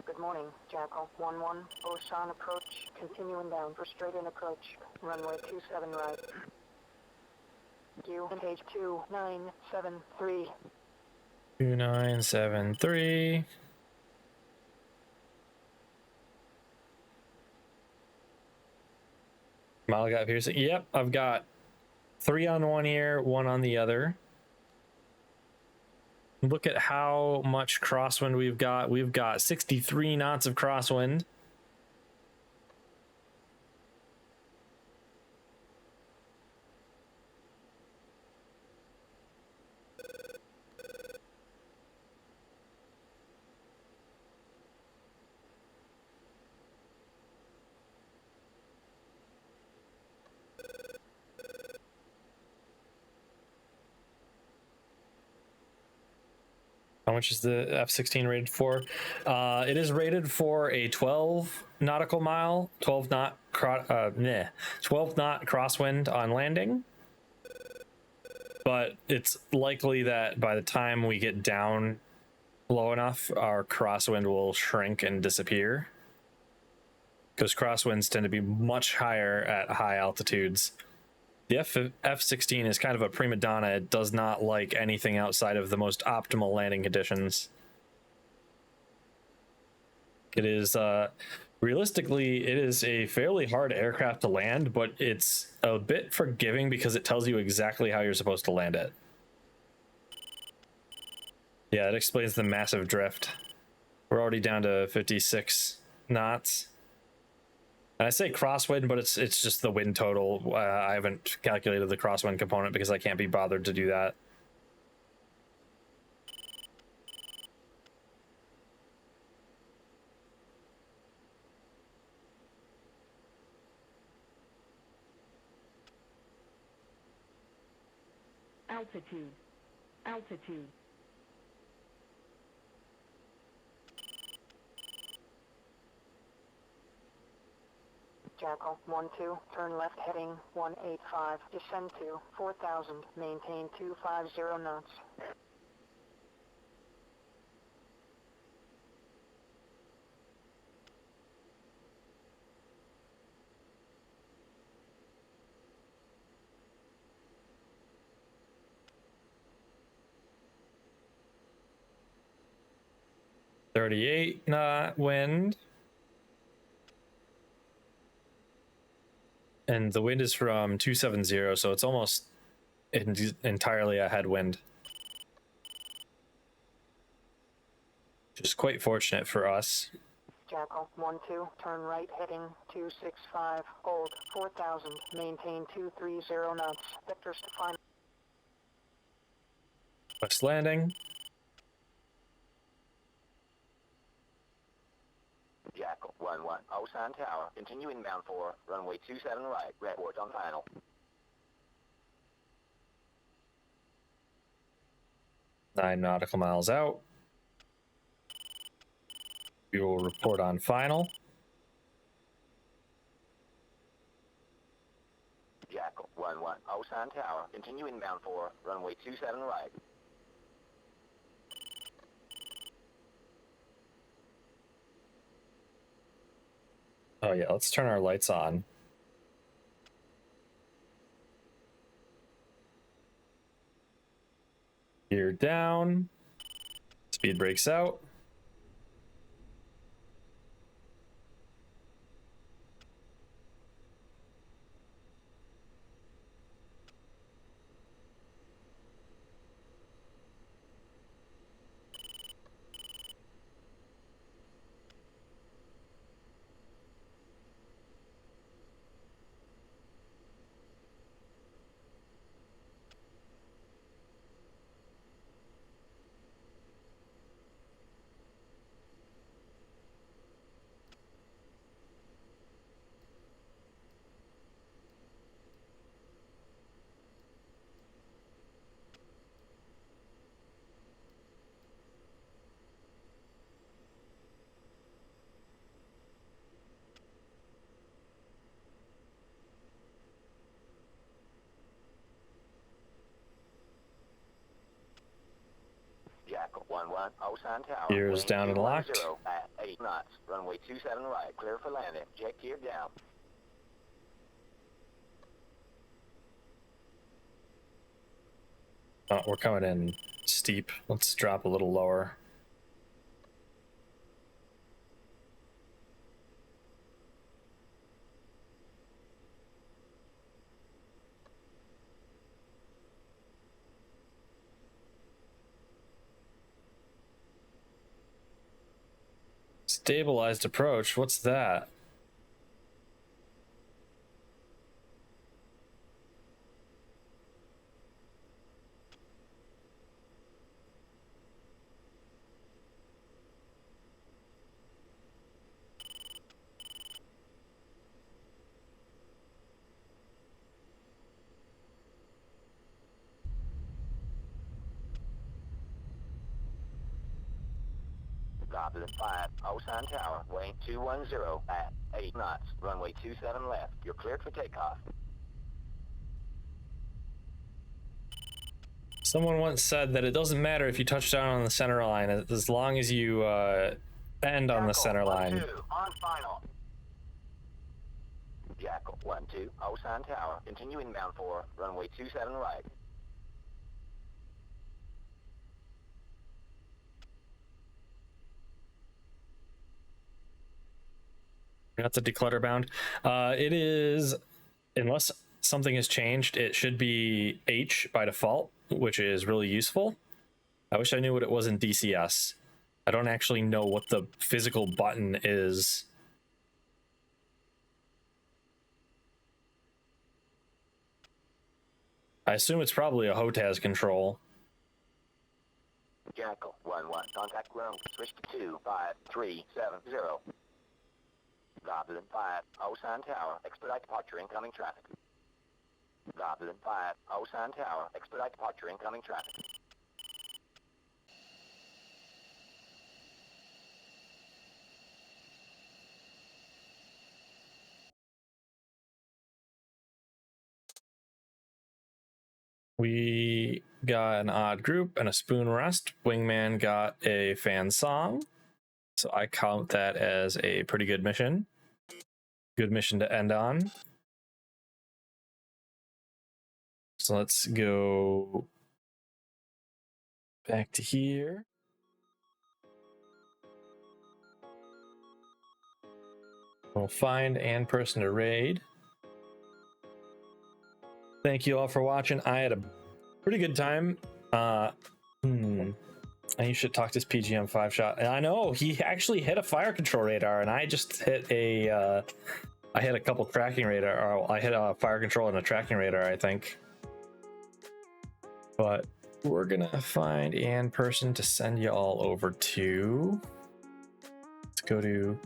Good morning, Jackal 1-1, Osan approach, continuing down for straight in approach, runway 27 right. You and page 2973. 2973. Mile gap piercing. Yep, I've got 3 on one ear, 1 on the other. Look at how much crosswind we've got. We've got 63 knots of crosswind. How much is the F-16 rated for? It is rated for a 12 nautical mile, 12 knot crosswind on landing. But it's likely that by the time we get down low enough, our crosswind will shrink and disappear. Because crosswinds tend to be much higher at high altitudes. The F-16 is kind of a prima donna. It does not like anything outside of the most optimal landing conditions. It is, realistically, it is a fairly hard aircraft to land, but it's a bit forgiving because it tells you exactly how you're supposed to land it. Yeah, it explains the massive drift. We're already down to 56 knots. And I say crosswind, but it's just the wind total. I haven't calculated the crosswind component because I can't be bothered to do that. Altitude. Altitude. Jackal 1-2, turn left heading 185, descend to 4,000, maintain 250 knots. .38 knot wind. And the wind is from 270, so it's almost entirely a headwind. Which is quite fortunate for us. Jackal 1-2, turn right heading 265, hold 4,000, maintain 230 knots. Vectors to final. West landing. Jackal 1-1, Osan Tower, continue inbound for runway 27 right, report on final. Nine nautical miles out. We will report on final. Jackal 1-1, Osan Tower, continue inbound for runway 27 right. Oh yeah, let's turn our lights on. Gear down. Speed brakes out. Jackal 1-1, Osan Tower. Gears down and locked. At 8 knots, runway 27 right, clear for landing. Jet gear down. Oh, we're coming in steep. Let's drop a little lower. Stabilized approach, what's that? Goblin 5, Osan Tower, weighing 210 at 8 knots, runway 27 left. You're cleared for takeoff. Someone once said that it doesn't matter if you touch down on the center line as long as you end on the center line. 1-2, on final. Jackal 1-2, Osan Tower, continue inbound for runway 27 right. That's a declutter bound. It is, unless something has changed, it should be H by default, which is really useful. I wish I knew what it was in DCS. I don't actually know what the physical button is. I assume it's probably a HOTAS control. Jackal 1-1, contact room, switch to 25370. Goblin 5, Osan Tower, expedite departure, incoming traffic. Goblin 5, Osan Tower, expedite departure, incoming traffic. We got an odd group and a spoon rest. Wingman got a fan song. So I count that as a pretty good mission. Good mission to end on. So let's go back to here. We'll find and person to raid. Thank you all for watching. I had a pretty good time. You should talk to this PGM 5-shot. And I know he actually hit a fire control radar, and I just hit a I hit a couple tracking radar, or I hit a fire control and a tracking radar, I think. But we're gonna find an person to send you all over to. Let's go to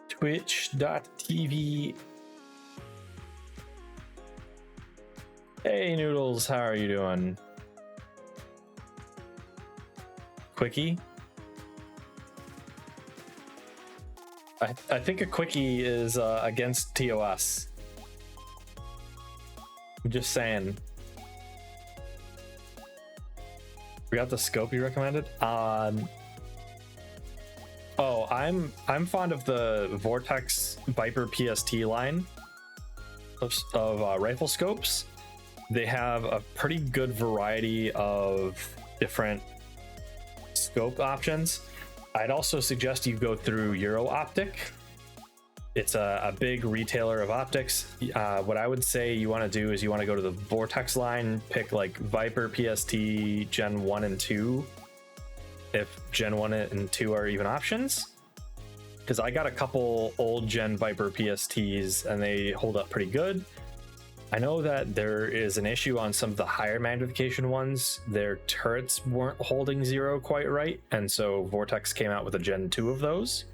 twitch.tv. Hey Noodles, how are you doing? Quickie? I think a quickie is against TOS. I'm just saying. We got the scope you recommended. Oh, I'm fond of the Vortex Viper PST line of rifle scopes. They have a pretty good variety of different scope options. I'd also suggest you go through Euro Optic. It's a big retailer of optics. What I would say you want to do is you want to go to the Vortex line, pick like Viper PST Gen 1 and 2, if Gen 1 and 2 are even options. Because I got a couple old Gen Viper PSTs and they hold up pretty good. I know that there is an issue on some of the higher magnification ones. Their turrets weren't holding zero quite right, and so Vortex came out with a Gen 2 of those.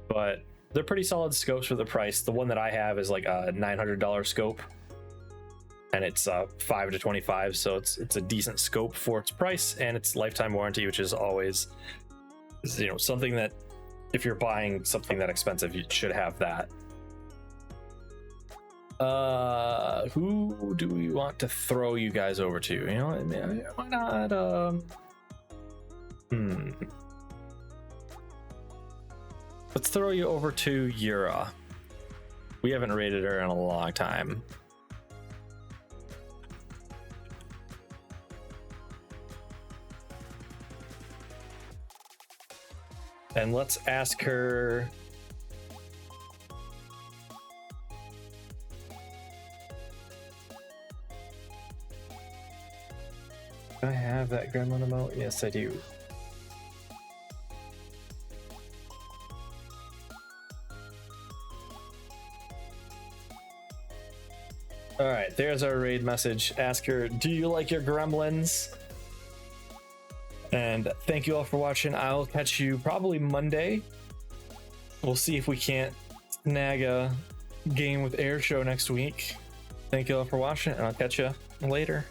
But they're pretty solid scopes for the price. The one that I have is like a $900 scope, and it's 5 to 25, so it's a decent scope for its price, and it's lifetime warranty, which is always, you know, something that if you're buying something that expensive, you should have that. Who do we want to throw you guys over to? You know, why not? Let's throw you over to Yura. We haven't raided her in a long time. And let's ask her. Do I have that gremlin emote? Yes, I do. All right, there's our raid message. Ask her, do you like your gremlins? And thank you all for watching. I'll catch you probably Monday. We'll see if we can't snag a game with Air Show next week. Thank you all for watching, and I'll catch you later.